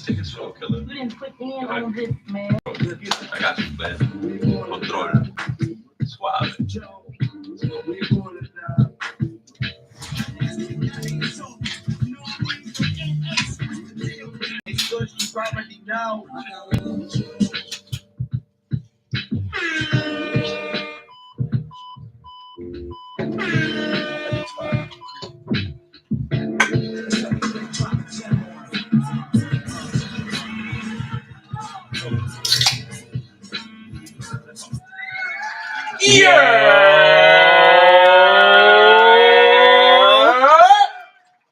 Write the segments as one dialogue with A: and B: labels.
A: Take it slow, killer.
B: You didn't put in on this, man.
A: I got you, man. Control. Suave.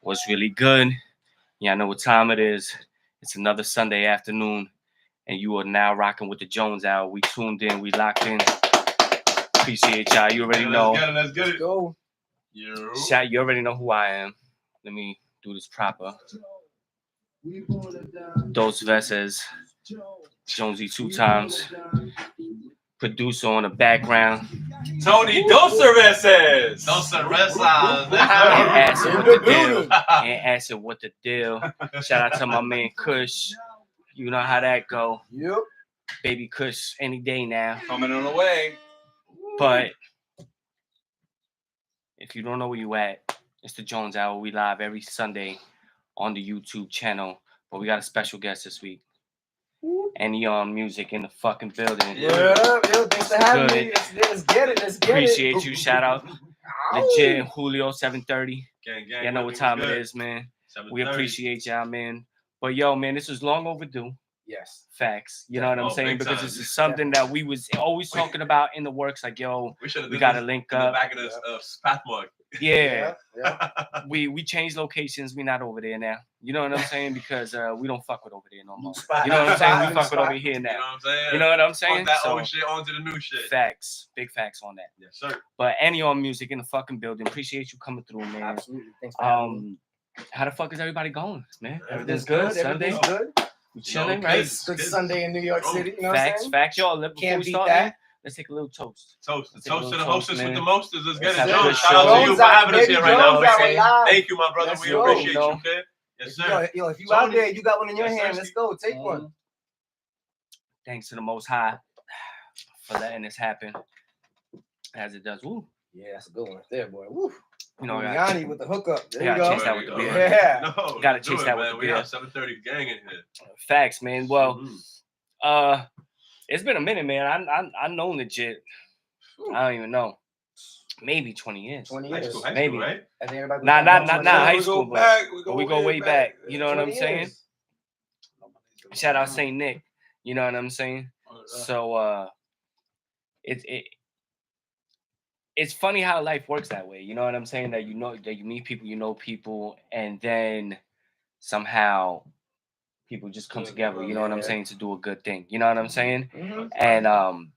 C: What's really good? Yeah, I know what time it is. It's another Sunday afternoon, and you are now rocking with the Jones Hour. We tuned in, we locked in. Appreciate y'all. You already know.
A: Let's get it.
D: Go.
A: You
C: already know who I am. Let me do this proper. Dos veces. Jonesy 2 times. Producer on the background.
A: Tony Dos Cervezas. Dos Cervezas.
C: And asking what the deal. Shout out to my man Kush. You know how that go.
D: Yep.
C: Baby Kush any day now.
A: Coming on the way.
C: But if you don't know where you at, it's the Jones Hour. We live every Sunday on the YouTube channel. But we got a special guest this week. Anion music in the fucking building.
D: Yeah, thanks for having me. Let's get it.
C: Appreciate you. Shout out Legit and Julio 730.
A: Gang.
C: Y'all know what time it is, man. We appreciate y'all, man. But yo, man, this was long overdue.
D: Yes.
C: Facts. You know what I'm saying? Because
A: time.
C: this is something that we was always talking about in the works. Like, yo, we gotta link up.
A: In the back of this Pathmark.
C: Yeah. We changed locations. We not over there now. You know what I'm saying? Because we don't fuck with over there no more. You know what I'm saying? We fuck with over here now.
A: You know what I'm saying?
C: You know what I'm saying?
A: Fuck that old shit onto the new shit.
C: Facts. Big facts on that.
A: Yes, sir.
C: But Anion music in the fucking building. Appreciate you coming through, man.
D: Absolutely. Thanks for having me.
C: How the fuck is everybody going, man?
D: Everything's good.
C: Sunday?
D: Everything's good.
C: We chilling,
A: No,
C: right?
A: kids.
D: Good Sunday in New York City. You know what I'm saying?
C: Facts, y'all. Before
D: Can't
C: we
D: beat
C: start,
D: that.
C: man, let's take a little toast.
A: Toast
C: Let's
A: to
C: take a little
A: the
C: toast,
A: hostess
C: man.
A: with the mostest. Let's get it
C: Let's
A: done.
C: have
A: Shout out to you
D: Jones
A: for having us
D: baby,
A: here right
D: Jones
A: now.
D: out,
A: Okay?
D: live.
A: Thank you, my brother.
C: Let's
A: We
C: go,
A: appreciate
C: you
A: you, kid. Yes, sir.
D: Yo, if you
A: Tony.
D: out there, you got one in your
A: Yes,
D: hand.
A: sir.
D: Let's go. Take one.
C: Thanks to the Most High for letting this happen as it does. Woo.
D: Yeah, that's a good one right there, boy. Woo.
C: You know,
D: Yanni with the hookup. There
C: Yeah,
D: you go.
C: chase that with the beer.
D: Yeah.
A: No,
C: Gotta
A: do
C: chase
A: it,
C: that with
A: man.
C: the
A: We
C: beer.
A: got 730 gang in here.
C: Facts, man. Well, it's been a minute, man. I know legit. I don't even know. Maybe 20 years.
D: 20
A: High
D: years.
A: school,
C: Maybe.
A: right?
D: I think everybody
C: Nah,
D: was
C: not
D: born
C: high
D: 20
C: school, but we go way back. You know what I'm
D: 20
C: saying?
D: years.
C: Shout out Saint Nick. You know what I'm saying? So it's funny how life works that way. You know what I'm saying? That you meet people, you know people, and then somehow people just come together. You know what I'm saying? To do a good thing. You know what I'm saying?
D: Mm-hmm.
C: And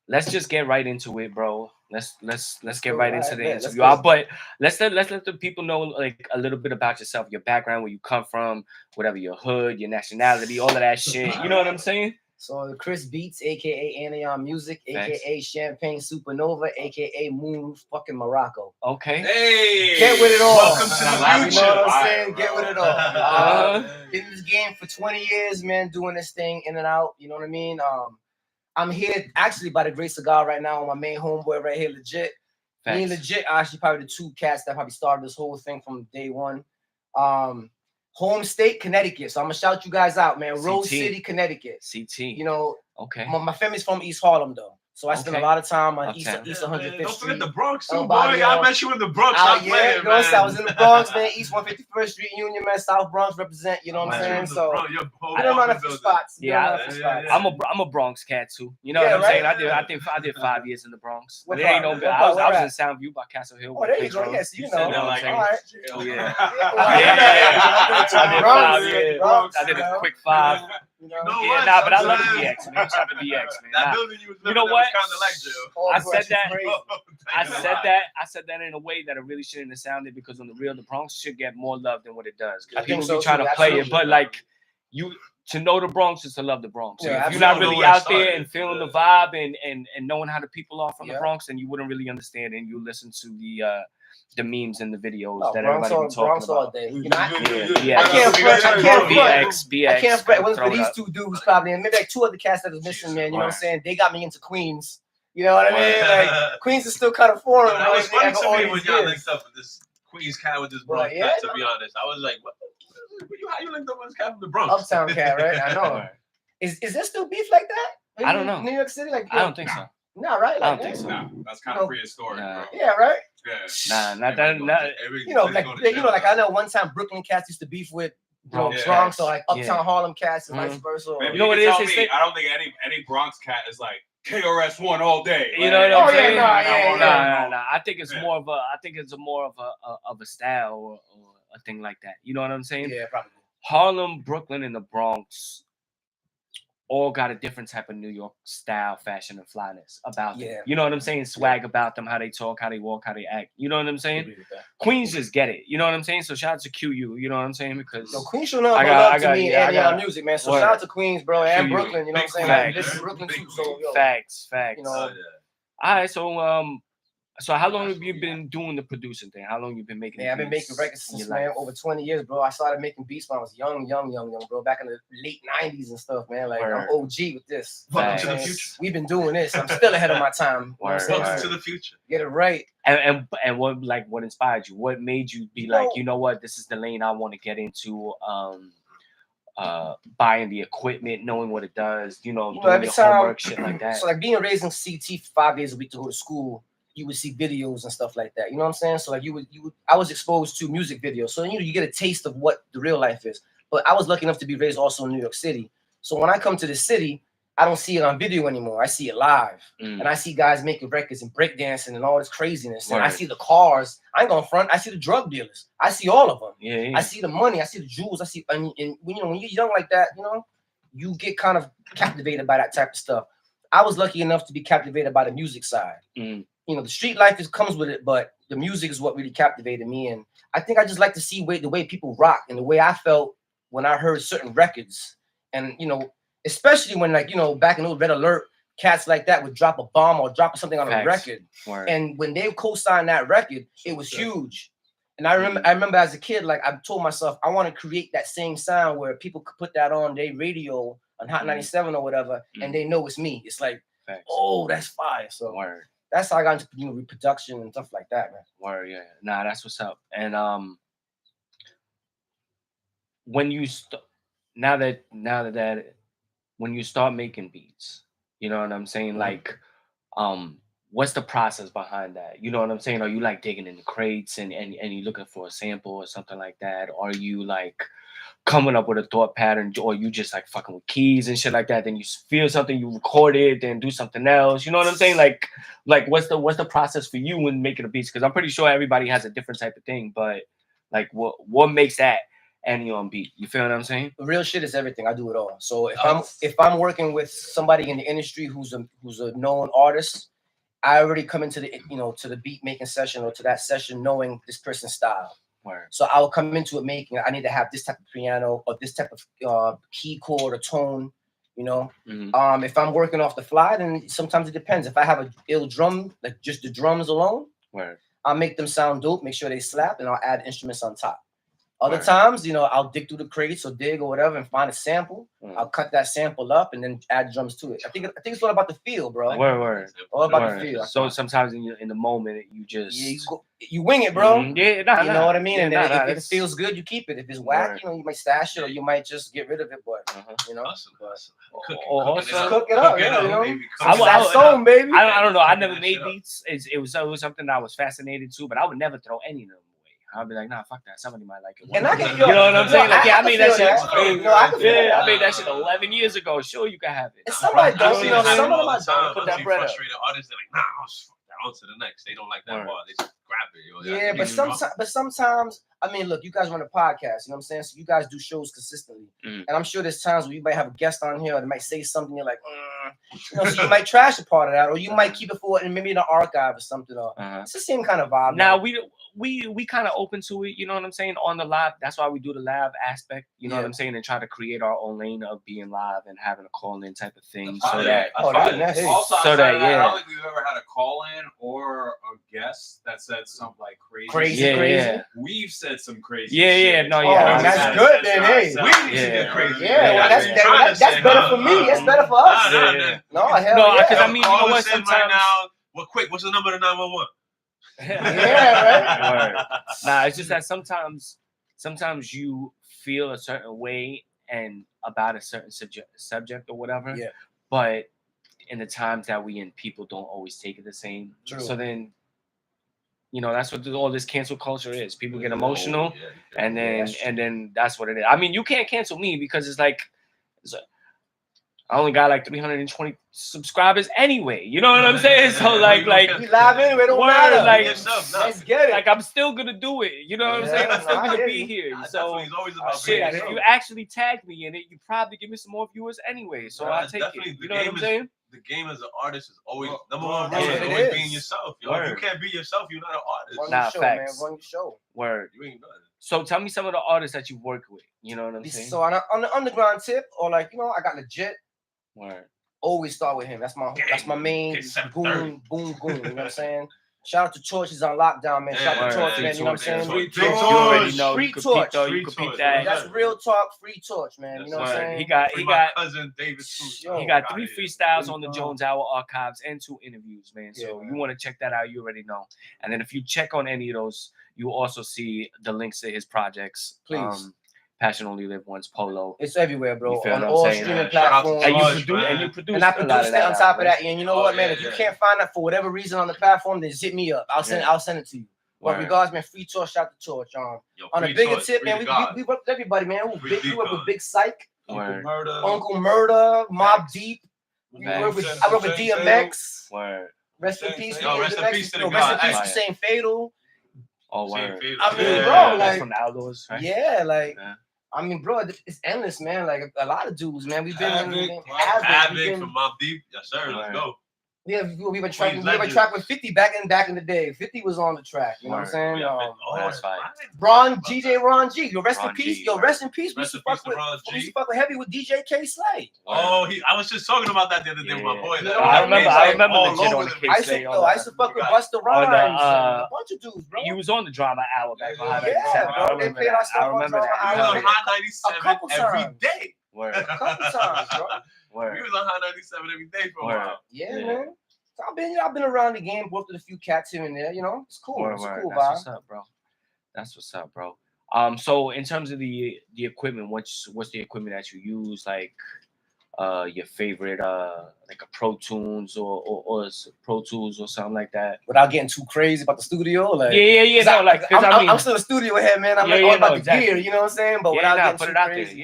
C: let's just get right into it, bro. Let's get right into the
D: Let's
C: interview.
D: go.
C: But let's let the people know like a little bit about yourself, your background, where you come from, whatever your hood, your nationality, all of that shit. You know what I'm saying?
D: So Chris Beats, aka Anion Music, aka Champagne Supernova, aka Moon fucking Morocco.
C: Okay.
A: Hey,
D: Get with it all.
A: Welcome to the future.
D: You know what I'm saying? Get with it all.
C: Uh-huh.
D: Been in this game for 20 years, man, doing this thing in and out. You know what I mean? I'm here actually by the grace of God right now on my main homeboy right here, Legit.
C: Facts.
D: Me and Legit are actually probably the two cats that probably started this whole thing from day one. Home state, Connecticut. So I'm gonna shout you guys out, man. Rose
C: CT.
D: City, Connecticut.
C: CT.
D: You know,
C: Okay.
D: my family's from East Harlem though. So I spend a
C: Okay.
D: lot of time on East
C: Okay.
D: East 105th
A: Don't
D: Street.
A: forget the Bronx too,
D: Oh,
A: boy.
D: Bobby,
A: I met you in the Bronx.
D: Out,
A: Stop
D: yeah,
A: playing,
D: you know what I'm saying? I was in the Bronx, man. East 151st Street, Union, man. South Bronx represent. You know what I'm saying? So I done run a few spots.
C: I'm a Bronx cat too. You know
D: Yeah,
C: what I'm saying?
D: right?
C: I did 5 years in the Bronx.
D: What
C: But it ain't no
D: part?
C: good.
D: What
C: I was
D: part?
C: in Soundview by Castle Hill.
D: Oh, there you go. Yes, you know.
C: You know what I'm saying?
D: All right.
C: Oh, yeah. I did a quick 5.
D: You know?
C: Yeah, nah, but I love the VX, man. Shout out to VX, man.
A: That
C: Nah.
A: building you was
C: You
A: living
C: know
A: in
C: what?
A: was kind of like jail.
D: Oh,
C: I
D: bro,
C: said
D: she's
C: that.
D: crazy.
C: I said that in a way that it really shouldn't have sounded because on the real, the Bronx should get more love than what it does.
D: I
C: People
D: think so
C: be trying
D: too,
C: to play it,
D: absolutely.
C: but like you to know the Bronx is to love the Bronx.
D: Yeah,
C: If you're not
A: absolutely.
C: really
A: Know where it
C: out there
A: started.
C: and feeling the vibe and knowing how the people are from the
D: Yeah.
C: Bronx, then you wouldn't really understand. And you listen to the memes and the videos
D: Oh,
C: that
D: Bronx
C: everybody
D: all,
C: be talking
D: Bronx all
C: about.
D: day. You know,
C: Yeah,
D: I can't front. I can't front.
C: BX.
D: I can't front. It wasn't
C: throw
D: for
C: it
D: these
C: up.
D: two dudes probably, and maybe like two other cats that was missing, man. You know what I'm
C: Word.
D: saying? They got me into Queens. You know what I mean? Like Queens is still kind of foreign.
A: That was funny to me when y'all
D: years.
A: linked up with this Queens cat with this
D: Well,
A: Bronx
D: yeah,
A: cat. To be honest, I was like, what? How you linked up with this cat from the Bronx?
D: Uptown cat, right? I know.
C: Word.
D: Is there still beef like that?
C: I don't know.
D: New York City, like
C: I don't think so.
D: No, right? Like,
C: I don't think so.
A: Nah, that's kind of prehistoric,
C: Nah.
A: bro.
D: Yeah, right.
A: Yeah.
C: Nah, not that. Not,
D: You know, like like I know one time Brooklyn cats used to beef with
C: Bronx
D: Bronx
C: cats.
D: or like Uptown
C: Yeah.
D: Harlem cats and
C: Mhm.
D: vice versa.
A: Maybe
C: You know what it
A: can
C: is?
A: tell
C: It's
A: me,
C: that-
A: I don't think any Bronx cat is like KRS-One all day.
C: You know what I'm saying?
D: Nah.
C: I think it's more of a. I think it's more of a style or a thing like that. You know what I'm saying?
D: Yeah, probably.
C: Harlem, Brooklyn, and the Bronx all got a different type of New York style, fashion, and flyness about them.
D: Yeah.
C: You know what I'm saying? Swag about them, how they talk, how they walk, how they act. You know what I'm saying? Queens just get it. You know what I'm saying? So shout out to QU. You know what I'm saying? Because
D: No, Queens showing up
C: I
D: love
C: got-
D: to me
C: yeah, I
D: and
C: got-
D: Anion music, man. So
C: word.
D: shout out to Queens, bro, and
C: QU.
D: Brooklyn. You know what I'm saying?
C: Facts.
D: Like, this is Brooklyn too. So yo,
C: facts.
D: you know,
C: All right, so how long have you been doing the producing thing? How long you been making?
D: man, I've been
C: beats
D: making records
C: in
D: since
C: your
D: man
C: life?
D: over 20 years, bro. I started making beats when I was young, bro. Back in the late 90s and stuff, man. Like
C: Word.
D: I'm OG with this.
A: Welcome to the
C: Facts.
A: future.
D: We've been doing this. I'm still ahead of my time. You know what I'm
C: Word,
D: saying?
C: word.
A: Welcome to the future.
D: Get it right.
C: And what inspired you? What made you be
D: You
C: like,
D: know-
C: you know what, this is the lane I want to get into? Buying the equipment, knowing what it does, doing
D: every
C: your
D: time-
C: homework, shit like that.
D: So like being raised in CT for 5 days a week to go to school, you would see videos and stuff like that. You know what I'm saying? So like you would I was exposed to music videos. So you get a taste of what the real life is. But I was lucky enough to be raised also in New York City. So when I come to the city, I don't see it on video anymore. I see it live. And I see guys making records and breakdancing and all this craziness. And I
C: Word.
D: see the cars. I ain't gonna front. I see the drug dealers. I see all of them.
C: Yeah.
D: I see the money. I see the jewels. I see, and when when you're young like that, you get kind of captivated by that type of stuff. I was lucky enough to be captivated by the music side.
C: Mm.
D: The street life comes with it, but the music is what really captivated me. And I think I just like to see the way people rock and the way I felt when I heard certain records. And especially when back in old Red Alert, cats like that would drop a bomb or drop something on a
C: Facts.
D: record.
C: Word.
D: And when they co-signed that record, it was huge. And I remember as a kid, like I told myself, I want to create that same sound where people could put that on their radio on Hot 97 or whatever, and they know it's me. It's like,
C: Facts.
D: oh, that's fire. So
C: Word.
D: that's how I got into reproduction and stuff like that, man.
C: Word, yeah. Nah, that's what's up. And when you now that when you start making beats, you know what I'm saying? Like, what's the process behind that? You know what I'm saying? Are you like digging in the crates and you looking for a sample or something like that? Or are you like coming up with a thought pattern, or you just like fucking with keys and shit like that? Then you feel something, you record it, then do something else. You know what I'm saying? Like what's the process for you when making a beat? Because I'm pretty sure everybody has a different type of thing, but like what makes that Anion beat? You feel what I'm saying?
D: The real shit is everything. I do it all. So if I'm working with somebody in the industry who's a known artist, I already come into the to the beat making session or to that session knowing this person's style.
C: Word.
D: So I will come into it making. I need to have this type of piano or this type of key chord or tone.
C: Mm-hmm.
D: If I'm working off the fly, then sometimes it depends. If I have a ill drum, like just the drums alone,
C: Word.
D: I'll make them sound dope, make sure they slap, and I'll add instruments on top. Other
C: Word.
D: times, I'll dig through the crates or dig or whatever and find a sample. I'll cut that sample up and then add drums to it. I think it's all about the feel, bro.
C: Word.
D: All about
C: Word.
D: the feel.
C: So sometimes in the moment you just
D: you wing it, bro.
C: Yeah, nah,
D: You know what I mean?
C: Yeah,
D: and then
C: nah,
D: if it feels good, you keep it. If it's whack,
C: Word.
D: you might stash it or you might just get rid of it. But
A: Hustle.
C: Also,
D: cook it up,
A: baby.
D: that song, baby.
C: I don't know. I never
A: that
C: made
A: shit up.
C: beats. It was something that I was fascinated to, but I would never throw any of them away. I'd be like, nah, fuck that. Somebody might like it.
D: And I can,
C: you know what I'm saying? Like, yeah, I made that
D: feel
C: shit.
D: I can feel
C: Yeah,
D: that.
C: I made that shit 11 years ago. Sure, you can have it.
D: And somebody don't,
A: I've seen
D: some
A: it happen
D: of them
A: all
D: I
A: the time.
D: don't.
C: Put
A: I've
C: that
A: seen
C: bread up.
A: frustrated artists, they're like, nah, on to the next. They don't like that
C: Word.
A: bar. They just grab it. Yo.
D: Yeah, but sometimes, I mean, look, you guys run a podcast, you know what I'm saying? So you guys do shows consistently.
C: Mm.
D: And I'm sure there's times where you might have a guest on here or they might say something, you're like, You know, so you might trash a part of that, or you might keep it for and maybe in an archive or something. Or it's the same kind of vibe.
C: Now
D: like,
C: we kind of open to it, you know what I'm saying, on the live. That's why we do the live aspect, you know what I'm saying, and try to create our own lane of being live and having a call in type of thing, so that
A: also,
C: so that
A: I don't think we've ever had a call in or a guest that said something like crazy.
C: Yeah.
A: We've said some crazy.
C: Yeah,
A: shit.
C: no, yeah.
D: Oh, that's good then, hey.
A: We need to get crazy.
D: Yeah, well, that's better for me. That's better for us. No, hell yeah.
C: Because I mean, you know what? Sometimes
A: right now. Well, quick. What's the number to 911?
D: Yeah, right.
C: Nah, it's just that sometimes you feel a certain way and about a certain subject or whatever.
D: Yeah.
C: But in the times that we in, people don't always take it the same.
D: True.
C: So then, you know, that's what all this cancel culture is. People get emotional, and then that's what it is. I mean, you can't cancel me because it's like I only got like 320 subscribers anyway. You know what I'm saying? So like
D: we live anyway, don't matter.
C: Like,
D: let's get it.
C: Like I'm still gonna do it. You know what I'm saying? I'm still gonna be here. So
A: it's always about
C: shit. If you actually tag me in it, you probably give me some more viewers anyway. So I'll take it. You know what I'm saying?
A: The game as an artist is always number one.
D: That's
A: Always being yourself. Yo. If you can't be yourself, you're not an artist.
D: Run your show,
C: facts.
D: man. Run your show.
C: Word.
A: You ain't nothing.
C: So tell me some of the artists that you've worked with. You know what I'm saying?
D: So on the underground tip, or like, you know, I got Legit.
C: Word.
D: Always start with him. That's my main boom. You know what I'm saying? Shout out to Torch. He's on lockdown, man. Shout out to Torch, man. You know what I'm saying?
C: You already know.
D: Free
C: You could
D: Torch.
C: you could peep that.
D: That's real talk. Free Torch, man. You know what I'm saying?
C: He got
A: cousin David too.
C: He got 3 freestyles on the Jones Hour archives and 2 interviews, man. So you want to check that out. You already know. And then if you check on any of those, you also see the links to his projects.
D: Please.
C: Passion Only Live Once, Polo.
D: It's everywhere, bro.
C: On
D: all streaming platforms.
C: And you produce
D: and I produced it on top of that. And you know what, man? If you can't find it for whatever reason on the platform, then just hit me up. I'll send it to you. But regards, man, Free Torch, shout to Torch. On a bigger tip, man, we work with everybody, man. We work with Big Psych, Uncle Murder, Mob Deep. I work with DMX. Rest in peace.
A: Rest in peace to the
D: Rest in peace to Saint Fatal.
C: Oh, word.
D: I mean, bro,
C: like from the Outdoors, right?
D: Yeah, like. I mean, bro, it's endless, man. Like a lot of dudes, man. We've been
A: Havoc from Mob Deep. Yes, sir. Let's go.
D: Yeah, we were tracking with 50 back in the day. 50 was on the track. You know what I'm saying?
C: That's fine.
D: Ron G. Yo, rest in peace.
C: G,
D: Yo, rest in peace. We used to fuck with heavy with DJ K Slay.
A: Oh, I was just talking about that the other day with my boy.
C: I remember Legit on the K Slay.
D: I used to fuck with Busta Rhymes. A bunch of dudes, bro.
C: You was on the Drama Hour back on High
D: 97. Bro, they played our stuff on Drama Hour.
A: We was on High 97 every day.
D: A couple times, bro.
A: We was on High 97 every day for a while.
D: Yeah, man. So I've been around the game, worked with a few cats here and there. You know, it's cool. It's a cool vibe.
C: That's what's up, bro. That's what's up, bro. So in terms of the equipment, what's the equipment that you use? Like, your favorite, like a Pro Tools or Pro Tools or something like that.
D: Without getting too crazy about the studio, like
C: yeah. No, like
D: I'm still a studio head, man. I'm all about the gear, you know what I'm saying? But without getting too crazy.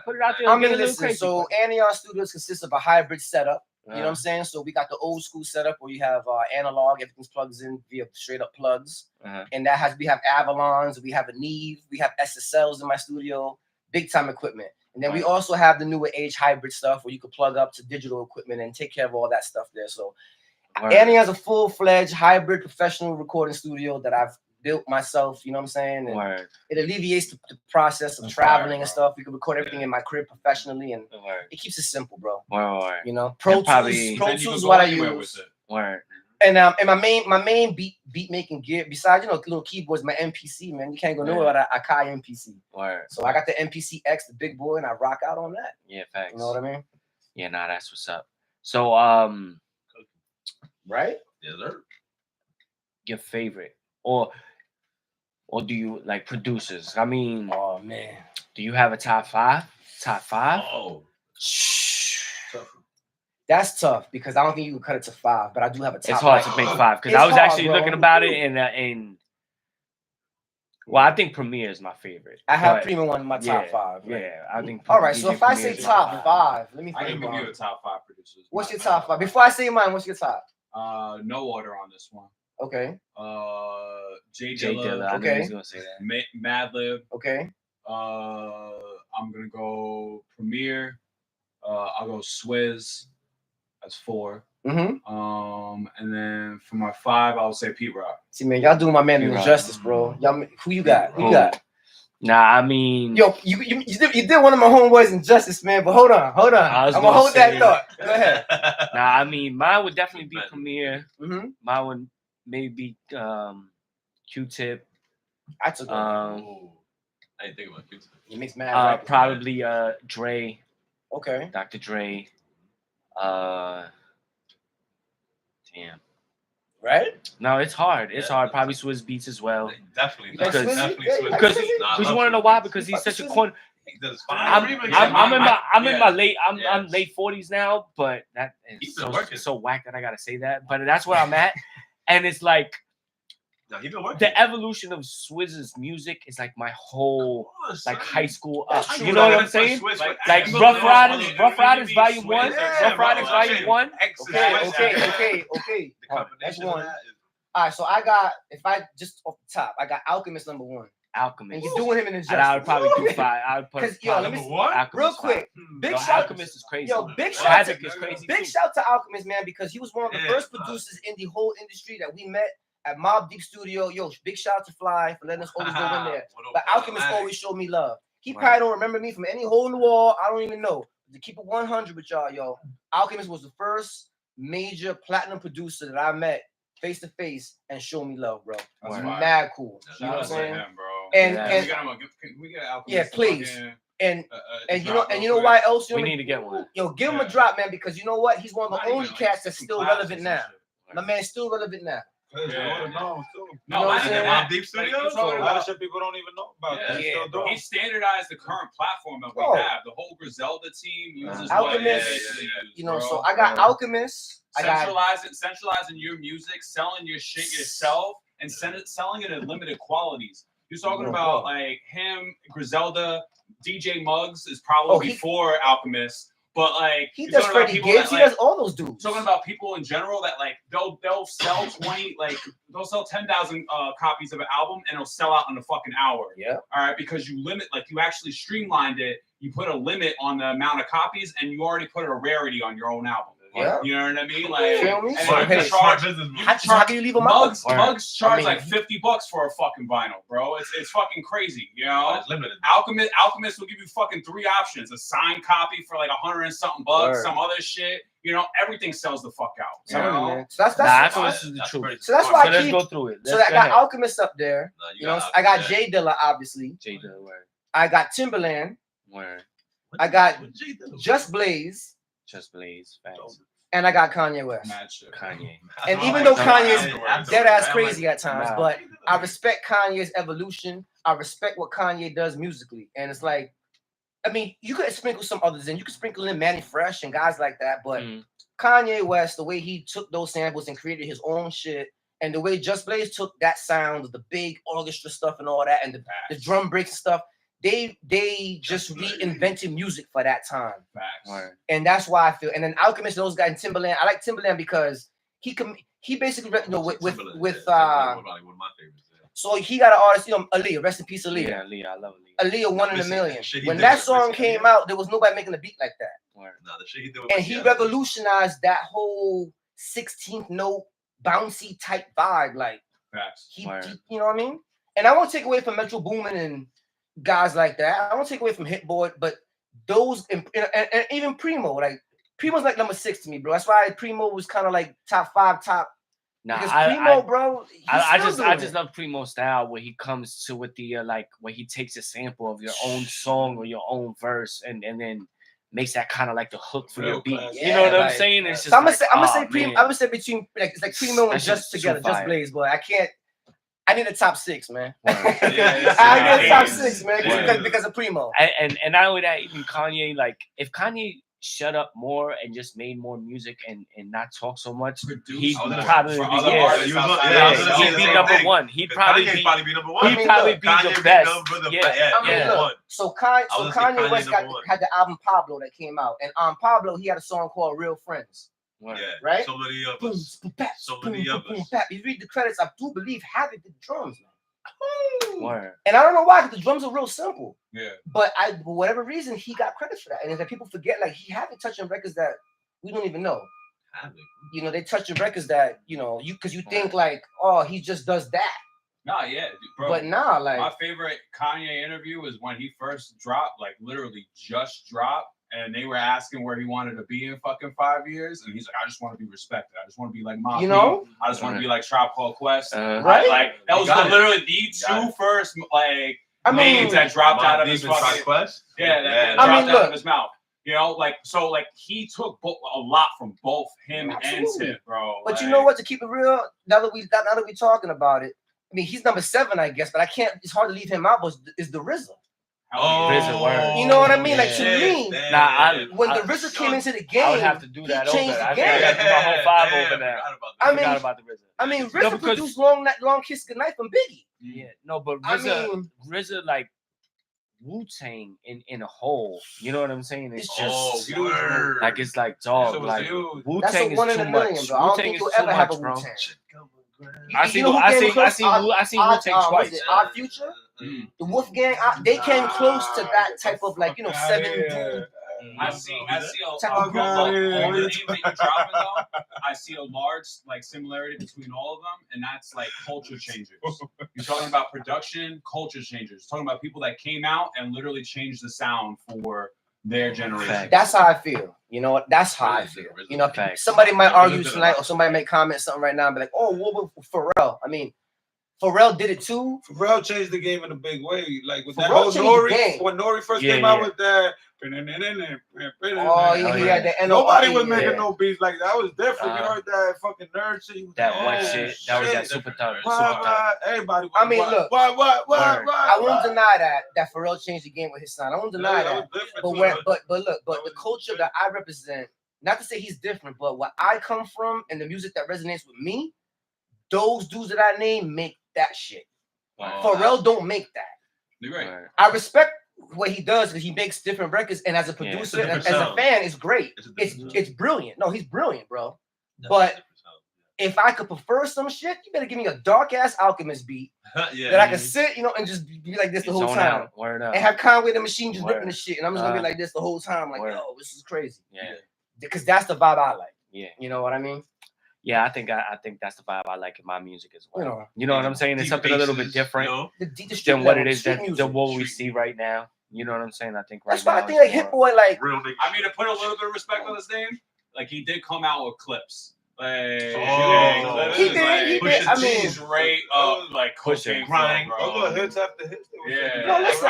C: Put it out there.
D: I mean, listen. So Anion Studios consists of a hybrid setup. You know what I'm saying? So we got the old school setup where you have analog, everything's plugs in via straight up plugs. And we have Avalons, we have a Neve, we have SSLs in my studio, big time equipment. And then we also have the newer age hybrid stuff where you can plug up to digital equipment and take care of all that stuff there. So Anion's a full-fledged hybrid professional recording studio that I've built myself, you know what I'm saying? And it alleviates the process of traveling and stuff. We can record everything in my crib professionally, and it keeps it simple, bro. You know, Pro Tools is what I use. And my main beat making gear, besides little keyboards, my MPC, man. You can't go nowhere without a Akai MPC. So I got the MPC X, the big boy, and I rock out on that.
C: Yeah, facts.
D: You know what I mean?
C: Yeah, nah, that's what's up. So
D: right?
A: Yes, sir.
C: Your favorite or do you like producers? I mean,
D: oh man,
C: do you have a top five?
A: Oh,
D: that's tough because I don't think you can cut it to 5, but I do have a top.
C: It's hard to make 5 because I was actually looking about it and well, I think Premier is my favorite.
D: I have Premier one in my top 5.
C: Right? Yeah, I think.
D: All right, so if I say top 5, let me think.
E: I can give you a top 5 producers.
D: What's your top 5? Before I say mine, what's your top?
E: No order on this one.
D: Okay.
E: J Dilla.
C: Okay. I was gonna say that.
E: Madlib.
D: Okay.
E: I'm gonna go Premier. I'll go Swizz.
A: That's 4.
D: Mm-hmm.
A: And then for my 5, I would say Pete Rock.
D: See, man, y'all doing my man an
C: P-Rock.
D: injustice, bro. Y'all, who you got? Who you
C: Who?
D: got?
C: Nah, I mean,
D: Yo, you did one of my homeboys injustice, man. But hold on.
C: I was
D: I'm gonna
C: gonna
D: hold that
C: say-
D: thought. Go ahead.
C: nah, I mean, mine would definitely be Premier.
D: Mm-hmm.
C: Mine would maybe be Q-Tip.
D: I took that.
F: I didn't think about Q-Tip.
D: He makes mad rappers.
C: Probably Dre,
D: Okay.
C: Dr. Dre. Damn.
D: Right?
C: No, it's hard. It's
F: Yeah,
C: hard.
F: that's
C: Probably
F: it.
C: Swizz Beats as well.
F: Definitely.
D: Like
C: Because-
F: definitely
D: yeah,
F: Swizz.
D: like
C: Because
D: Swizz.
F: Nah, I
C: you
F: love
C: want to know
F: Swizz
C: why?
F: Beats.
C: Because he's
D: Fuck
C: such a
D: Swizz.
C: corner.
F: He does
C: I'm
F: fine.
C: in my late. I'm
F: Yes.
C: late 40s now, but that
F: He's
C: is
F: been
C: so,
F: working.
C: so whack that I gotta say that. But that's where I'm at, and it's like
F: No, he been working.
C: the evolution of Swizz's music is like my whole like high school up.
D: That's true.
C: You know what I'm saying? Like Rough Riders Volume 1, Rough Riders Volume 1.
D: Okay. That's one. All right, so I got, if I just off the top, I got Alchemist number 1.
C: Alchemist.
D: And you're doing him an injustice.
C: And I would probably do 5. I would put
D: 'Cause, yo, let me
F: Number one?
C: Alchemist
D: real
C: 5.
D: quick. Big
C: Yo,
D: shout,
C: Alchemist is crazy.
D: yo,
C: man.
D: big shout
C: Havoc
D: to-
C: is crazy.
D: big
C: too.
D: shout to Alchemist, man, because he was one of the
F: Yeah,
D: first
F: man.
D: producers in the whole industry that we met at Mob Deep Studio. Yo, big shout out to Fly for letting us always go in there. But Alchemist always showed me love. He
C: Right.
D: probably don't remember me from any hole in the wall. I don't even know. To keep it 100 with y'all, yo, Alchemist was the first major platinum producer that I met face to face and showed me love, bro.
A: That's
C: Right.
A: fire.
D: Mad cool.
F: Shout
D: You know what I'm
A: Shout out to
D: saying?
A: him, bro.
D: And
C: Yeah.
D: and
A: Can we get Alchemist?
D: Yeah,
A: to
D: please.
A: fucking,
D: and
A: drop
D: you
A: real
D: know
A: quick?
D: why else? You
C: We
D: know,
C: need to get one.
D: Yo, give him a
A: Yeah.
D: drop, man, because you know what? He's one of
A: Not
D: the only
A: even, like,
D: cats that's
A: some
D: still
A: classes
D: relevant
A: and
D: now.
A: shit.
D: My man's still relevant now.
A: Yeah.
F: No,
D: You know
A: No,
D: what I'm
A: I
D: saying?
A: that.
F: Deep
A: Like,
F: Studio?
A: you're
F: So
A: talking
F: a lot
A: about-
F: of shit people don't even know about.
A: Yeah,
F: They
D: yeah,
F: still
D: bro.
F: doing.
A: He standardized the current platform that we
D: Bro.
A: have. The whole Griselda team uses
D: Alchemist,
A: what
D: You know,
A: bro.
D: so I got Alchemist. I got
A: centralizing your music, selling your shit yourself, and selling it in limited qualities. You're talking
D: Bro,
A: about
D: bro.
A: like him, Griselda, DJ Muggs is probably
D: he-
A: before Alchemist, but like
D: he
A: you're
D: does
A: talking about
D: Freddie
A: people
D: Gibbs.
A: that,
D: He
A: like,
D: does all those dudes.
A: talking about people in general that like they'll sell 20 like they'll sell 10,000 copies of an album and it'll sell out in a fucking hour.
D: Yeah.
A: All right, because you limit, like you actually streamlined it. You put a limit on the amount of copies, and you already put a rarity on your own album.
D: Yeah.
A: You know what I mean? Like,
D: Feel me?
A: and
D: So,
A: you
D: hey,
A: can charge.
F: business move.
D: How can you leave him out?
A: Mugs
C: Word.
A: charge
D: I mean,
A: like $50 for a fucking vinyl, bro. It's fucking crazy, you know.
F: It's limited.
A: Alchemist will give you fucking 3 options: a signed copy for like $100 and something bucks,
D: Word.
A: some other shit. You know, everything sells the fuck out. You
D: Tell me,
A: know?
D: man. So that's
C: Alchemist is the truth.
F: pretty
D: So that's
F: smart.
D: why
C: So
D: I
C: let's
D: keep.
C: go through it.
D: So
C: Let's
D: I
C: go
D: got
C: ahead.
D: Alchemist up there.
F: No,
D: You know,
F: got
D: I got
F: Alchemist.
D: Jay Dilla, obviously.
C: J Dilla, word.
D: I got Timberland.
C: Word.
D: I got
F: What Jay Dilla?
D: Just Blaze,
C: Just Blaze. Facts.
D: and I got Kanye West.
A: Mad shit.
C: Kanye.
D: And
F: Oh,
D: even though
F: I
D: Kanye's
F: like
D: dead ass
F: I
D: crazy
F: like-
D: at times,
C: Nah.
D: but I respect Kanye's evolution. I respect what Kanye does musically, and it's like, I mean, you could sprinkle some others in. You could sprinkle in Manny Fresh and guys like that, but
C: Mm.
D: Kanye West, the way he took those samples and created his own shit, and the way Just Blaze took that sound, the big orchestra stuff and all that, and the drum breaks and stuff, they just reinvented music for that time,
A: Facts.
C: Word.
D: and that's why I feel. And then Alchemist, those guys, and Timberland. I like Timberland because he basically, you know, with
F: Timberland,
D: with
F: yeah. Timberland, one of my favorites. Yeah.
D: so he got an artist, you know, Aaliyah, rest in peace, Aaliyah.
C: Yeah, Aaliyah. I love Aaliyah.
D: Aaliyah, one in a
F: Missy,
D: million.
F: shit he
D: When
F: did
D: that
F: with
D: song
F: Missy
D: came
F: Elliott.
D: out, there was nobody making a beat like that.
C: Word.
F: Nah, the shit he did with
D: And
F: Missy
D: he
F: Elliott.
D: revolutionized that whole 16th note bouncy type vibe. Like
A: Facts.
C: Word.
D: you know what I mean? And I won't take away from Metro Boomin and guys like that. I won't take away from Hit Boy, but those and even Primo, like Primo's like number 6 to me, bro. That's why Primo was kind of like top 5,
C: Nah,
D: because
C: I,
D: Primo,
C: I,
D: bro. he's
C: I
D: still
C: just
D: doing
C: just
D: it.
C: love Primo style where he comes to with the like where he takes a sample of your own song or your own verse and then makes that kind of like the hook for
F: Real
C: your beat.
F: classic.
C: You know what
D: Yeah,
C: I'm
D: like-
C: saying? It's just
D: So I'm
C: like,
D: gonna say
C: oh,
D: Primo.
C: man.
D: I'm gonna say between like it's like Primo and
C: That's
D: Just
C: just
D: together,
C: so
D: Just
C: fire.
D: Blaze, but I can't. I need a top 6, man.
C: Word.
F: Yeah,
D: I need a top
F: yeah.
D: 6, man,
F: Yeah.
D: because of Primo.
C: And not only that, even Kanye, like if Kanye shut up more and just made more music and not talk so much, he
A: Produce more
C: probably
A: for
C: be,
A: other
C: yeah,
A: artists
F: You was
A: outside
F: gonna-
A: of
F: yeah, I was
A: himself.
F: gonna say
C: he'd
F: the
C: be
F: same
C: number
F: thing.
C: one. He'd
F: 'Cause
C: probably
F: Kanye's
C: be
F: probably be number one.
C: he'd probably be
F: Kanye
C: the best.
F: number the
C: Yeah,
F: best. Yeah,
D: I mean,
C: yeah.
F: number
D: look,
F: one.
D: so
F: I
D: so
F: was gonna say
D: Kanye
F: Kanye
D: West
F: number one.
D: had the album Pablo that came out, and on Pablo he had a song called Real Friends.
C: Word.
F: Yeah,
D: Right?
F: So many of
D: Boom,
F: us.
D: boom, bap,
F: So
D: boom,
F: many
D: boom,
F: of
D: boom,
F: us.
D: bap. You read the credits, I do believe Havoc did the drums, man.
C: Word.
D: And I don't know why, because the drums are real simple.
A: Yeah.
D: But for whatever reason, he got credit for that. And it's like people forget, like he had been touching records that we don't even know. you know, they touch your records that, you know, because you think like, oh, he just does that.
A: Nah, yeah, bro.
D: But nah, like
A: my favorite Kanye interview was when he first dropped, like literally just dropped, and they were asking where he wanted to be in fucking 5 years, and he's like, I just want to be respected. I just want to be like Mom.
D: You know?
A: I just want to be like Tribe Called Quest.
D: Right?
A: Like that was literally the two first like names that dropped out of his fucking
F: Quest.
A: Yeah, that dropped out of his mouth. You know, like so, like he took a lot from both him and Tip, bro.
D: But
A: like,
D: you know what? To keep it real, now that we're talking about it, I mean, he's number 7, I guess, but I can't. It's hard to leave him out. But is the RZA?
C: RZA word.
D: You know what I mean? Like to me, when the RZA came into the game,
C: I would have to do that over.
D: changed the
C: I
D: game.
C: got to do my whole 5 over that.
D: I
C: forgot about the RZA.
D: I mean, RZA produced long Kiss Goodnight from Biggie.
C: Yeah, no, but RZA like Wu-Tang in a whole. You know what I'm saying? It's just like it's like dog. Like Wu-Tang is too much. Wu-Tang is too much, bro. I seen Wu-Tang twice.
D: Our Future, the Wolfgang, they came close to that type of like, you know, 7 dude.
A: I see a all the names that you're dropping though. I see a large like similarity between all of them, and that's like culture changers. You're talking about production, culture changers. You're talking about people that came out and literally changed the sound for their generation.
D: That's how I feel. You know what? That's how I feel. You know, somebody might argue tonight, or somebody may comment something right now and be like, "Oh, what about Pharrell?" I mean, Pharrell did it too.
G: Pharrell changed the game in a big way. Like with
D: Pharrell
G: that whole Nori, when Nori first came out with that.
D: Oh, yeah, he had that.
G: Nobody was making no beats like that. Was different. You heard that fucking nerd shit.
C: That white shit. That was that super thug.
G: Everybody.
D: I mean, look.
G: What?
D: I won't deny that Pharrell changed the game with his son. I won't deny that. But the culture that I represent, not to say he's different, but what I come from and the music that resonates with me, those dudes that I name make that shit. Pharrell don't make that.
A: You're right.
D: I respect what he does because he makes different records, and as a producer, as a fan, it's great. It's brilliant. No, he's brilliant, bro. But if I could prefer some shit, you better give me a dark ass Alchemist beat that I can sit, you know, and just be like this the whole time, and have Conway the Machine just ripping the shit, and I'm just gonna be like this the whole time, like, yo, this is crazy. Yeah, because that's the vibe I like. Yeah, you know what I mean.
C: Yeah, I think that's the vibe I like in my music as well. You know what I'm saying? It's something a little bit different than what it is than what we see right now. You know what I'm saying? I think
D: that's why I think like Hit Boy, like
A: I mean, to put a little bit of respect on his name, like he did come out with clips. Like,
D: he did. I mean,
A: straight up like pushing,
G: grind. Hits after hits.
A: Yeah.
D: No, listen.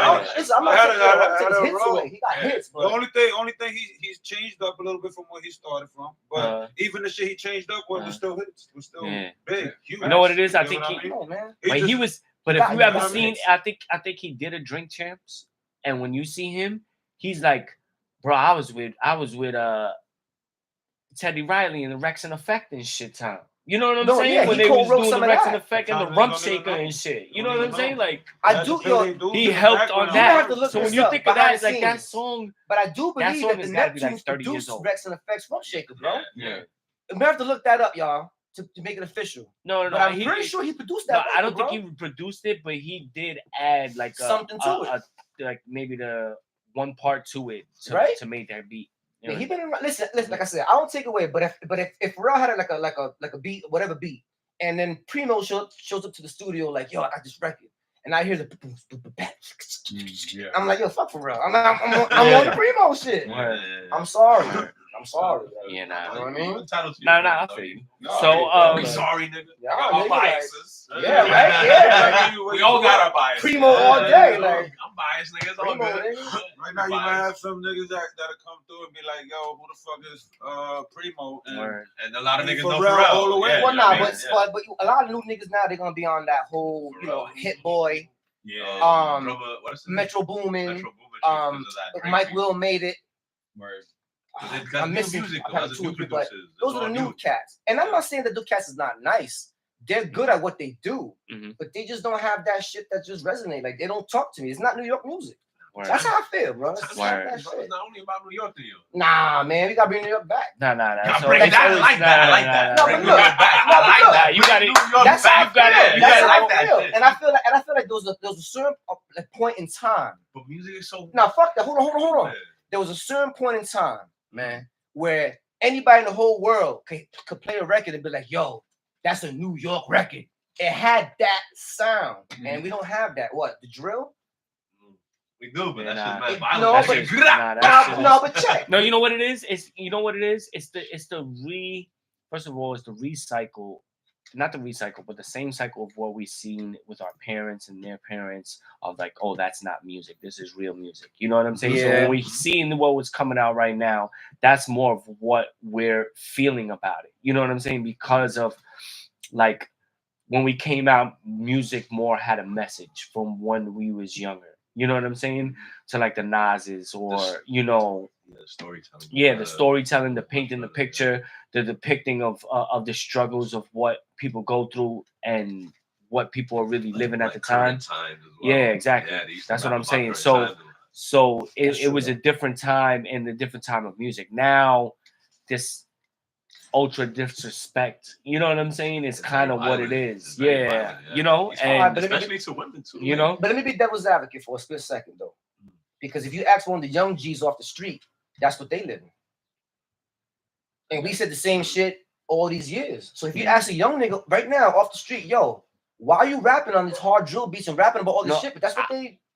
D: I'm not taking hits away. He got hits, bro.
G: The only thing he's changed up a little bit from where he started from. But even the shit he changed up was still hits. Was still big, huge.
C: You know what it is? I think he was. But if you ever seen, I think he did a Drink Champs, and when you see him, he's like, bro, I was with Teddy Riley and the Rex and Effect and shit time. You know what I'm saying?
D: Yeah,
C: when they was doing the Rex and Effect and the Rump Shaker and shit. You know what I'm saying? Like he helped on that. So when you think of that, it's like that song.
D: But I do believe that the Neptunes produced Rex and Effect's Rump Shaker, bro.
A: Yeah.
D: We have to look that up, y'all, to make it official.
C: No.
D: But I'm pretty sure he produced that.
C: I don't think he produced it, but he did add like
D: something to it,
C: like maybe the one part to it to make that beat.
D: Yeah, he been listen. Like I said, I don't take away. But if Pharrell had like a beat, whatever beat, and then Primo shows up to the studio like, yo, I got this record, and I hear the, I'm like, yo, fuck Pharrell. I'm on the Primo shit. I'm sorry.
C: Yeah,
D: nah. You know what I mean?
C: Nah, I feel you. So,
F: I'm sorry, nigga.
A: Our biases.
D: Yeah, right. Yeah,
A: we all got our biases.
D: Primo all day, like
F: I'm biased, niggas. All
D: Primo,
F: good.
G: Right now, you might have some niggas that'll come through and be like, "Yo, who the fuck is Primo?"
F: And a lot of niggas know
G: Pharrell all the way.
F: Yeah,
D: well, nah, but a lot of new niggas now they're gonna be on that whole, you know, Hit Boy, Metro Boomin, Mike Will Made It. I'm missing music, but those are the new cats. And I'm not saying that the cats is not nice. They're good at what they do, but they just don't have that shit that just resonate. Like they don't talk to me. It's not New York music. That's how I feel, bro. It's not
F: only about New York to you.
D: Nah, man, we gotta bring New York back.
C: Nah.
F: So bring it down. I like that.
D: No, but look, I like
C: that. You got it.
D: That's how I feel. That's how I feel.
F: Shit.
D: And I feel like there was a certain point in time.
F: But music is so.
D: Now, fuck that. Hold on. There was a certain point in time, man, where anybody in the whole world could play a record and be like, yo, that's a New York record. It had that sound, and we don't have that. What, the drill?
F: We do, but
C: Yeah,
F: that's just
C: nah.
F: violent.
D: No,
F: That shit-
D: but check.
C: No, you know what it is? It's you know what it is? First of all, it's the recycle, not the recycle, but the same cycle of what we've seen with our parents and their parents of like, oh, that's not music. This is real music. You know what I'm saying? So
D: Yeah.
C: when we seen what was coming out right now, that's more of what we're feeling about it. You know what I'm saying? Because of like when we came out, music more had a message from when we was younger. You know what I'm saying? To like the Nas's or
F: Yeah, the storytelling.
C: yeah, the storytelling, the painting the picture, the depicting of the struggles of what people go through and what people are really living at the time.
F: Times as well.
C: Yeah, exactly.
F: Yeah, they used to
C: That's what
F: rap
C: I'm
F: about
C: saying.
F: current
C: So
F: times a lot.
C: so
D: That's
C: it
D: true,
C: was
D: though.
C: a different time and a different time of music. Now this ultra disrespect, you know what I'm saying? It's kind of what it
F: violent.
C: is.
F: It's very
C: Yeah,
F: violent, yeah.
C: you know,
F: It's
C: and
D: hard, but
F: especially to women too.
C: you know,
D: But let me be devil's advocate for a split second, though. Because if you ask one of the young G's off the street, that's what they live in. And we said the same shit all these years. So if you ask a young nigga right now off the street, yo, why are you rapping on these hard drill beats and rapping about all this
C: No,
D: shit? But that's what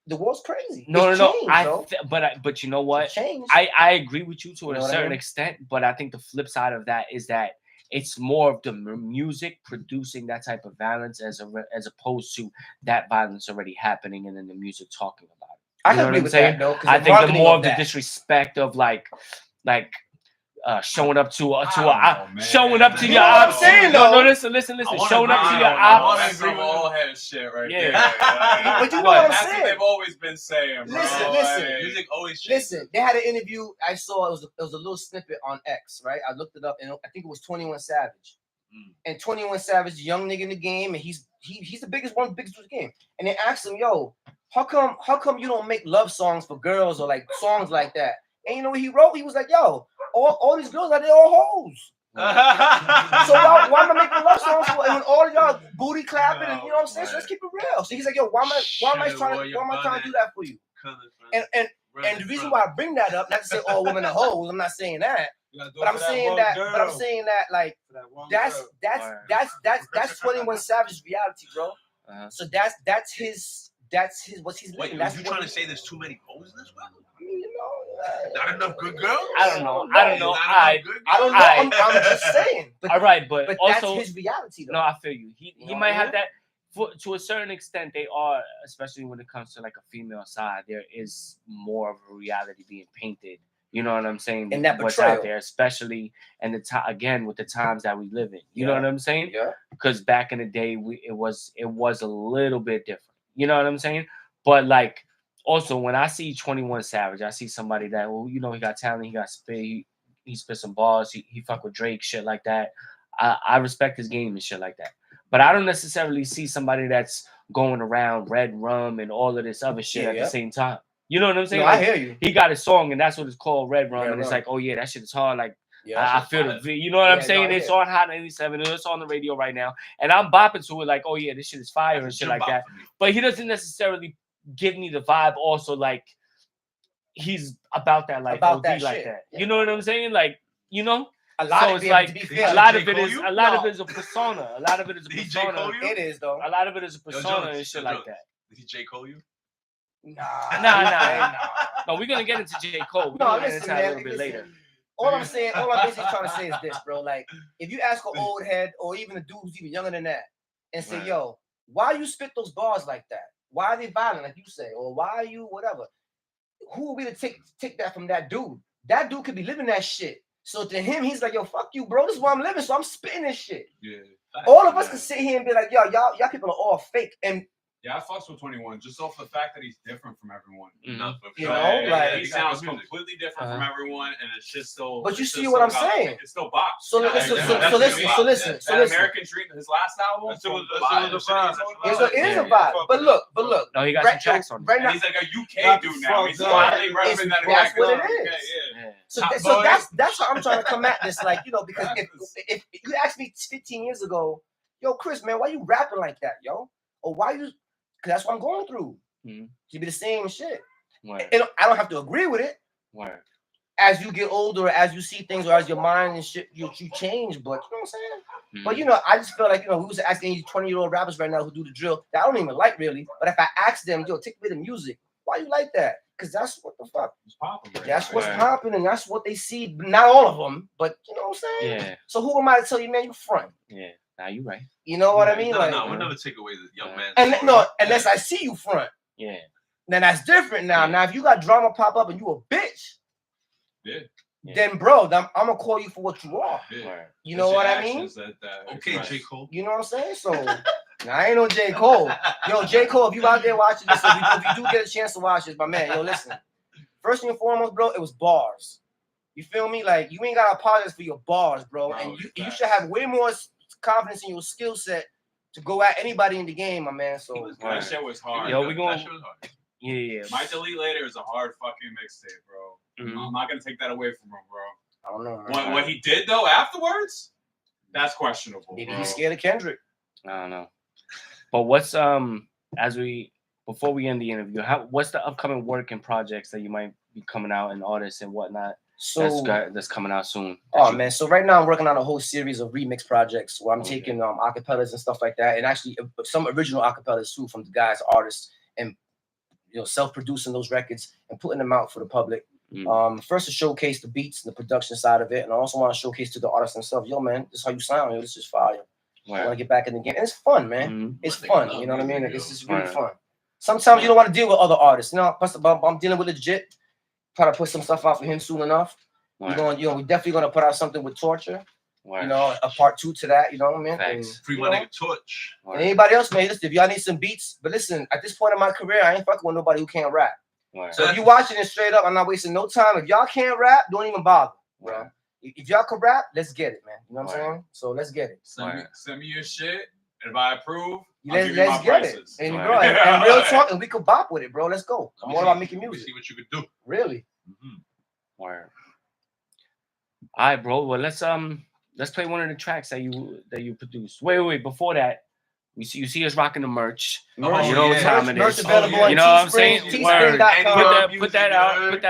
D: the world's crazy.
C: no,
D: It's
C: no,
D: changed,
C: no. But you know what?
D: It's changed.
C: I agree with you to
D: You know
C: a
D: what I
C: certain
D: mean?
C: extent, but I think the flip side of that is that it's more of the music producing that type of violence as opposed to that violence already happening and then the music talking about it.
D: I
C: You know
D: can
C: what
D: agree
C: I'm
D: with
C: saying?
D: that, though. 'Cause
C: I
D: the
C: think the
D: marketing
C: more
D: of
C: of the
D: that.
C: disrespect of like showing up to
A: I don't know, man.
C: showing up to
D: You
C: your
D: know what I'm
C: ops.
D: saying,
C: No,
D: though?
C: listen.
F: I wanna
C: Showing up
F: agree
C: to
F: with
C: your
F: you. I wanna
C: ops.
A: That's
F: agree
A: some
F: with
A: old head shit right
C: Yeah.
A: there.
D: But you know
C: What?
D: what I'm
A: That's what
D: saying?
A: they've always been saying, bro.
D: Listen.
F: Music always changes.
D: Listen, they had an interview. I saw it was a little snippet on X, right? I looked it up, and I think it was 21 Savage. And 21 Savage, young nigga in the game, and he's the biggest one, biggest in the game. And they asked him, "Yo, how come you don't make love songs for girls or like songs like that?" And you know what he wrote? He was like, "Yo, all these girls out there all hoes. So why am I making love songs for when all of y'all booty clapping and you know what I'm saying? So let's keep it real." So he's like, "Yo, why am I trying to do that for you?" And the reason why I bring that up, not to say all women are hoes, I'm not saying that, but I'm saying that like that's 21 Savage's reality, bro. So that's his what he's
F: Wait,
D: living.
F: are
D: That's
F: you
D: what
F: trying to say there's too many hoes in this world?
D: I mean, you know,
F: Not enough good girls?
C: I don't know.
F: Not enough good
D: I don't know.
F: girls?
D: I'm just saying. But,
C: All right, but
D: that's
C: also
D: his reality, though.
C: no, I feel you. He
D: You know
C: might
D: what I
C: have
D: mean?
C: that. To a certain extent, they are, especially when it comes to like a female side, there is more of a reality being painted. You know what I'm saying?
D: And that
C: what's
D: portrayal.
C: out there, especially and the time again with the times that we live in. You know
D: Yeah.
C: what I'm saying?
D: Yeah.
C: Because back in the day, it was a little bit different. You know what I'm saying? But like also when I see 21 Savage, I see somebody that he got talent, he got spit, he spit some bars, he fuck with Drake, shit like that. I respect his game and shit like that. But I don't necessarily see somebody that's going around red rum and all of this other shit at the same time. You know what I'm saying?
D: No, I hear you.
C: He got a song and that's what it's called, Red Rum,
D: Red
C: and it's
D: Rum.
C: like, oh yeah, that shit is hard. Like
D: Yeah,
C: I feel the, you know what I'm saying? It's on Hot 97, and it's on the radio right now, and I'm bopping to it like, oh yeah, this shit is fire and shit like that. But he doesn't necessarily give me the vibe. Also, like he's about that life,
D: About
C: OD
D: that
C: like
D: shit.
C: that.
D: Yeah.
C: You know what I'm saying? Like
D: a lot
C: so
D: of
C: it's
D: it,
C: like
D: to be fair,
C: a lot of
F: J.
C: it
F: Cole
C: is
F: you?
C: a lot
D: No.
C: of it is a persona. A lot of it is a
F: Did he J.
C: persona.
F: Cole you?
D: it is though.
C: A lot of it is a persona
F: Jones,
C: and shit
F: Jones.
C: like that.
F: Did he J. Cole you?
C: Nah. No, we're gonna get into J. Cole. We're
D: No,
C: gonna get
D: listen,
C: into that a
D: man.
C: little bit later.
D: All I'm basically trying to say is this, bro. Like, if you ask an old head or even a dude who's even younger than that, and say,
C: Right.
D: "Yo, why you spit those bars like that? Why are they violent, like you say, or why are you whatever?" Who are we to take that from that dude? That dude could be living that shit. So to him, he's like, "Yo, fuck you, bro. This is where I'm living, so I'm spitting this shit."
A: Yeah.
D: All of us can sit here and be like, "Yo, y'all people are all fake," and
A: Yeah, I fucks with 21 just off the fact that he's different from everyone.
F: Not for
D: You
F: sure.
D: know, like-
A: he
F: he
A: sounds
F: got good music.
A: completely different from everyone, and it's just still.
D: But you
A: it's
D: see
A: just
D: what I'm
A: still got-
D: saying?
A: It's still bop.
D: so
A: Yeah,
D: listen,
A: yeah,
D: so
A: that's
D: listen,
A: bop.
D: so listen,
A: That
D: so listen.
A: American Dream, his last album.
G: It was a
A: Vibe.
G: vibe.
D: It is a
C: Yeah.
D: vibe. But look.
C: No, he got
D: Right,
C: some tracks on it.
D: right
A: And
D: now,
A: he's like a UK
G: That's
A: dude now. He's
G: fucked
A: finally
G: up.
A: repping that.
D: That's what it
A: Okay,
D: is.
A: yeah.
C: Yeah.
D: So,
A: Top
D: so
A: Boy.
D: that's how I'm trying to come at this. Like, because if you asked me 15 years ago, "Yo, Chris, man, why you rapping like that, yo?" Or why you? Because that's what I'm going through.
C: Mhm.
D: To be the same shit.
C: Word.
D: And I don't have to agree with it.
C: Word.
D: as you get older, as you see things, or as your mind and shit, you change. But you know what I'm saying? But you know, I just feel like, you know, we was asking these 20-year-old rappers right now who do the drill that I don't even like really. But if I ask them, yo, take away the music, why you like that? Because that's what the fuck.
A: It's popping. Right
D: That's
A: now.
D: what's popping, and that's what they see. Not all of them, but you know what I'm saying?
C: Yeah.
D: So who am I to tell you, man? You front.
C: Yeah. Now you right.
D: You know what I mean?
F: No,
D: Like,
F: no, we'll never take away the young man.
D: and no, unless I see you front.
C: Yeah.
D: Then that's different now.
C: Yeah.
D: Now, if you got drama pop up and you a bitch,
A: Yeah.
D: then bro, I'm gonna call you for what you are.
A: Yeah.
D: You know what I mean?
F: Okay,
A: express.
F: J. Cole.
D: You know what I'm saying? So now, I ain't no J. Cole. Yo, J. Cole, if you out there watching this, if you do get a chance to watch this, my man, yo, listen. First and foremost, bro, it was bars. You feel me? Like, you ain't gotta apologize for your bars, bro. And you should have way more confidence in your skill set to go at anybody in the game, my man. So
A: That shit was hard.
C: Yo, we going.
F: That shit was hard.
C: Yeah.
A: My Delete Later is a hard fucking mixtape, bro. I'm not gonna take that away from him, bro.
D: I don't know.
A: What he did though afterwards, that's questionable.
D: Maybe
A: bro.
D: he's scared of Kendrick.
C: I don't know. But what's before we end the interview, what's the upcoming work and projects that you might be coming out and artists and whatnot
D: So
C: that's coming out soon?
D: Oh man, so right now I'm working on a whole series of remix projects where I'm taking acapellas and stuff like that, and actually some original acapellas too from the guys, artists, and you know, self-producing those records and putting them out for the public. First to showcase the beats and the production side of it, and I also want to showcase to the artists themselves, yo man, this is how you sound, yo, this is fire. I want to get back in the game, and it's fun, man. It's fun, you know what I mean? Like, it's just really fun. Sometimes you don't want to deal with other artists, you know. Plus, I'm dealing with Legit. Try to put some stuff out for him soon enough. We're definitely gonna put out something with Torture. You know, a part 2 to that. You know what I mean? And,
F: Free my nigga Torch.
D: And anybody else, man, listen, if y'all need some beats, but listen, at this point in my career, I ain't fucking with nobody who can't rap. So if you watching it straight up, I'm not wasting no time. If y'all can't rap, don't even bother, bro. If y'all can rap, let's get it, man. You know what I'm saying? So let's get it.
A: Send me your shit, and if I approve,
D: let's get it. And bro, and real talk, and we could bop with it, bro. Let's go. I'm all about making music.
F: See what you could do.
D: Really.
C: Word. All right, bro. Well, let's play one of the tracks that you produced. Wait. Before that, you see us rocking the merch. You know what time it is. You know what I'm saying? Put that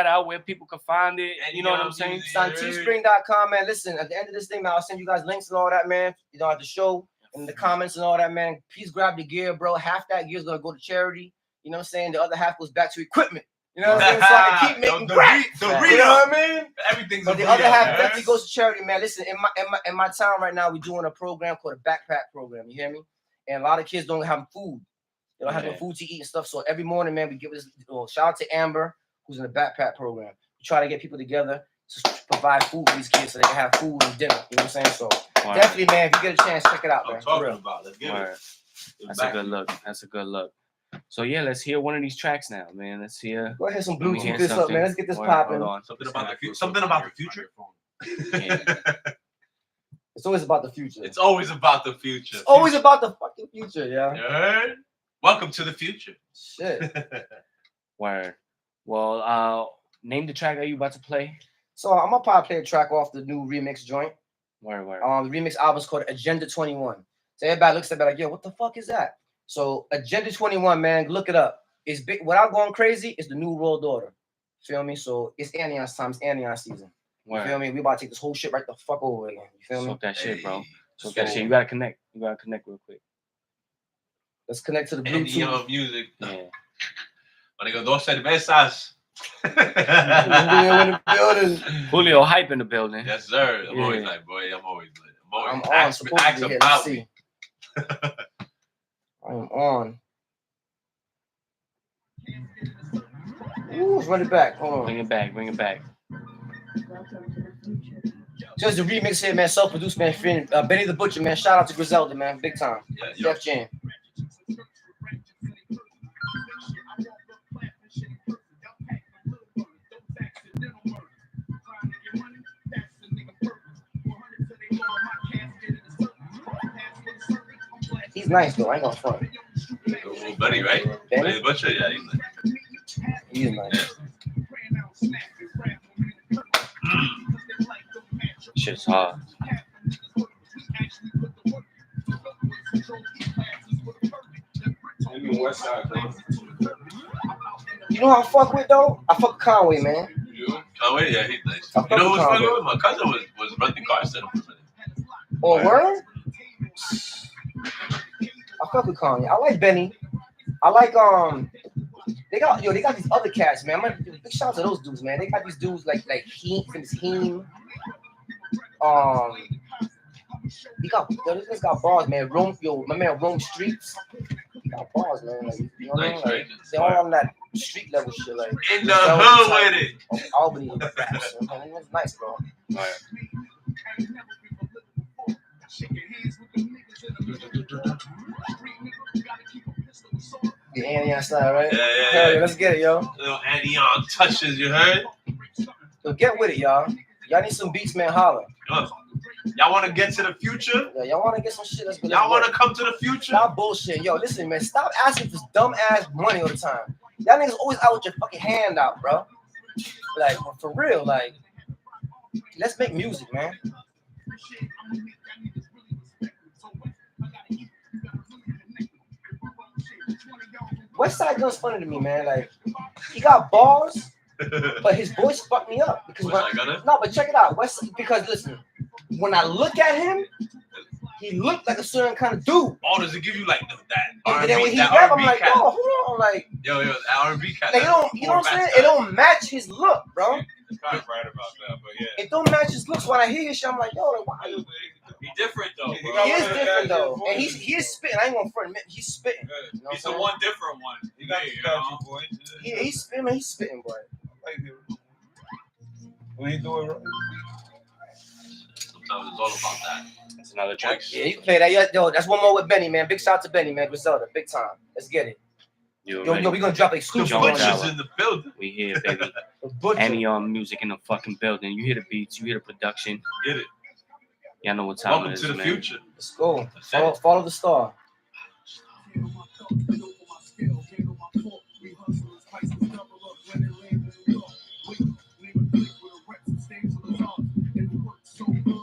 C: out where people can find it. You know what I'm saying?
D: It's on teespring.com, man. Listen, at the end of this thing, man, I'll send you guys links and all that, man. You know, at the show and the comments and all that, man. Please grab the gear, bro. Half that gear is gonna go to charity. You know what I'm saying? The other half goes back to equipment. You know what I'm saying? So I can keep making crack. You know what I mean?
F: Everything's.
D: But the other half definitely goes to charity, man. Listen, in my town right now, we're doing a program called a backpack program. You hear me? And a lot of kids don't have food. They don't have no food to eat and stuff. So every morning, man, we give this. Shout out to Amber, who's in the backpack program. We try to get people together to provide food for these kids so they can have food and dinner. You know what I'm saying? So definitely, man, if you get a chance, check it out, man.
F: Talking about. Let's get it.
C: That's a good look. That's a good look. So yeah, let's hear one of these tracks now, man. Let's hear.
D: Go ahead, some Bluetooth this up, man. Let's get this popping.
F: Something about the future.
D: It's always about the future.
F: It's always about the future.
D: It's always about the fucking future, yeah.
F: You heard? Welcome to the future.
D: Shit.
C: Word. Well, name the track that you about to play.
D: So I'm gonna probably play a track off the new remix joint.
C: Word.
D: The remix album is called Agenda 21. So everybody looks at me like, yo, what the fuck is that? So Agenda 21, man, look it up. It's big. Without going crazy, it's the new world order. Feel me? So it's Anion's time. It's Anion season. You feel me? We about to take this whole shit right the fuck over again. You feel me?
C: Soak that shit, bro. Soak that shit. You gotta connect. Real quick.
D: Let's connect to the Bluetooth.
F: Anion music.
C: Yeah.
F: When they go, dos cervezas.
C: Julio hype in the building.
F: Yes, sir. I'm always like, boy, I'm always lit.
D: I'm on. Supposed to be here. Let's see. I'm on. Ooh, let's run it back. Hold on.
C: Bring it back.
D: Just the remix here, man. Self-produced, man. Friend, Benny the Butcher, man. Shout out to Griselda, man. Big time. Def Jam. He's nice though. I ain't gonna front.
F: Buddy, right?
D: Benny
F: the Butcher, yeah, he's nice.
D: He's nice.
C: Shit's hard.
D: You know how I fuck with though? I fuck with Conway, man.
F: Conway, yeah, he's nice.
D: I
F: You
D: fuck
F: know who
D: with
F: was
D: Conway.
F: fucking with? My cousin was renting cars to him for a minute.
D: Oh, word? I fuck with Kanye. I like Benny. I like they got these other cats, man. Big shout out to those dudes, man. They got these dudes like Heem. This guy's got bars, man. My man Rome Streets. He got bars, man. Like, you know what I mean?
F: Nice,
D: Like,
F: right?
D: they all on that street level shit, like
F: In the hood with it.
D: of Albany raps. You know? It's nice, bro. The Anion style, right?
F: Yeah,
D: Hell yeah, let's get it, yo.
F: Little Anion touches, you heard?
D: Yo, get with it, y'all. Y'all need some beats, man. Holler.
F: Y'all want to get to the future?
D: Yeah, y'all want to get some shit? Let's go.
F: Y'all want to come to the future?
D: Stop bullshit. Yo, listen, man. Stop asking for dumb ass money all the time. Y'all niggas always out with your fucking hand out, bro. Like, for real, like, let's make music, man. Westside Gunn's funny to me, man. Like, he got bars, but his voice fucked me up because but check it out, because listen, when I look at him, he looked like a certain kind of dude.
F: Oh, does it give you like that
D: And then when he
F: that
D: rap, I'm
F: R&B
D: like,
F: cat?
D: oh, hold on, like,
F: Yo, the R&B cat.
D: like, you know what I'm saying? It don't match his look, bro.
G: You're kind of right about that, but yeah.
D: It don't match his looks. When I hear his shit, I'm like, yo, like, why?
A: He different though,
G: He
A: bro.
D: He is
G: one of the
D: different
G: guys
D: though,
G: that
D: and he is spitting. I ain't gonna front. He's spitting. You know
A: He's
D: what
A: the
D: I'm
A: one different one.
G: He got
A: Yeah,
G: the
A: you know?
G: country voice.
D: saying? He's spitting. He's spitting, boy.
G: I like him. When he do it right.
F: Sometimes it's all about that.
C: That's another track.
D: Yeah, you can play that. Yo, that's one more with Benny, man. Big shout out to Benny, man. Griselda, big time. Let's get it.
C: You
D: Yo,
C: already-
D: we gonna drop
F: The
D: exclusive
C: Jones
D: on
F: butchers
C: Hour.
D: that.
F: in the building.
C: We here, baby.
D: The Butcher.
C: Anion music in the fucking building. You hear the beats, you hear the production.
F: Get it.
C: Y'all know what time
F: Welcome
C: it is,
F: to the
C: man.
F: future.
D: Let's go.
F: That's it.
D: Follow the star.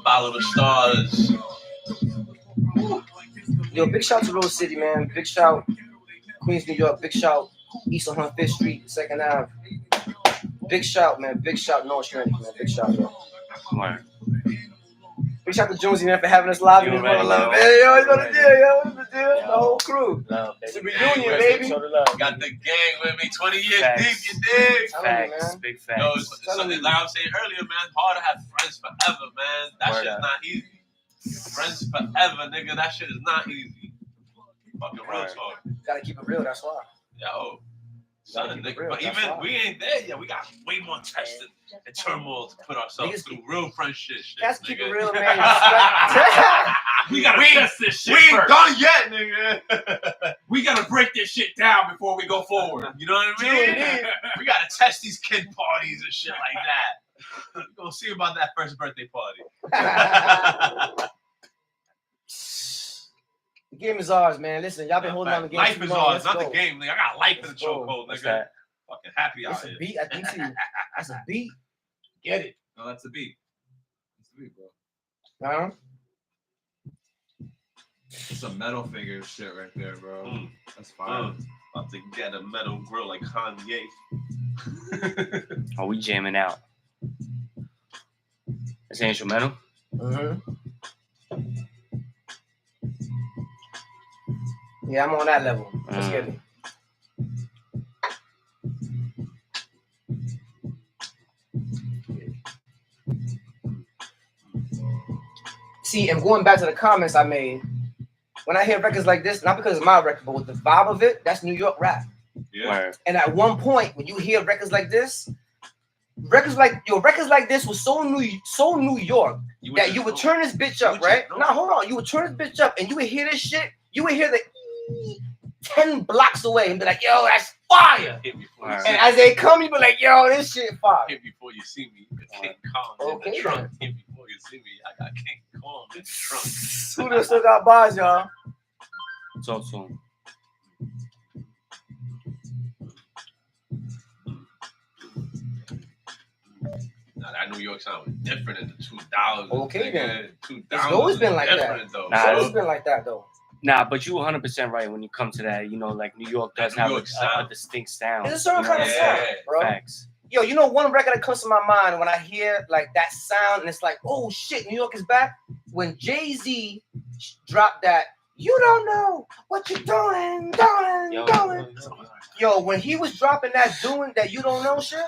F: Follow the stars.
D: Yo, big shout to Rose City, man. Big shout Queens, New York. Big shout East 105th Street, 2nd Ave. Big shout, man. Big shout North Strand, man. Big shout, yo.
C: Word.
D: Big shout to Jonesy, man, for having us live in
C: You
D: this
C: already
D: motherfucker.
C: know.
D: Hey, yo, you know the
C: You
D: deal, yo. What's the deal?
C: Yo.
D: The whole crew.
C: Love,
D: It's a
C: baby.
D: reunion, baby.
C: Show the love.
F: Got the gang with me 20 years
C: Facts.
F: deep, you dig?
D: Telling you,
C: Facts.
D: man.
C: Big
F: Yo,
C: facts.
F: it's something like I was saying earlier, man. Hard to have friends forever, man. That
C: Word
F: shit's
C: up.
F: not easy. Friends forever, nigga. That shit is not easy. Fucking real
C: Word.
F: talk.
D: Gotta keep it real, that's why.
F: Yo. Son,
D: Gotta keep it
F: nigga.
D: real,
F: But
D: that's
F: even
D: why.
F: we ain't there yet. We got way more testing and turmoil to put ourselves
D: Niggas
F: through. Real friendship shit.
D: Cats keep it
F: nigga.
D: real, man. Respect.
A: We gotta
F: We-
A: test this shit
F: We ain't
A: first.
F: done yet, nigga.
A: We gotta break this shit down before we go forward.
F: You know what I mean? We gotta test these kid parties and shit like that. We're gonna see about that first birthday party.
D: The game is ours, man. Listen, y'all been holding on the game.
F: Life
D: too
F: is
D: long.
F: ours,
D: Let's
F: not
D: go.
F: the game, nigga. I got life in the
D: Let's go.
F: chokehold,
C: What's
F: nigga.
C: that?
F: Fucking happy out
D: That's a
F: here.
D: beat. I think too. That's a beat. Get it.
A: No, that's the beat. That's the beat, bro.
D: Huh?
A: It's a metal finger shit right there, bro.
F: Mm.
A: That's fine.
F: About to get a metal grill like Kanye.
C: Oh, we jamming out. It's instrumental.
D: Mm-hmm. Yeah, I'm on that level. Let's get it. See, and going back to the comments I made, when I hear records like this, not because it's my record, but with the vibe of it, that's New York rap.
A: Yeah.
C: Word.
D: And at one point, when you hear records like this, records like this was so New York that you would turn this bitch up, right? Now hold on, you would turn this bitch up, and you would hear this shit. You would hear the 10 blocks away, and be like, "Yo, that's fire!"
F: Hit before you
C: Alright.
F: see
D: And
F: me.
D: as they come, you be like, "Yo, this shit fire."
F: Hit before you see me. King Kong in
D: Okay,
F: the trunk. Hit before you see me. I got King Kong in the trunk.
D: Suda still got bars, y'all.
C: Talk to him.
F: Now that New York sound was different in the 2000s.
D: Okay,
F: nigga.
D: then.
F: 2000s
D: It's always been like that.
F: different, though.
C: Nah,
D: It's
F: bro.
D: always been like that, though.
C: Nah, but you 100% right when you come to that. You know, like New York does
F: New
C: have
F: York
C: a
F: sound.
C: distinct sound.
D: It's a certain
C: you
D: kind
C: know
D: of
C: what I'm
F: Yeah.
D: sound,
C: saying?
D: bro.
C: Facts.
D: Yo, you know one record that comes to my mind when I hear like that sound and it's like, oh shit, New York is back. When Jay-Z dropped that, you don't know what you're doing. Yo, when he was dropping that doing that you don't know shit,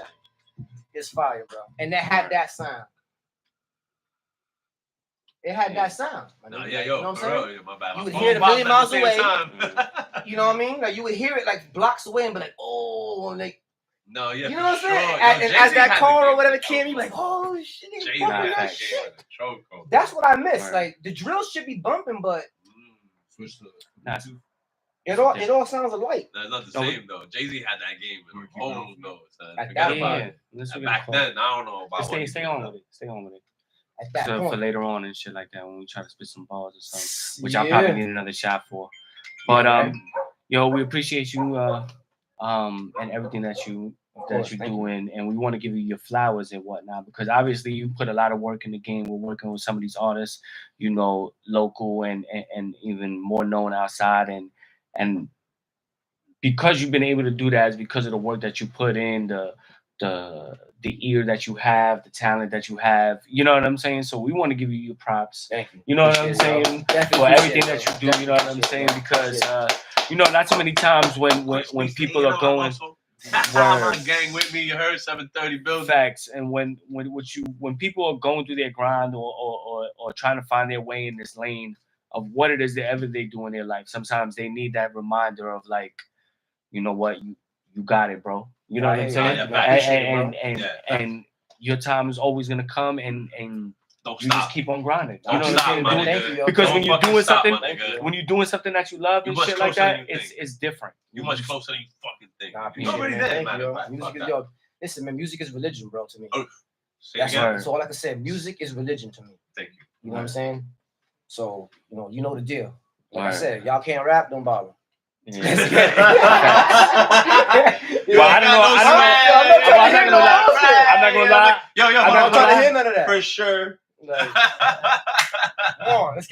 D: it's fire, bro. And that had that sound. It had that sound.
F: No,
D: you
F: yeah,
D: know
F: yo,
D: what I'm
F: for real,
D: saying?
F: yeah, my bad.
D: You would
F: My
D: hear it a
F: phone
D: million
F: bopped
D: miles
F: at the same
D: away.
F: time.
D: You know what I mean? Like you would hear it like blocks away and be like, oh, and like,
F: No, yeah,
D: you know what I'm saying?
F: sure.
D: And
F: Yo,
D: as
F: Jay-Z
D: that
F: had
D: car
F: the
D: or
F: game
D: whatever
F: in the
D: came, you
F: chokehold.
D: like, oh shit, they
F: Jay-Z
D: bumping
F: had
D: that
F: that
D: shit.
F: game in the chokehold.
D: That's what I miss.
C: Right.
D: Like the drill should be bumping, but
A: Switch to
C: Nah.
D: it all sounds alike.
F: That's not the
C: No,
F: same though. Jay-Z had that game in the whole nose.
D: At
F: Forget
D: that
F: about
D: point.
F: it.
C: Let's
F: And
C: forget
F: back
C: the
F: then, I don't know about
C: Stay on with it. Stay on with it.
D: At that
C: So
D: point.
C: for later on and shit like that when we try to spit some bars or something, which I probably need another shot for. But yo, we appreciate you and everything that you're doing, and we want to give you your flowers and whatnot because obviously you put a lot of work in the game. We're working with some of these artists, you know, local and even more known outside, and because you've been able to do that is because of the work that you put in, the ear that you have, the talent that you have. You know what I'm saying? So we want to give you your props.
D: Thank you.
C: You know what I'm
D: Appreciate it,
C: saying?
D: bro. Definitely
C: For everything
D: appreciate
C: that
D: it,
C: you do, you know what I'm
D: Definitely
C: saying?
D: appreciate
C: Because you know, not too many times when people are going
F: my gang with me, you heard 730 building.
C: facts, and when people are going through their grind or trying to find their way in this lane of what it is that ever they do in their life, sometimes they need that reminder of like, you know what, you got it, bro. You know what I'm saying? And your time is always gonna come, and
F: don't
C: you
F: stop.
C: just keep on grinding.
F: Don't
C: You know
F: stop,
C: what I'm saying?
D: Thank you, yo.
C: Because
F: Don't
C: when you're
F: fucking
C: doing
F: stop,
C: something,
F: my nigga.
C: when you're doing something that you love
F: You're
C: and
F: much
C: shit like
F: closer than
C: that,
F: you
C: it's different.
F: You're much closer than you fucking think.
D: Nah, I
F: You
D: appreciate
F: already
D: it,
F: there,
D: man.
F: man.
D: Thank you,
F: Fuck
D: Music is,
F: that.
D: yo, listen, man, music is religion, bro, to me.
F: Say
D: That's,
F: again.
D: that's all I can say. Music is religion to me.
F: Thank you.
D: You know what I'm saying? So, you know the deal. Like I
C: Right.
D: said, y'all can't rap, don't bother.
C: Yeah.
D: Let's get it.
C: Well, I don't know. I'm not gonna lie. I'm not gonna lie.
F: Yo,
C: I'm
D: I'm
C: not
D: not
C: gonna
D: trying to
C: lie.
D: hear none of that.
F: for sure.
D: Like, come on, let's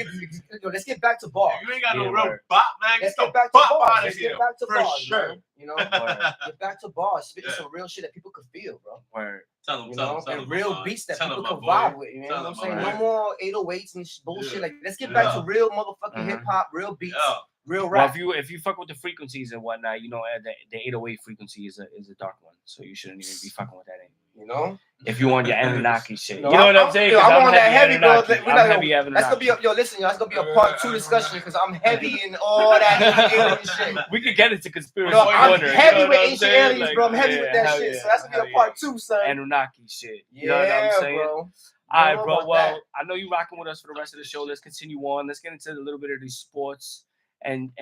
D: get back to bars.
F: You ain't got no
C: Yeah,
F: real
C: word.
F: bop, man.
D: Let's
F: Get
D: get
F: the
D: back to
F: bop
D: bars.
F: out of
D: Let's
F: here.
D: get back to
F: For
D: bars,
F: sure.
D: man. You know,
C: Word.
D: get back to bars. Spitting
F: Yeah.
D: some real shit that people could feel, bro.
C: Word.
F: Tell them,
D: You
F: tell
D: know,
F: them, tell
D: and
F: them.
D: real beats that
F: Tell
D: people
F: them,
D: can
F: my
D: vibe
F: boy.
D: with. You know
F: Tell
D: what I'm
F: them,
D: saying?
F: my
D: No
F: boy.
D: more 808s and bullshit.
F: Yeah.
D: Like, let's get back to
F: Yeah.
D: real motherfucking
C: Mhm.
D: hip hop, real beats,
F: Yeah.
D: real
C: Well,
D: rap.
C: if you fuck with the frequencies and whatnot, you know, the 808 frequency is a dark one, so you shouldn't even be fucking with that anymore.
D: You know,
C: If you want your Anunnaki shit,
D: No,
C: you know what I'm saying? 'Cause
D: I'm on that heavy, bro.
C: Anunnaki.
D: We're
C: I'm
D: not
C: heavy
D: gonna, that's gonna be
C: Anunnaki.
D: listen, yo, that's gonna be a part 2 discussion because I'm heavy in all that alien shit.
C: We could get into conspiracy
D: No, I'm
C: corner.
D: heavy
C: you know
D: with
C: what I'm
D: ancient
C: saying?
D: aliens,
C: Like,
D: bro. I'm heavy
C: yeah,
D: with that
C: hell
D: shit.
C: yeah,
D: So that's gonna
C: hell
D: be a part
C: yeah.
D: 2, son.
C: Anunnaki shit. You
D: Yeah,
C: know what I'm saying?
D: bro.
C: All right,
D: know
C: bro.
D: about
C: Well,
D: that.
C: I know you rocking with us for the rest of the show. Let's continue on. Let's get into a little bit of these sports and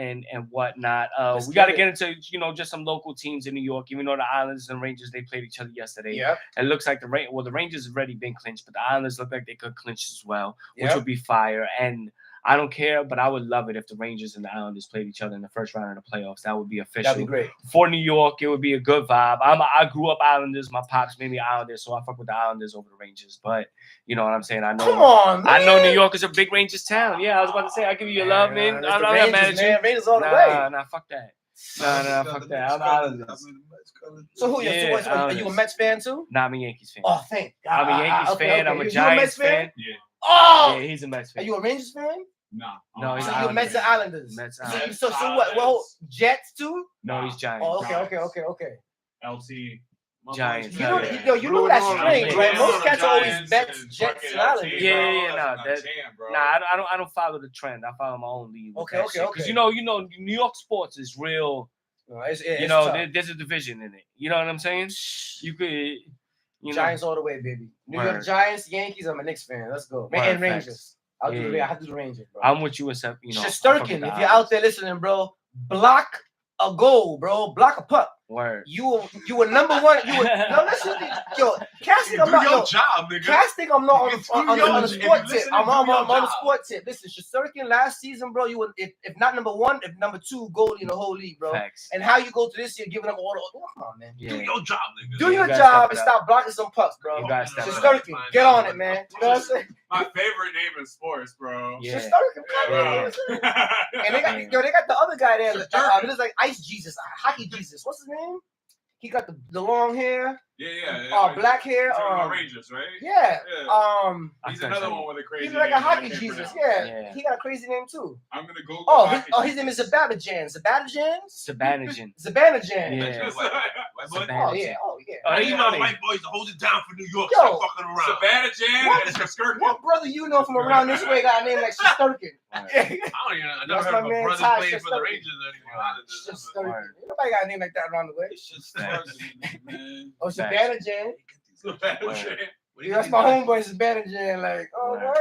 C: whatnot.
D: Let's
C: We got to
D: get
C: get into just some local teams in New York. Even though the Islanders and Rangers they played each other yesterday.
D: Yep.
C: It looks like the Rangers have already been clinched, but the Islanders look like they could clinch as well, which
D: Yep.
C: would be fire. And I don't care, but I would love it if the Rangers and the Islanders played each other in the first round of the playoffs. That would be official.
D: That'd be great.
C: For New York, it would be a good vibe. I grew up Islanders. My pops made me Islanders, so I fuck with the Islanders over the Rangers. But you know what I'm saying? I know.
D: Come on, man.
C: I know New York is a big Rangers town. Yeah, I was about to say I'll give you your love, man.
D: That's
C: I'm
D: the
C: not
D: Rangers,
C: mad at you.
D: man. Rangers all the way.
C: Nah, fuck that. Nah, fuck that. I'm Islanders.
D: So who?
C: Yeah,
D: So are you a Mets fan too?
C: Nah, I'm a Yankees fan.
D: Oh, thank God.
C: I'm a Yankees fan. I'm a
D: You
C: Giants
D: Mets
C: fan.
A: Yeah.
D: Oh,
C: Yeah, he's a Mets
D: are
C: fan.
D: you a Rangers fan?
A: No.
C: No, he's
D: So
C: Islanders.
D: you're Mets and Islanders.
C: Mets,
D: So,
C: Islanders.
D: so what? Well, Jets too?
C: No, he's Giants.
D: Oh, okay.
A: LT.
C: Giants.
D: You know,
C: Yeah.
D: you know that's strange,
C: Yeah.
D: right? Most cats are always
A: Giants
D: Mets,
A: and
D: Jets,
A: fucking
D: and Islanders.
A: LT,
C: Yeah,
A: bro.
C: yeah,
A: That's
C: nah,
A: my
C: that-
A: jam, bro.
C: Nah, I don't follow the trend. I follow my own lead.
D: Okay.
C: Because you know, New York sports is real.
D: No, it's
C: There's
D: tough.
C: a division in it. You know what I'm saying? You could,
D: Giants all the way, baby. New York
C: Word.
D: Giants, Yankees. I'm a Knicks fan. Let's go.
C: Word,
D: And
C: facts.
D: Rangers. I
C: Yeah.
D: have to do the Rangers, bro.
C: I'm with you, except I fuck with
D: Shesterkin,
C: the
D: if you're out
C: Islanders.
D: there listening, bro, block a goal, bro. Block a puck.
C: Word.
D: You were number one. No, listen, yo, casting. I'm
F: Do
D: not
F: your
D: yo,
F: job, nigga.
D: casting. I'm not
F: You
D: on
F: can do
D: the
F: your-
D: sport
F: if you
D: tip.
F: listen,
D: I'm
F: do
D: on
F: your
D: the
F: job.
D: sport tip. Listen, Shesterkin last season, bro. You were if not number one, if number 2 goalie in the whole league, bro.
C: Facts.
D: And how you go to this year giving up all the come on, man.
C: Yeah.
F: Do your job, nigga.
D: Do
C: you
D: your
C: gotta
D: job
C: step
D: and
C: it up.
D: stop blocking some pucks, bro.
C: You gotta step it up.
D: Shesterkin, get on it, man. You know what I'm saying?
A: My favorite name in sports, bro.
C: Yeah.
D: Shesterkin, come
A: Yeah,
D: on.
A: bro.
D: And they got the other guy there. This is like Ice Jesus, Hockey Jesus. What's his name? He got the long hair,
A: Yeah.
D: black hair.
A: Rangers, right?
D: Yeah.
A: He's another one with a crazy
D: He's
A: name.
D: like a
A: that I
D: hockey
A: can't
D: Jesus.
A: pronounce.
D: Yeah. He got a crazy name too.
A: I'm gonna go.
D: His name is Zabanajan.
C: Zabanajan.
D: Zabanajan.
C: Yeah.
D: Oh yeah.
F: Oh, you know, white boys to hold it down for New York.
D: Yo,
F: Stop fucking around.
A: Savannah
D: What brother you know from around this way got a name like Shesterkin?
F: I don't even. I never
D: That's
F: heard
D: my
F: of a
D: man,
F: brother
D: Ty
F: playing for the
D: Shesterkin.
F: Rangers anymore.
D: Shesterkin. Nobody got a name like that around the way.
A: man.
D: Oh, Zabanajan.
A: Savannah.
D: Yeah, that's my homeboy Zabanajan. Like, oh, word.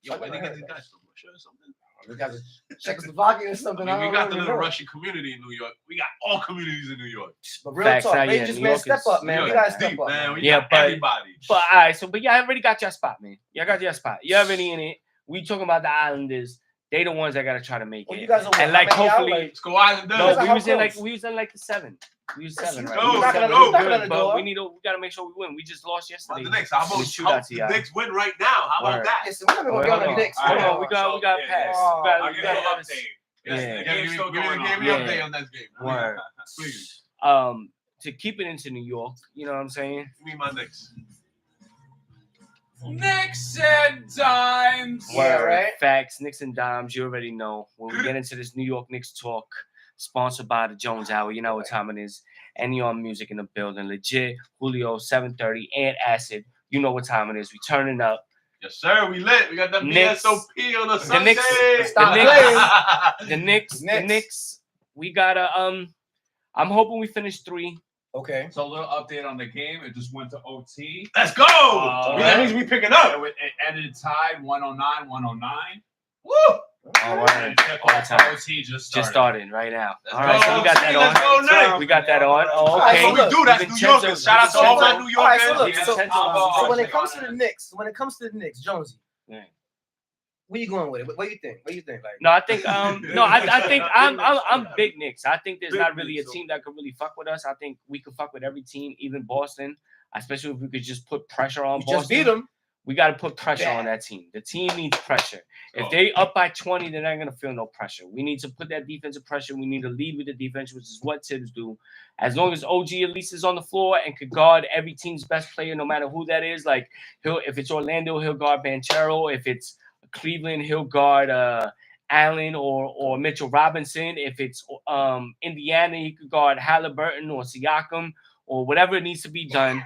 F: Yo, where they get these guys from? Russia or something?
D: We got Czechoslovakia or something.
F: I mean, we got the
D: don't
F: little
D: know.
F: Russian community in New York. We got all communities in New York.
D: But real
C: Facts,
D: talk,
C: yeah,
D: Rangers,
C: New
D: man,
C: York
D: step
C: is-
D: up, man.
F: New
D: We
F: York
D: gotta
F: is
D: step
F: deep,
D: up,
F: man. We
C: Yeah,
F: got
C: but-
F: everybody.
C: But all right, so but y'all already got your spot, man. Y'all got your spot. You already in it. We talking about the Islanders. They the ones that gotta try to make
D: Well,
C: it.
D: you guys are
C: And like hopefully,
F: Let's go Islanders.
C: no,
D: how
C: we was in
D: close?
C: like the 7. We was 7, right?
F: Go,
C: We was
F: go,
C: 7.
F: go.
C: We
D: Knocking
C: good,
D: on the
C: but
D: door.
C: we gotta make sure we win. We just lost yesterday.
F: The Knicks. How about
C: In the shootout to
F: the
C: y'all.
F: Knicks win right now? How about
C: Word.
F: that?
D: Listen, we're never gonna get on the Knicks.
C: Hold
A: Alright,
C: on, we got
A: yeah,
C: pass.
D: Oh,
C: We
A: I'll
C: got
A: give you an
C: let us-
A: update.
C: Yeah.
A: The game's still
F: Give me
A: going on.
F: an
C: Yeah.
F: update on that game.
C: Word.
F: Please.
C: To keep it into New York, you know what I'm saying?
F: Give me my Knicks.
A: Knicks and dimes.
D: Yeah, right.
C: Facts, Knicks and dimes. You already know. When we get into this New York Knicks talk, sponsored by the Jones Hour, you know what time it is. Anion Music in the building. Legit, Julio, 7:30, and Acid. You know what time it is. We turning up.
F: Yes, sir. We lit. We got the
C: Knicks.
F: BSOP on the
C: The
F: Sunday.
C: Knicks.
D: Stop
C: The
D: playing.
C: Knicks. The Knicks. We got I'm hoping we finish 3.
D: Okay.
A: So a little update on the game. It just went to OT.
F: Let's go. That means we picking up.
A: It ended tied 109, 109.
F: Woo.
C: All right. All the time.
A: OT just
C: Just
A: started.
C: starting right now.
F: Let's
C: All right, so
F: go.
C: we got that
F: Let's go,
C: on.
F: Knicks.
C: We got that on. Oh,
D: All right,
C: okay.
D: so
F: That's what we do. That's New
C: Vincenzo-
F: Yorkers. Shout out to all my
C: Vincenzo-
F: New
D: All right, so
F: Yorkers.
D: look,
C: Vincenzo-
D: so when it
A: check
D: comes
A: on
D: to the
A: it.
D: Knicks, Jonesy,
C: Yeah.
D: where you going with it? What do you think? Like,
C: No, I think I think I'm big Knicks. I think there's not really a team that could really fuck with us. I think we could fuck with every team, even Boston, especially if we could just put pressure on
D: you
C: Boston.
D: just beat them.
C: We got to put pressure on that team. The team needs pressure. If they up by 20, they're not going to feel no pressure. We need to put that defensive pressure. We need to lead with the defense, which is what Tibbs do. As long as OG at least is on the floor and could guard every team's best player, no matter who that is. Like, if it's Orlando, he'll guard Banchero. If it's Cleveland, he'll guard Allen or Mitchell Robinson. If it's Indiana, he could guard Halliburton or Siakam or whatever it needs to be done.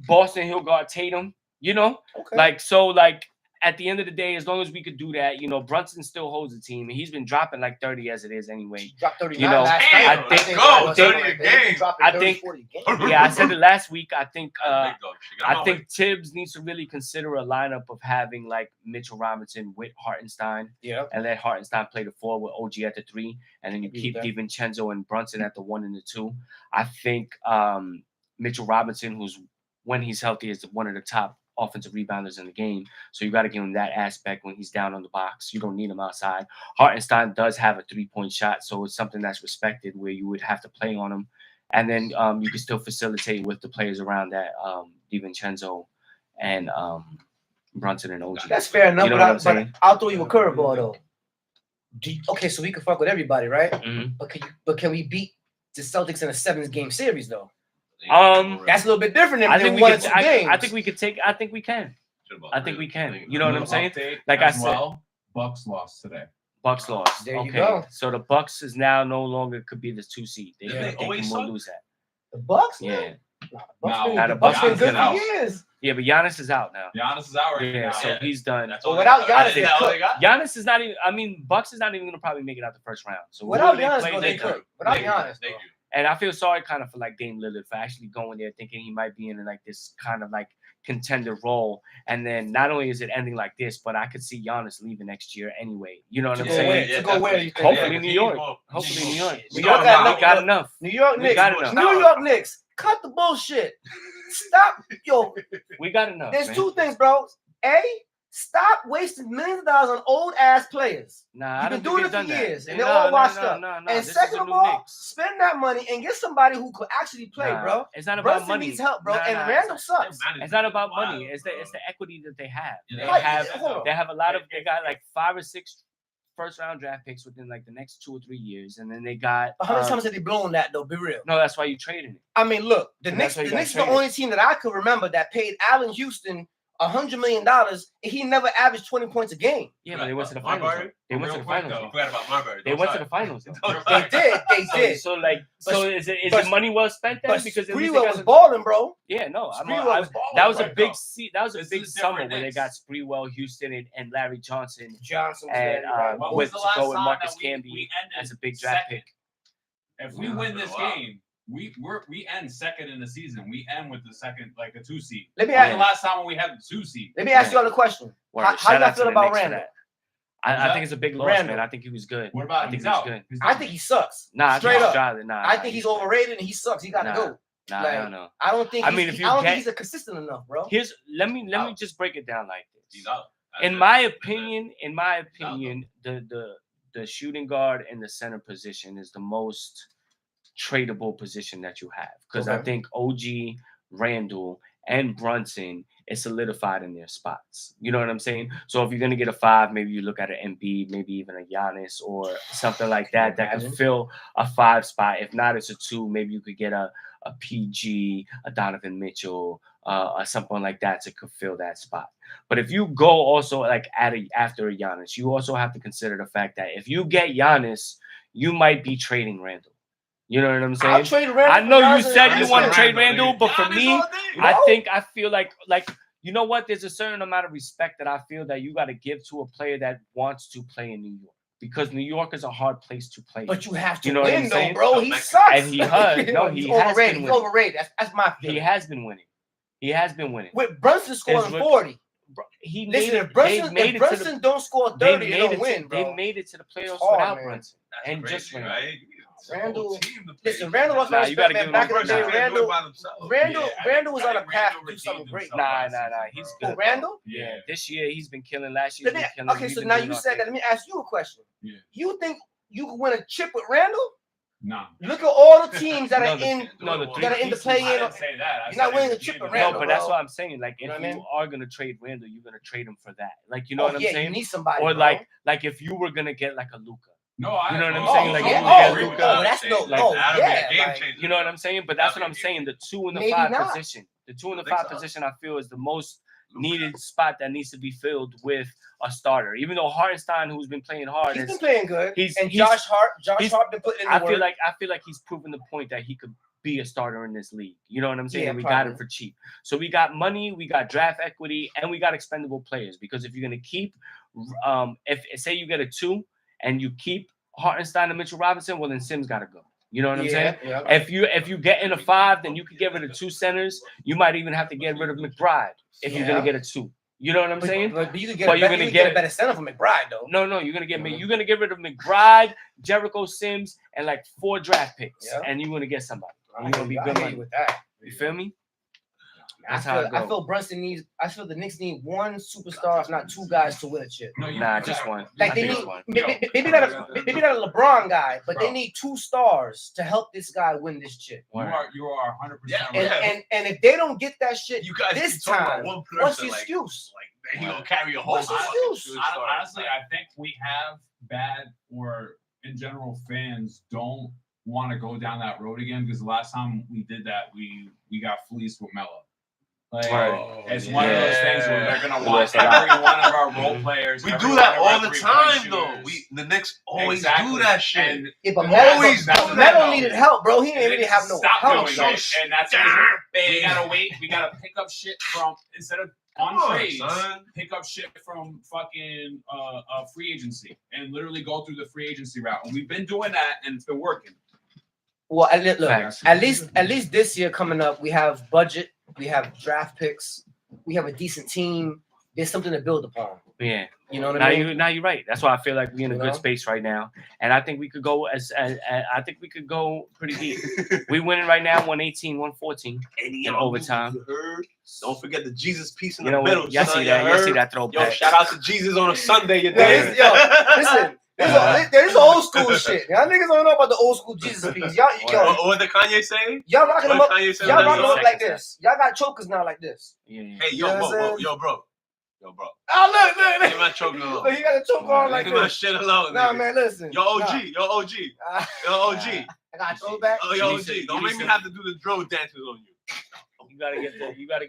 C: Boston, he'll guard Tatum. You know,
D: Okay.
C: At the end of the day, as long as we could do that, you know, Brunson still holds the team, and he's been dropping like 30 as it is anyway.
D: Dropped 39
C: You know,
D: last
F: damn,
D: night.
F: let's
D: think
F: go,
D: that was
F: 30
D: something
F: a
D: like that. He
F: game.
D: dropping
C: I
D: 30,
C: think-
D: 40 a game.
C: Yeah, I said it last week. I think
F: Big dog shit. Get on
C: I
F: my
C: think
F: way.
C: Tibbs needs to really consider a lineup of having like Mitchell Robinson with Hartenstein
D: Yeah.
C: and let Hartenstein play the 4 with OG at the 3, and then you
D: Agree
C: keep
D: with that.
C: DiVincenzo and Brunson at the 1 and the 2. I think Mitchell Robinson, who's when he's healthy, is one of the top offensive rebounders in the game. So you got to give him that aspect when he's down on the box. You don't need him outside. Hartenstein does have a 3-point shot, so it's something that's respected where you would have to play on him. And then you can still facilitate with the players around that, DiVincenzo and Brunson and OG.
D: That's fair enough,
C: You know
D: but,
C: what I'm
D: but
C: saying?
D: I'll throw you a curveball though. Okay, so we can fuck with everybody, right?
C: Mhm.
D: But can we beat the Celtics in a 7-game series though?
C: That's
D: a little bit different than
C: I think we
D: one
C: could.
D: or 2 games.
C: I think we could take. I think we can. I think we can. You know what I'm saying?
A: Update
C: Like I
A: as
C: said,
A: well, Bucks lost today.
C: Bucks lost.
D: There you
C: Okay,
D: go.
C: so the Bucks is now no longer could be the 2 seed. They,
F: Yeah.
C: they
F: Always
C: can
F: suck.
C: lose that.
D: The Bucks.
C: Yeah,
D: Man?
A: Now,
C: now
D: The
C: the
D: Bucks been
C: Bucks
D: good
A: is out.
D: for years.
C: yeah, but Giannis is out now.
A: Giannis is out right
C: Yeah,
A: now.
C: so he's done.
F: That's
D: Well,
F: all
D: without
F: they-
D: Giannis,
F: is that all they got?
C: Giannis is not even. I mean, Bucks is not even gonna probably make it out the first round. So
D: Without
C: whoever they
D: Giannis,
C: play,
D: bro,
C: they
D: they
C: could.
D: could. Without
F: Thank you.
D: Giannis,
F: Thank
D: bro.
F: you.
C: And I feel sorry kind of for like Dame Lillard for actually going there thinking he might be in like this kind of like contender role. And then not only is it ending like this, but I could see Giannis leaving next year anyway. You know what I'm
D: go
C: saying?
D: where? To go where, you think?
C: Hopefully
F: Yeah,
C: New York.
F: York.
C: Hopefully New York.
D: New York
C: got enough.
D: New York
C: We
D: Knicks.
C: got enough.
D: New York Knicks. Cut the bullshit. Stop. Yo,
C: We got enough.
D: there's
C: man.
D: 2 things, bro. A, stop wasting millions of dollars on old ass players.
C: Nah, I
D: You've
C: don't
D: been
C: think
D: doing
C: they've
D: it for
C: done that.
D: years, and they're all washed up.
C: No,
D: And
C: this is
D: second
C: the
D: of
C: new
D: all,
C: Knicks.
D: spend that money and get somebody who could actually play,
C: Nah,
D: bro.
C: It's not about
D: Brunson
C: money.
D: needs help, bro.
C: Nah,
D: and
C: nah,
D: Randall sucks.
C: It's not about money. It's the equity that they have.
F: Yeah,
C: They
D: Like,
C: have
D: hold on.
C: they have a lot of they got like 5 or 6 first-round draft picks within like the next 2 or 3 years, and then they got.
D: How many times have they blown that though? Be real.
C: No, that's why you traded it.
D: I mean, look, the
C: So
D: Knicks.
C: that's why
D: The
C: you got
D: Knicks is the
C: traded.
D: only team that I could remember that paid Allen Houston $100 million, and he never averaged 20 points a game.
C: Yeah, but they went to the
F: Marbury?
C: finals. They went to the finals.
F: I forgot about Marbury.
C: They went to the finals.
D: They did. They did.
C: So like, so
D: But-
C: is
D: but-
C: the money well spent then?
D: But
C: Because at least
D: Sprewell
C: they
D: was
C: got
D: balling, bro.
C: yeah, no,
D: Sprewell was balling.
C: that was a
F: right,
C: big
F: no.
C: that was a
F: This
C: big
F: is
C: summer
F: different
C: where they
F: Knicks.
C: got Sprewell, Houston, and Larry Johnson
D: Johnson.
C: and
A: What
C: with
A: was the last
C: to go with
A: time
C: Marcus
A: that we
C: Camby
A: ended
C: as a big draft
A: second?
C: pick.
A: If we
F: Yeah,
A: win
F: it's
A: this
F: been a while.
A: game, we end second in the season. We end with the second, like a 2 seed.
D: Let me
A: When was
D: ask,
A: the last time when we had the 2 seed?
D: let me ask you all a question.
C: Word.
D: How
C: Shout
D: y'all
C: out to
D: feel
C: the
D: about
C: Knicks for
D: Randall?
C: that. I think it's a big loss,
D: Randall.
C: man. I think he was good.
A: What about
C: I think
A: he's
C: he was
A: out?
C: good.
D: I think he sucks.
C: Nah, I
D: Straight
C: think
D: up.
C: Strada, nah,
D: I think he's overrated and he sucks. He got to
C: Nah.
D: go.
C: Nah, I
D: like,
C: don't know.
D: I don't think.
C: I mean, if you
D: I don't
C: get-
D: think he's a consistent enough, bro.
C: Here's let me
F: Out.
C: just break it down like this.
F: He's out. That's
C: In
F: it.
C: my
F: That's it.
C: opinion, the shooting guard and the center position is the most tradable position that you have because I
D: Okay.
C: think OG, Randall, and Brunson is solidified in their spots. You know what I'm saying? So if you're gonna get a 5, maybe you look at an Embiid, maybe even a Giannis or something like that that could
D: Imagine.
C: fill a 5 spot. If not, it's a 2. Maybe you could get a PG, a Donovan Mitchell, or something like that to fill that spot. But if you go also like after a Giannis, you also have to consider the fact that if you get Giannis, you might be trading Randall. You know what I'm saying?
D: I'll trade Randall.
C: I know
D: for
C: you
D: Giannis
C: said
D: and
C: you
F: Giannis
C: want to
F: and
C: trade
F: Randall,
C: Randall, but for
F: Giannis
C: me,
F: all day.
C: I feel like you know what? There's a certain amount of respect that I feel that you got to give to a player that wants to play in New York because New York is a hard place to play.
D: But you have to
C: You know what I'm
D: win, though,
C: saying?
D: bro.
F: No,
D: He
F: man.
D: sucks.
C: And he has- no, he
D: He's
C: has
D: overrated.
C: been
D: He's
C: winning.
D: overrated. That's my
C: He
D: feeling.
C: has been winning. He has been winning.
D: With Brunson scoring
C: His rip-
D: 40.
C: He
D: Listen,
C: made
D: if
C: it. They
D: Brunson,
C: made
D: if
C: it to
D: Brunson
C: the.
D: don't score
C: They
D: 30, they
C: made
D: don't
C: it.
D: win,
C: They
D: bro.
C: made it to the playoffs
D: hard,
C: without
D: man.
C: Brunson
F: That's
C: and
F: crazy,
C: just Randall.
F: right?
D: Randall-
F: Listen,
D: Listen, Randall was
C: Nah,
D: my
C: you gotta
D: respect,
C: give
D: man.
C: him
D: Back in the
C: credit.
D: day,
F: They can't do it
D: Randall,
F: by themselves.
D: Randall,
A: Yeah, I
D: Randall was
A: think
D: on a
A: Randall
D: path to do
A: redeemed
D: something great.
A: himself.
C: Nah. He's
A: Bro.
C: good.
D: Oh, Randall?
C: Yeah, this year he's been killing. Last year
D: Let
C: he's
D: me,
C: been killing.
D: okay,
C: He's
D: so
C: been
D: now
C: doing
D: you
C: all
D: said
C: things.
D: that. Let me ask you a question.
A: Yeah.
D: You think you could win a chip with Randall?
A: Nah.
D: Look at all the teams that
C: No,
D: are
C: the-
D: in.
C: no, the
D: that are in the
A: I
D: play-in.
A: didn't say that. I
D: You're not
A: said
D: winning
A: it
D: a chip with
A: was
C: No,
D: Randall,
C: but that's
D: bro.
C: what I'm saying. Like,
D: You
C: if
D: know what I
C: you
D: mean?
C: are gonna trade Randall, you're gonna trade him for that. Like, you know
D: Oh,
C: what I'm
D: yeah,
C: saying?
D: you need somebody.
C: Or
D: bro.
C: like if you were gonna get like a Luca.
A: No, I
C: You know what I'm
A: oh,
C: saying? Like,
A: oh,
C: you
A: oh,
C: would get
A: agree
C: Luka.
A: with that.
D: Oh, that's no,
C: Like,
D: no,
F: that'll be a
D: yeah,
F: game
D: like,
F: changer.
C: You know what I'm saying? But that's
F: That'd
C: what I'm
F: be
C: saying. The 2 and the
D: Maybe
C: 5
D: not.
C: position. The 2 and the
F: I think
C: 5
F: so.
C: position I feel is the most needed spot that needs to be filled with a starter. Even though Hartenstein, who's been playing hard,
D: he's
C: is
D: been playing good.
C: he's-
D: and
C: he's-
D: Josh
C: he's-
D: Hart been putting in the
C: I feel
D: work.
C: like he's proven the point that he could be a starter in this league. You know what I'm saying?
D: Yeah,
C: And we got him
D: probably.
C: for cheap. So we got money, we got draft equity, and we got expendable players. Because if you're gonna keep, if say you get a 2 and you keep Hartenstein and Mitchell Robinson, well then Sims got to go. You know what I'm saying?
D: Yeah.
C: If you get in a 5, then you can get rid of 2 centers. You might even have to get rid of McBride if you're gonna
D: Yeah.
C: get a 2. You know what I'm saying?
D: But you could get,
C: But
D: a,
C: you're
D: better,
C: gonna
D: you could
C: get
D: get
C: it-
D: a better center from McBride, though.
C: No, you're gonna get
D: Mhm.
C: you're gonna get rid of McBride, Jericho Sims, and like 4 draft picks,
D: Yeah.
C: and you're gonna get somebody.
D: I
C: You're gonna be
D: hear
C: good
D: you
C: money.
D: with that.
C: You feel me?
D: I
C: That's how it
D: feel, I
C: goes.
D: feel Brunson needs. I feel the Knicks need one superstar, if not 2 guys, to win a chip.
A: No, you
C: Nah,
A: you
C: just
A: got-
C: one.
D: Like
C: I
D: they
C: think
D: need
C: it's one.
D: maybe not a LeBron guy, but
A: Bro.
D: they need 2 stars to help this guy win this chip.
A: You are 100%
F: Yeah,
A: right.
D: And if they don't get that shit
F: You guys
D: this
F: keep talking
D: time,
F: about one
D: what's
F: person,
D: the
F: like,
D: excuse?
F: like he gonna carry a whole.
D: What's the excuse?
A: Honestly, I think we have bad, or in general, fans don't want to go down that road again because the last time we did that, we got fleeced with Melo. Like,
C: Right.
A: it's one of those things where they're gonna want
C: Yes, a lot.
A: every one of our role players.
F: We
A: every
F: do
A: one
F: that
A: of our
F: all the
A: three-point
F: time, though.
A: shooters.
F: The Knicks always
A: Exactly.
F: do that shit.
A: And
D: Yeah, but
F: Always
A: that's
F: do
A: what
F: that,
D: Melo
A: though.
D: needed help, bro. He didn't
A: And
D: really
A: they
D: have no
A: stop
D: help.
A: doing
D: So
A: it, and that's what we gotta pick up shit from instead of
F: Come
A: on
F: on,
A: trades.
F: son.
A: Pick up shit from fucking free agency and literally go through the free agency route. And we've been doing that, and it's been working.
D: Well, look,
C: Facts.
D: at least this year coming up, we have budget, we have draft picks, we have a decent team. There's something to build upon.
C: Yeah.
D: You know what I mean?
C: Now you're right. That's why I feel like we're in a
D: You
C: good
D: know?
C: space right now, and I think we could go I think we could go pretty deep. We winning right now, 118, 114
F: Any
C: in
F: of
C: overtime.
F: you heard? Don't forget the Jesus piece in
C: You
F: the
C: know
F: middle.
C: what? Y'all
F: son,
C: see that?
F: you
C: Y'all see
F: heard?
C: that
F: Yo,
C: throwback?
F: shout out to Jesus on a Sunday. You
D: Yo,
F: dig?
D: listen, this is old school shit. Y'all niggas don't know about the old school Jesus piece.
F: What did Kanye say?
D: Y'all rocking them
F: What
D: up.
F: did Kanye say?
D: Y'all
F: on
D: rocking
F: that
D: them up
F: song?
D: like this. Y'all got chokers now like this.
C: Yeah.
F: Hey,
D: You know what I'm saying?
F: yo, bro. Yo, bro.
D: Oh, look.
F: Leave my choke alone.
D: Look, you got to choke on like
F: Leave my
D: this.
F: shit alone.
D: Nah,
F: nigga.
D: man, listen.
F: Yo, OG.
D: Nah.
F: Yo, OG. Yo, OG.
D: I got to throw back.
F: Oh, yo,
C: You
F: OG.
C: need
F: Don't
C: some-
F: make me have to do the drill dances on you.
C: You gotta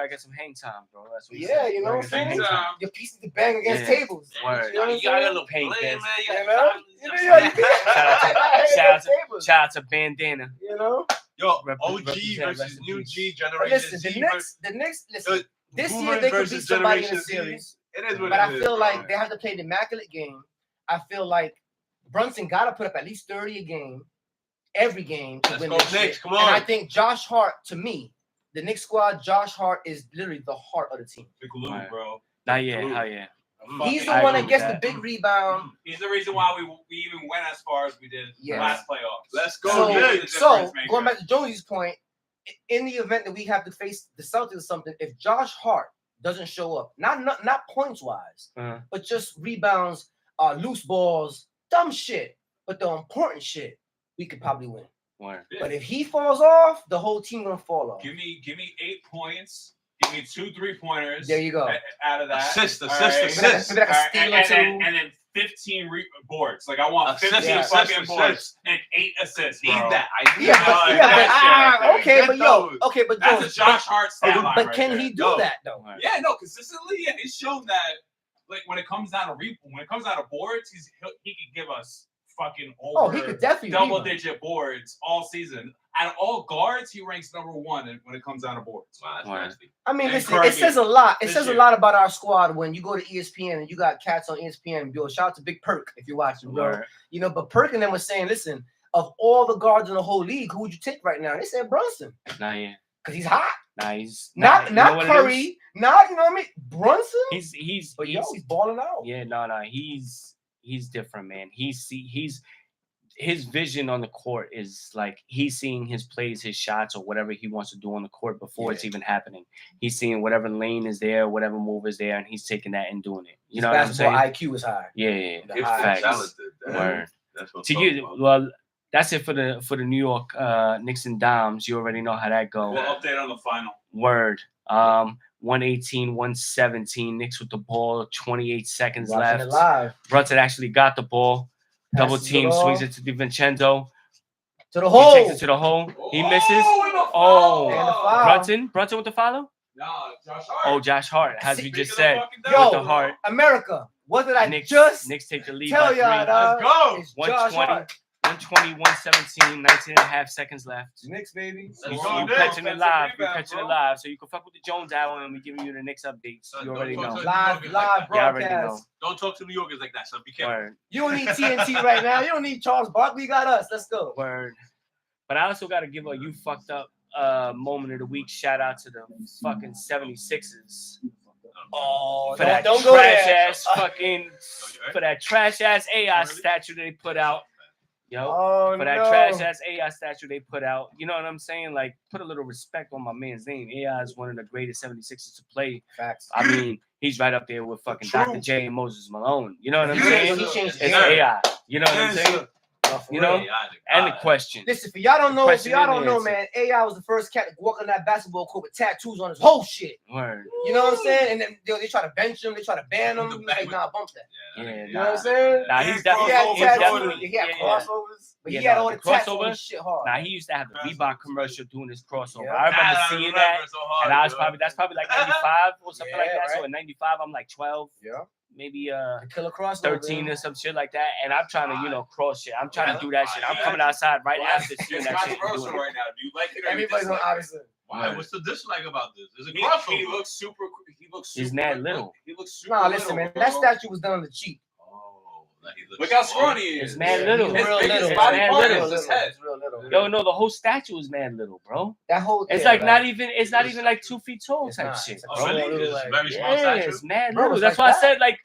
C: get some hang time, bro. That's what he
D: Yeah,
C: said.
D: you know what I'm
C: gotta get some
D: saying?
C: hang time.
D: Your piece to bang against
C: Yeah.
D: tables.
C: Word.
D: You know what I'm
F: You got a
D: saying?
F: little
C: Paint
F: play,
C: this.
F: man.
D: You know?
C: Shout out to Bandana.
D: You know?
F: Yo,
C: Represent,
F: OG versus
C: rest in
F: new
C: peace.
F: G
D: But
F: generation
D: listen,
F: Z
D: the Knicks, listen,
F: versus
D: this year
F: Boomers
D: they could beat
F: versus
D: somebody in
F: Generation
D: a
F: Z.
D: series.
F: It is what
D: But
F: it
D: I
F: is,
D: feel
F: bro.
D: like they have to play an immaculate game. I feel like Brunson got to put up at least 30 a game, every game to
F: Let's
D: win
F: go
D: this
F: Knicks,
D: shit.
F: come
D: And I
F: on.
D: think Josh Hart, to me, the Knicks squad, Josh Hart is literally the heart of the team.
A: The glue,
C: Right.
A: bro.
C: Not yet, hell yeah.
D: He's the
C: I
D: one
C: agree
D: that gets
C: with
D: the
C: that.
D: big rebound.
A: He's the reason why we even went as far as we did
D: Yeah.
A: last playoffs.
F: Let's go,
D: So,
F: Knicks.
D: so going back to Jonesy's point, in the event that we have to face the Celtics or something, if Josh Hart doesn't show up, not points wise,
C: Uh-huh.
D: but just rebounds, loose balls, dumb shit, but the important shit, we could probably win.
C: Word.
D: But if he falls off, the whole team gonna fall off.
A: Give me 8 points. Give me 2 3-pointers.
D: There you go.
A: Out of that.
F: Assist.
A: All right?
F: Assist.
D: Maybe like a
A: All right,
D: steal or
A: and
D: two.
A: then 15 boards. Like I want
F: Assist,
A: 15
D: assist,
A: fucking
F: assist.
A: boards and 8 assists.
F: Need
A: Bro.
F: that. I need
D: Yeah,
F: that.
D: but,
A: Yeah, that shit.
D: okay, but yo,
F: Those.
D: okay, but
A: That's
D: Jones,
A: a Josh Hart stat line
D: but
A: right
D: can
A: there.
D: he do
F: Yo.
D: that though?
C: Word.
A: Yeah, no, consistently, yeah, he's shown that. Like when it comes down to boards, he can give us fucking over
D: Oh, he could definitely rebound.
A: double-digit boards all season. Out of all guards, he ranks number 1 when it comes down to boards.
F: Wow, that's
C: Word.
F: nasty.
D: I mean,
A: And
D: listen, it
A: Cardi
D: says a lot. It
A: this
D: says a
A: year.
D: lot about our squad when you go to ESPN and you got cats on ESPN. Yo, shout out to Big Perk if you're watching, bro.
C: Word.
D: You know, but Perk and them was saying, listen, of all the guards in the whole league, who would you take right now? They said Brunson
C: Not yet.
D: because he's hot.
C: Nah, he's
D: Not
C: you know what it is?
D: Curry. Not, you know what I mean? Brunson.
C: He's
D: But yo, he's balling out.
C: yeah, no, he's different, man. He's his vision on the court is like he's seeing his plays, his shots, or whatever he wants to do on the court before it's even happening. He's seeing whatever lane is there, whatever move is there, and he's taking that and doing it. You
D: His
C: know what I'm
D: basketball
C: saying?
D: IQ is high.
C: Yeah,
D: The
F: Gifted,
D: high
C: facts.
F: talented.
C: Word.
F: That's what
C: To you, well, that's it for the New York Knicks and Dimes. You already know how that go.
A: We'll update on the final.
C: Word. 118, 117. Knicks with the ball. 28 seconds
D: Watching
C: left.
D: it live.
C: Brunson actually got the ball. Double
D: Passes it
C: team,
D: off.
C: swings it to DiVincenzo.
D: To the
C: He
D: hole.
C: takes it to the hole. He misses.
A: and the
C: Oh.
D: And the foul.
C: Brunson with the follow?
A: No, Josh Hart.
C: Oh, Josh Hart, as we
A: Speaking
C: just
A: of
C: said.
A: fucking
C: With
D: Yo.
C: the Hart.
D: America. What did I
C: Knicks,
D: just
C: Knicks take the lead
D: tell
C: by
D: y'all,
C: 3.
D: dog?
F: Let's go.
D: It's Josh
C: 120,
D: Hart.
C: 120, 117, 19 and a half seconds left.
D: Knicks, baby.
F: Let's
C: You
F: go,
C: you
F: Knicks.
C: catching it live. You
A: Rebound,
C: catching it
A: bro.
C: live. So you can fuck with the Jones Hour and we giving you the Knicks updates. You
F: Don't
C: already
F: talk
C: know.
F: to-
D: Live
C: You already know.
D: broadcast.
F: Don't talk to New Yorkers like that, son. Be careful.
C: Word.
D: You don't need TNT right now. You don't need Charles Barkley. You got us. Let's go.
C: Word. But I also got to give a you fucked up moment of the week. Shout out to the fucking 76ers.
D: Oh,
C: For that
D: don't go
C: trash
D: there.
C: ass fucking, for that trash ass AI statue they put out. Yo,
D: Oh,
C: for that
D: no.
C: trash ass AI statue they put out. You know what I'm saying? Like, put a little respect on my man's name. AI is one of the greatest 76ers to play.
D: Facts.
C: I mean, he's right up there with fucking
F: True.
C: Dr. J and Moses Malone. You know what I'm
D: He
C: saying?
D: changed the
C: It's
D: game.
C: AI. You know what I'm saying?
D: No, for
C: You
D: real.
C: know? And the question.
D: Listen, for y'all don't know,
C: Question and answer.
D: man, AI was the first cat to walk on that basketball court with tattoos on his whole shit.
C: Word.
D: You know what I'm saying? And then they try to bench him, they try to ban him. He's like, nah, bump that.
C: Yeah,
D: You know what I'm saying?
C: Nah,
D: He
C: he's
D: had
C: definitely,
D: tattoos, he had
C: yeah.
D: crossovers, but
C: Yeah,
D: he had
C: nah,
D: all
C: the
D: the tattoos on
C: crossover,
D: his shit hard.
C: Nah, he used to have the Reebok commercial doing his crossover.
D: Yeah.
C: I remember seeing that, and I was that's probably like 95 or something like
D: Yeah,
C: that. So
D: right.
C: in 95, I'm like 12,
D: Yeah.
C: maybe
D: The killer crossover.
C: 13 or some shit like that. And I'm trying to, cross shit. I'm trying to do that shit. I'm coming outside right after seeing
A: It's
C: that shit. and
A: controversial
C: doing it.
A: right now. Do you like it or
D: Everybody's
A: you
D: on
A: dislike it?
D: opposite.
F: Why? What's the dislike about this? There's a
A: He
F: crossover.
A: looks super. He looks super.
C: He's mad little.
A: He looks super.
D: Nah, listen, man,
A: little,
D: that
A: bro.
D: statue was done on the cheap.
F: Oh, like he looks
A: Look how
F: small.
A: scrawny he is.
C: It's mad
D: Yeah,
C: little.
D: he's real
A: His biggest
D: little.
A: body
C: It's mad
A: part
C: little.
A: is his head.
D: It's real little.
C: Yo, no, the whole statue is mad little, bro.
D: That whole
C: It's
D: yeah,
C: like
D: right.
C: not even. It's not even like 2 feet tall
D: It's
C: type
D: not.
C: shit,
D: It's
F: Oh,
C: bro.
F: really?
D: Little,
F: It's
D: like-
F: very small
C: Yeah,
F: statue.
C: it's mad
D: Bro,
C: little.
D: it's
C: That's
D: like
C: why I
D: that.
C: said like,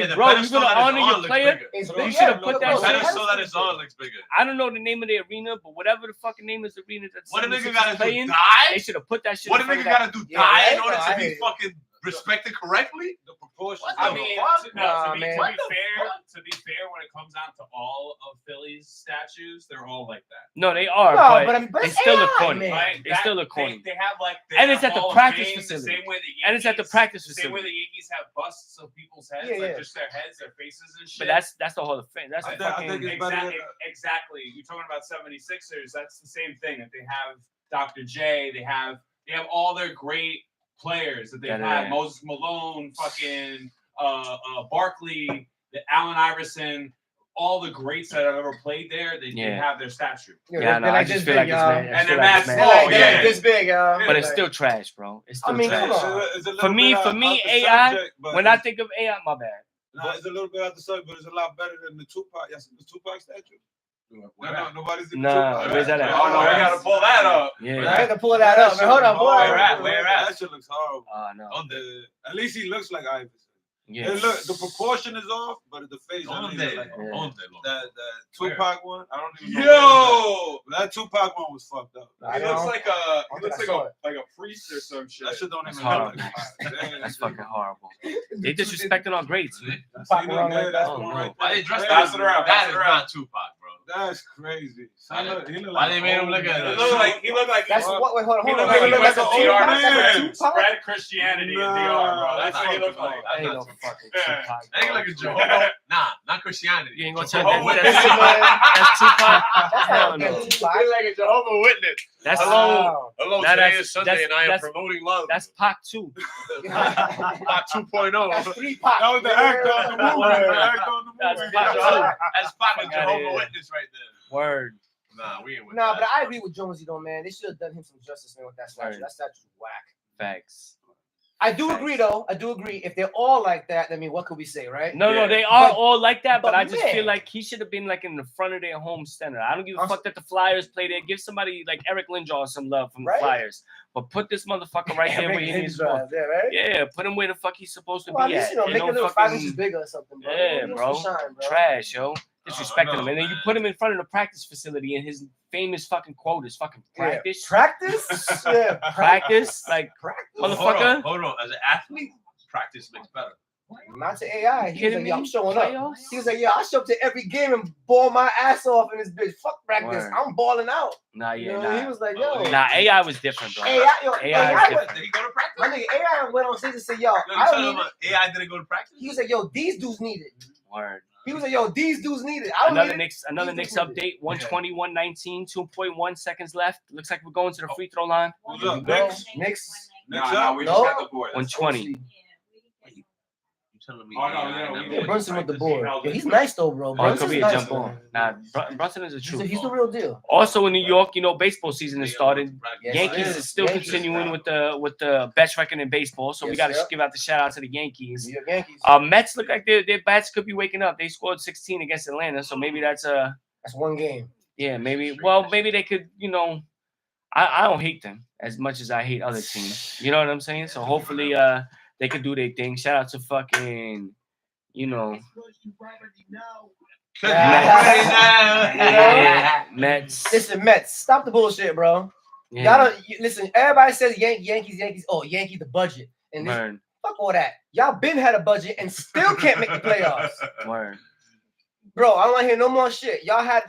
F: the
C: bro, you
F: pedestal
C: gonna
F: that it's
C: honor
F: on
C: your
F: looks
C: player.
F: bigger.
D: It's
C: You
D: big,
C: should've
D: yeah,
C: put
D: look,
C: that
D: bro,
F: The
C: shit-
F: pedestal that it's on looks bigger.
C: I don't know the name of the arena, but whatever the fucking name is the arena that's
F: What a nigga
C: 76ers
F: gotta do?
C: playing,
F: Die?
C: they should have put that shit.
F: What a
C: in front
F: nigga
C: of that.
F: gotta do?
D: Yeah,
F: Die
D: right?
F: in order
D: No,
F: to
D: I
F: be
D: hear you.
F: fucking respect it correctly?
G: The proportion.
F: What
A: I
F: the
A: mean,
F: fuck?
A: to be
D: man.
F: What the
A: fair, when it comes down to all of Philly's statues, they're all like that.
C: No, they are,
D: No,
C: but,
D: but I mean, but
C: they
D: it's
C: still look
D: AI,
C: corny.
D: man.
A: Right?
C: They still look corny.
A: They have like
C: And it's at the
A: Hall of
C: practice
A: Fame,
C: facility.
A: The same way the Yankees,
C: And it's at the practice
A: the same way
C: facility.
A: the Yankees have busts of people's heads,
D: Yeah,
A: like
D: yeah.
A: just their heads, their faces and shit.
C: But that's the Hall of Fame. That's
G: I
C: the
G: think
C: fucking.
G: it's better than-
A: Exactly. You're talking about 76ers. That's the same thing. That they have Dr. J. They have all their great players that they've had.
C: Yeah.
A: Moses Malone, fucking Barkley, Allen Iverson. All the greats that have ever played there, they have their statue.
C: Yeah, no, I just feel like it's man.
A: And they're mad
D: They're
A: small.
D: like, they're
A: Yeah.
D: like this big, y'all.
C: But it's still trash, bro. It's still
D: I mean,
C: trash.
D: come on.
G: It's a little
C: For me,
G: bit out the
C: AI,
G: subject, but
C: When I think of AI, my bad.
G: nah, it's a little bit out the subject, but it's a lot better than the Tupac. Yes, the Tupac statue. Nobody's in the
C: Nah,
G: Tupac.
C: where's that at?
A: Oh no, we gotta pull that up.
D: I
C: Yeah.
D: had to pull that up. Man. Hold on, boy.
F: Where at? Where at?
G: That shit looks horrible.
C: No.
G: At least he looks like Iverson.
C: Yeah.
G: It look, the proportion is off, but the face. I don't even like that Tupac one. I don't even know.
A: Yo,
G: That Tupac one was fucked up.
D: I
A: he looks
D: know.
A: like a priest or some shit.
G: That shit don't
C: That's
G: even look
C: horrible.
G: like
C: That's fucking horrible. They disrespecting our greats, man.
D: Tupac around like that.
C: Oh, no.
F: Why they dressed
A: Pass it around,
F: That
A: pass
F: is
A: it around.
F: not Tupac, bro.
G: That's crazy.
F: Why
G: He look
F: why they made him look
A: He
F: at
A: looked like
D: That's what? Wait, hold on.
A: He
D: Hold
A: looked
D: on.
A: like he
G: look
A: went
G: like
A: to
G: an old
A: DR
G: man.
A: to spread Christianity in DR, bro. That's what he looked like.
C: Ain't no fucking
A: Yeah.
C: Tupac.
F: That ain't like a Jehovah. Nah, not Christianity.
C: You ain't gonna tell
F: Jehovah
C: me
F: Witness.
C: that's Tupac.
D: That's
C: Hell
D: not
C: no.
D: good.
F: He's like a Jehovah Witness.
C: That's
D: Wow.
F: Hello,
C: Now
F: today
C: that's-
F: is Sunday
C: that's-
F: and I am
C: that's-
F: promoting love.
C: That's Pac too.
F: Not 2.0.
D: That's 3 Pac.
G: That was the actor on the movie. The actor on the
C: That's
G: movie.
C: Pac.
F: That's fucking
C: Fuck outta
F: Jehovah
C: here.
F: Witness right there.
C: Word.
F: Nah, we ain't with
D: Nah,
F: that.
D: but I agree with Jonesy though, man. They should have done him some justice, man, with that statue.
C: Right.
D: That statue's whack.
C: Facts.
D: I do agree though. I do agree. If they're all like that, I mean, what could we say, right?
C: No,
A: Yeah.
C: they are
D: But-
C: all like that, but
D: but
C: I just feel
D: man.
C: like he should have been like in the front of their home center. I don't give a
D: I'm-
C: fuck that the Flyers play there. Give somebody like Eric Lindros some love from
D: Right?
C: the Flyers, but put this motherfucker right there where he needs to go.
D: Yeah, right?
C: Yeah, put him where the fuck he's supposed to
D: Well, at
C: be
D: least,
C: at.
D: you know,
C: And
D: make it a
C: no
D: little 5
C: fucking
D: inches bigger or something, bro.
C: Yeah,
D: Give him
C: bro.
D: some shine, bro.
C: trash, yo. Disrespecting
F: know,
C: him, and then you
F: man.
C: put him in front of the practice facility, and his famous fucking quote is fucking
D: Yeah.
C: practice.
D: Practice? Yeah.
C: Practice, like
D: Practice.
C: motherfucker.
F: Hold on. As an athlete, practice makes better.
D: Not to AI. He was
C: Kidding
D: like, yo, I'm
C: me?
D: showing up.
C: Playoffs?
D: He was like, yo, I show up to every game and ball my ass off in this bitch. Fuck practice.
C: Word.
D: I'm balling out.
C: Nah,
D: You
C: yeah,
D: know, he
C: nah.
D: was like, yo.
C: Nah, AI was different, bro.
D: AI, yo,
C: AI is
D: AI,
C: different.
F: Did he go to practice?
D: my nigga, AI went on stage and said, yo,
F: Yo, you
D: I don't
F: telling
D: need
F: him
D: it.
F: AI didn't go to practice?
D: He was like, yo, these dudes need it.
C: Word.
D: He was like, yo, these dudes need it. I don't
C: Another
D: need it.
C: Knicks
D: These
C: update.
D: dudes need
C: 120, 119, 2.1 seconds left. Looks like we're going to the free throw line.
G: Who's up?
D: Bro,
G: Next.
D: Knicks.
A: No, we
D: No.
A: just got the board.
C: 120.
F: You telling me
A: Oh, no,
F: AI
A: yeah,
F: never
A: we
F: went
A: did.
F: to
D: Brunson with the
F: practice?
D: board. Yo, he's nice though, bro.
C: Oh, it
D: Brunson's
C: could be a
D: nice,
C: jump
D: man.
C: on. Nah, Brunson is a true.
D: He's the real deal.
C: Also in New York, you know, baseball season has
F: Yeah,
C: started.
D: Yes,
C: Yankees
D: it
C: is
D: is.
C: still
D: Yankees.
C: continuing with the best record in baseball, so we
D: Yes,
C: got to
D: sir.
C: give out the shout out to the Yankees.
D: New York Yankees.
C: Mets look like their bats could be waking up. They scored 16 against Atlanta, so maybe that's
D: That's one game.
C: yeah, maybe. Well, maybe they could, you know. I don't hate them as much as I hate other teams. You know what I'm saying? So hopefully they could do their thing. Shout out to fucking, you know,
D: Yeah.
C: Mets.
D: Listen, Mets, stop the bullshit, bro.
C: Yeah.
D: Y'all don't listen. Everybody says Yankees. Oh, Yankee the budget, and this,
C: Word.
D: fuck all that. Y'all been had a budget and still can't make the playoffs,
C: Word.
D: bro. I don't want to hear no more shit. Y'all had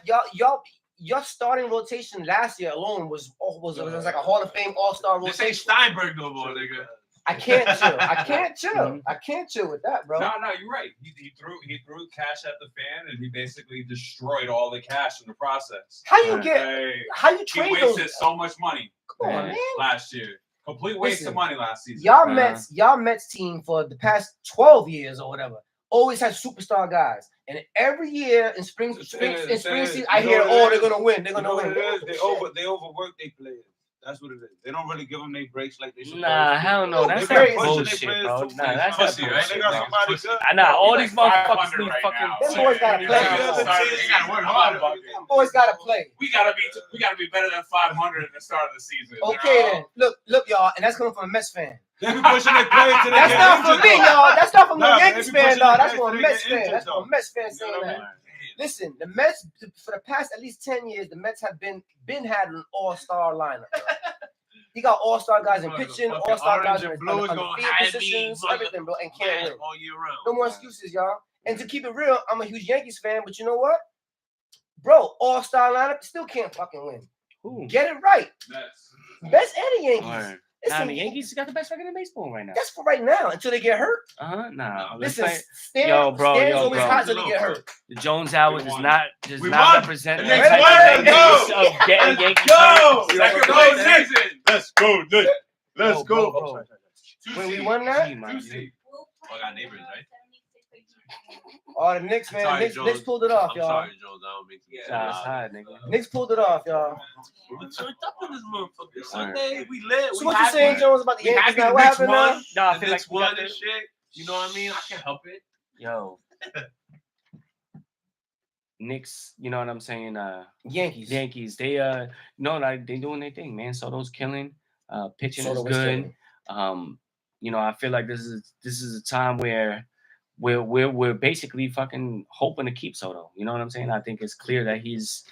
D: your starting rotation last year alone was like a Hall of Fame All-Star
F: This ain't
D: rotation.
F: Steinberg no more, nigga.
D: I can't chill. I can't chill.
C: Mhm.
D: I can't chill with that, bro.
A: No, you're right. He threw cash at the fan, and he basically destroyed all the cash in the process.
D: How you
C: Right.
D: get?
A: Hey,
D: How you
A: he
D: trade those?
A: wasted so much money
D: Come on,
C: Yeah.
D: man.
A: last year. Complete waste
D: Listen,
A: of money last season.
D: Y'all Mets team for the past 12 years or whatever always had superstar guys, and every year in spring season, I hear, oh, they're gonna win. They're
G: You know
D: gonna
G: what
D: win.
G: it is? They overwork their players. That's what it is. They don't really give them their breaks like they supposed
C: Nah,
G: to.
C: hell no. That's
G: They
C: not
G: been pushing their
C: bullshit,
G: players
C: bro.
G: too
C: Nah,
G: much.
C: that's not
F: Pussy, right?
C: bullshit.
G: They got
C: Bro.
G: somebody good.
C: Nah, all
A: He's
C: these
A: like
C: motherfuckers
A: 500
C: need
A: right
C: fucking.
A: now.
D: Them boys gotta play.
F: They gotta work harder.
D: Them boys gotta play.
A: We gotta be better than 500 at the start of the season.
D: Okay then. Look, y'all, and that's coming from a Mets fan.
G: They be pushing their players to
D: That's not from me, y'all. That's not from no
G: Nah, but
D: Yankees
G: they be
D: fan,
G: pushing
D: dog.
G: the
D: That's
G: guys
D: from a
G: to
D: Mets
G: get
D: fan.
G: injured,
D: That's from a
G: though.
D: Mets fan
G: You know
D: saying
G: what I
D: that.
G: mean?
D: Listen, the Mets for the past at least 10 years, the Mets have been had an all-star lineup. Bro. You got all-star guys in pitching,
F: Fucking
D: all-star guys
F: orange
D: in
F: and blue is
D: on the
F: gonna
D: field
F: have me
D: positions, everything, bro, and can't win.
F: all year round.
D: No more excuses, y'all. And to keep it real, I'm a huge Yankees fan, but you know what? Bro, all-star lineup still can't fucking win.
C: Who?
D: Get it right. Best and the Yankees.
C: Right.
D: Listen,
C: Nah, the Yankees got the best record in baseball right now.
D: That's for right now until they get hurt.
C: Nah.
D: Listen,
C: Yo, bro,
D: Stan's
C: yo,
D: always
C: bro.
D: hot until they get hurt.
C: The Jones Hour does not
F: We
C: not
F: won.
C: represent
F: The
C: the
F: Knicks
C: type
F: won.
C: of
F: Let's
C: of getting Yankees.
F: Go!
C: hurt.
F: Second
C: Yo,
F: place
C: bro,
F: season.
G: Let's go, Nick. Let's
C: Yo,
G: go.
C: bro.
D: When we won that,
C: Gee, man.
F: I got neighbors, right?
D: oh, the Knicks, man.
F: Sorry,
D: Knicks
F: Jones.
D: pulled it off,
F: I'm
D: y'all.
F: sorry, Jones. I don't mean to get
C: Nah, it's hot, nigga.
D: Knicks pulled it off, y'all.
F: We turned up in this motherfucker. Sunday, we lit.
D: So
F: we
D: what you
F: happy.
D: saying, Jones, about the
F: We
D: Yankees
F: happy
D: now?
F: the
D: What
F: Knicks
D: happened
F: won.
D: now?
C: Nah, I
F: The
C: feel
F: Knicks
C: like we
F: won
C: got
F: and
C: the-
F: shit. You know what I mean? I can't help it.
C: Yo. Knicks, you know what I'm saying?
D: Yankees.
C: They no, like they doing their thing, man. Soto's killing. Pitching
D: Soto
C: is
D: was
C: good.
D: killing.
C: You know, I feel like this is a time where we're basically fucking hoping to keep Soto. You know what I'm saying? I think it's clear that he's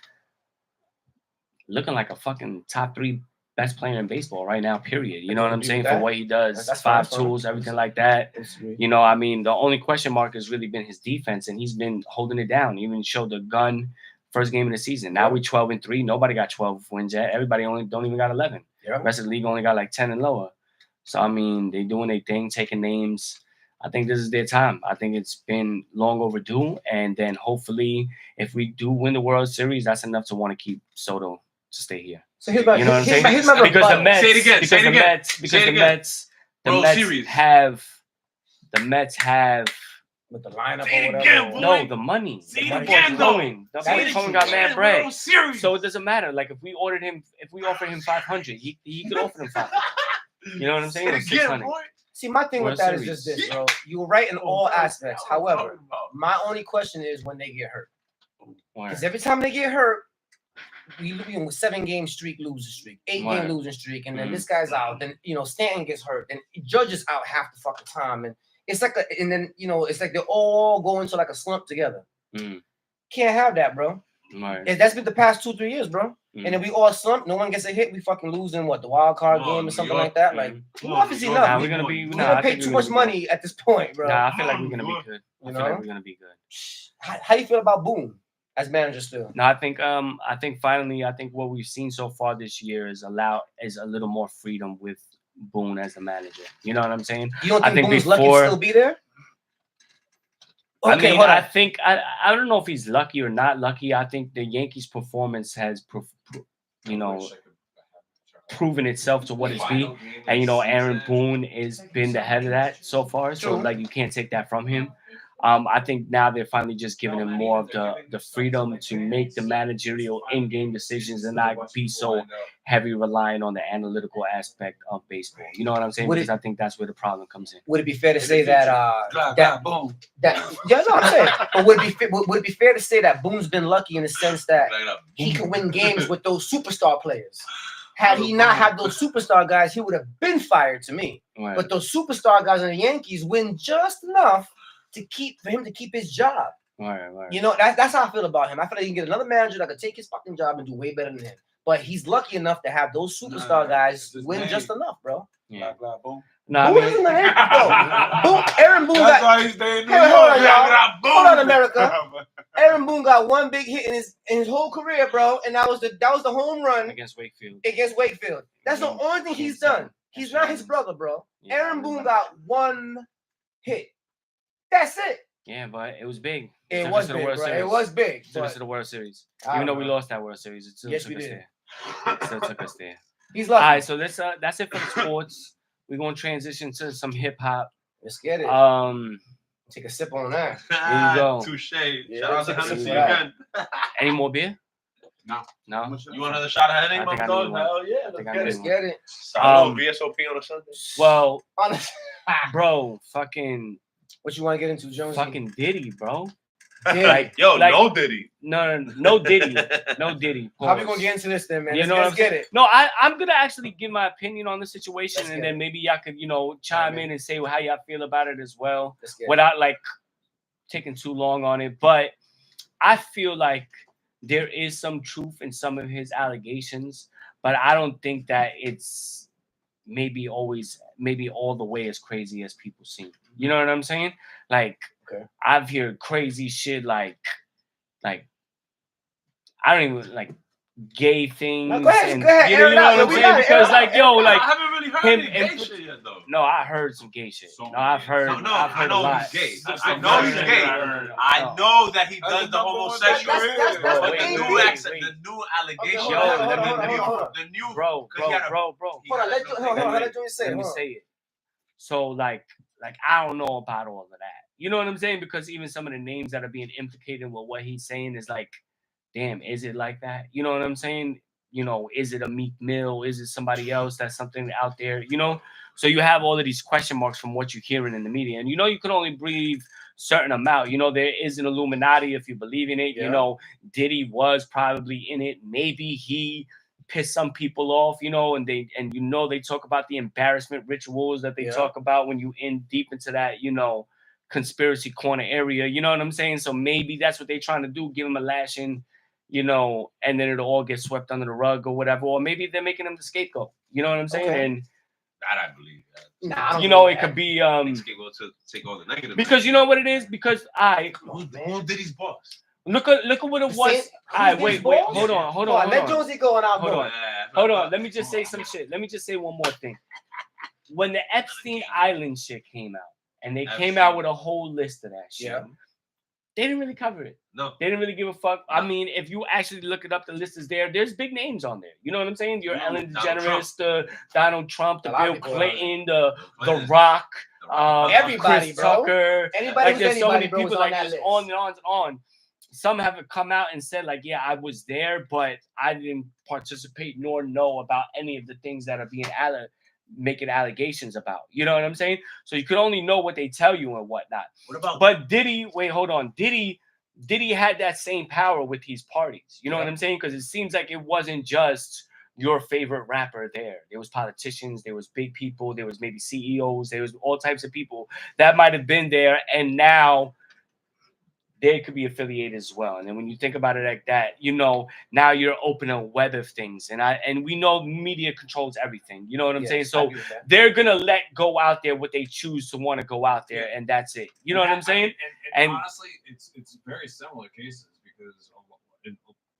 C: looking like a fucking top 3 best player in baseball right now, period. You know what I'm saying? For what he does,
D: That's
C: 5
D: fine.
C: tools, everything like that. You know, I mean, the only question mark has really been his defense, and he's been holding it down. He even showed the gun first game of the season. Now we 12-3. Nobody got 12 wins yet. Everybody don't even got 11.
D: Yeah.
C: The rest of the league only got like 10 and lower. So I mean, they doing their thing, taking names. I think this is their time. I think it's been long overdue. And then hopefully, if we do win the World Series, that's enough to want to keep Soto to stay here.
D: So here's my,
C: You know what I'm saying?
D: here's my
C: Because the
D: rebuttal.
C: Mets,
F: Say it again,
C: because
F: say it
C: the
F: again.
C: Mets, because
F: Say it
C: the
F: again.
C: Mets, the
F: World
C: Mets
F: Series.
C: have
D: With the lineup
F: Say it
D: or whatever.
F: again, boy.
C: no the money.
F: Say
C: The
F: it
C: money
F: again,
C: is
F: though.
C: flowing. The
D: Say
C: money
D: it
C: flowing got
F: again,
C: mad bread.
F: World Series.
C: So it doesn't matter. Like if we offer him 500, he could offer him 500. You know what I'm saying? Or
F: Say it again,
C: 600.
F: boy.
D: See, my thing
C: World
D: with that is
C: Series.
D: just this, bro. You were right in all aspects. However,
F: Talking about.
D: my only question is when they get hurt.
C: Word.
D: Because every time they get hurt, we losing with 7-game streak, losing streak, 8-game
C: Right.
D: losing streak, and then
C: Mhm.
D: this guy's out. Then Stanton gets hurt, and Judge is out half the fucking time, and it's like and then it's like they all go into like a slump together.
C: Mm.
D: Can't have that, bro.
C: Right.
D: And that's been the past 2-3 years, bro.
C: Mm.
D: And if we all slump, no one gets a hit, we fucking losing the wild card
F: Come on,
D: game or
F: New
D: something
F: York.
D: like that. Like enough is enough.
C: Nah,
D: We-
C: we're gonna be.
D: We're
C: Nah,
D: gonna
C: I
D: pay
C: think
D: too
C: we're
D: much
C: gonna be
D: money at this point, bro.
C: good. Nah, I feel like we're gonna be good. I
D: You
C: feel like
D: know?
C: we're gonna be good.
D: How do you feel about Boone as manager still?
C: No, I think finally, I think what we've seen so far this year is a little more freedom with Boone as the manager. You know what I'm saying?
D: You don't
C: I
D: think
C: think
D: Boone's lucky to
C: before-
D: still be there?
C: I
D: Okay,
C: mean,
D: hold on.
C: I think I don't know if he's lucky or not lucky. I think the Yankees' performance has, proven itself to what it's been, and Aaron Boone has been the head of that so far. So
D: True.
C: like you can't take that from him. I think now they're finally just giving him more of the freedom to make the managerial in-game decisions and not be so heavy relying on the analytical aspect of baseball. You know what I'm saying?
D: Would it-
C: Because I think that's where the problem comes in.
D: Would it be fair to say that
G: Boom.
D: yeah, no, I'm saying, but would it be fair to say that Boone's been lucky in the sense that
F: Flag it up.
D: he could win games with those superstar players? Had he not had those superstar guys, he would have been fired to me.
C: Right.
D: But those superstar guys in the Yankees win just enough for him to keep his job.
C: Right.
D: You know, that's how I feel about him. I feel like he can get another manager that could take his fucking job and do way better than him. But he's lucky enough to have those superstar guys
G: it's his
D: win
G: name.
D: just enough, bro.
C: Yeah.
G: Boom.
C: No, I
D: Boone
C: mean,
D: isn't the name. Yo, Aaron Boone
G: That's
D: got.
G: why he's staying in New
D: Hey,
G: York.
D: hold on, y'all.
F: Boom.
D: Hold on, America. Aaron Boone got one big hit in his whole career, bro, and that was the home run
C: against Wakefield.
D: against Wakefield. That's the only thing he's done. He's not his brother, bro.
C: Yeah,
D: Aaron Boone got one hit. That's it.
C: Yeah, but it was big.
D: It
C: Took us
D: was
C: to the
D: big,
C: World
D: bro.
C: Series.
D: It was big.
C: Took us
D: but
C: to the World Series.
D: I
C: Even though
D: don't
C: we
D: know.
C: lost that World Series, it still
D: Yes,
C: took
D: we
C: us
D: did.
C: there. It still took us there.
D: He's
C: All
D: lucky.
C: right, so that's it for the sports. We're gonna transition to some hip hop.
D: Let's get it. Take a sip on that.
C: There you go.
F: Touche.
D: Yeah,
F: Shout out to
D: let's
F: Hennessy
D: see that.
F: again.
C: Any more beer?
A: No.
C: No.
F: You want another shot of Henny,
C: I
F: my
C: think I
F: dog?
C: need one.
F: Hell yeah,
C: I
F: let's
C: think I
F: get
C: need
F: it.
D: Let's get it.
C: Um,
F: VSOP on a Sunday.
C: Well,
D: Honest.
C: bro, fucking
D: What you want to get into, Jones?
C: fucking Diddy, bro.
D: Yeah.
C: Like,
F: Yo,
C: like-
F: no Diddy.
C: no Diddy, no Diddy.
D: How we
C: Pause.
D: gonna get into this then, man?
C: You
D: Let's,
C: know what
D: let's
C: I'm
D: get
C: saying?
D: it.
C: No, I'm gonna actually give my opinion on the situation,
D: Let's
C: and
D: get
C: then maybe y'all could, chime in and say how y'all feel about it as well,
D: Let's get it.
C: without like taking too long on it. But I feel like there is some truth in some of his allegations, but I don't think that it's maybe all the way as crazy as people seem. You know what I'm saying? Like, I've heard crazy shit like I don't even like gay things.
D: No, go ahead,
C: and
D: go ahead,
C: you
D: air it
C: know
D: out,
C: what I'm
D: we
C: saying?
D: got it,
C: Because
D: air it
C: like
D: out,
C: yo,
F: I
C: like
F: haven't really heard
C: him
F: any
C: and
F: gay shit yet, though.
C: no, I heard some gay shit.
A: So
C: No, I've heard.
F: No,
C: I've
F: I
C: heard a
F: know
C: lot.
F: he's gay.
A: That's
F: I
A: the
F: know
A: first
F: he's
A: thing
F: gay.
A: I heard.
F: I know that he
G: That's
F: does
G: the
F: the
G: number one
F: homosexual.
G: thing.
D: That's
C: Bro,
D: the
C: wait,
D: thing.
C: wait.
F: The new allegation.
D: Okay,
C: hold on,
F: The new.
C: Bro.
D: Hold on, let you say.
C: Let me say it. So like I don't know about all of that. You know what I'm saying? Because even some of the names that are being implicated with what he's saying is like, damn, is it like that? You know what I'm saying? You know, is it a Meek Mill? Is it somebody else? That's something out there, you know? So you have all of these question marks from what you're hearing in the media. And you know, you can only breathe certain amount. You know, there is an Illuminati if you believe in it.
D: Yeah.
C: You know, Diddy was probably in it. Maybe he piss some people off, you know, and they talk about the embarrassment rituals that they talk about when you in deep into that, you know, conspiracy corner area, you know what I'm saying? So maybe that's what they're trying to do, give him a lashing, you know, and then it'll all get swept under the rug or whatever, or maybe they're making him the scapegoat, you know what I'm saying?
D: Okay.
C: And
F: That I believe that.
D: Nah, I don't
C: you know,
D: believe
C: it
D: that.
C: could be
F: Scapegoat to take all the negative.
C: because you know what it is, because
F: Who did his boss?
C: look at what it was. Wait, hold on.
D: Let Jonesy go and I'll
C: Hold
D: go.
C: on. Hold on, let me just say some shit. Let me just say one more thing. When the Epstein Island shit came out, and they came out with a whole list of that shit, they didn't really cover it.
F: No.
C: They didn't really give a fuck. I mean, if you actually look it up, the list is there. There's big names on there. You know what I'm saying? Your Ellen DeGeneres, the Donald Trump, the Bill Clinton, the Rock,
D: everybody,
C: Chris
D: bro.
C: Tucker.
D: Anybody
C: like, there's so many
D: bro,
C: people
D: on
C: like
D: that
C: just
D: list.
C: on and on and on. Some have come out and said, like, yeah, I was there, but I didn't participate nor know about any of the things that are being making allegations about. You know what I'm saying? So you could only know what they tell you and whatnot.
F: What about?
C: But Diddy, wait, hold on. Diddy had that same power with these parties. You know what I'm saying? Because it seems like it wasn't just your favorite rapper there. There was politicians, there was big people, there was maybe CEOs, there was all types of people that might have been there, and now they could be affiliated as well. And then when you think about it like that, you know, now you're opening a web of things. And we know media controls everything. You know what I'm saying? So they're gonna let go out there what they choose to want to go out there, and that's it. You know what I'm saying?
A: And honestly, it's very similar cases because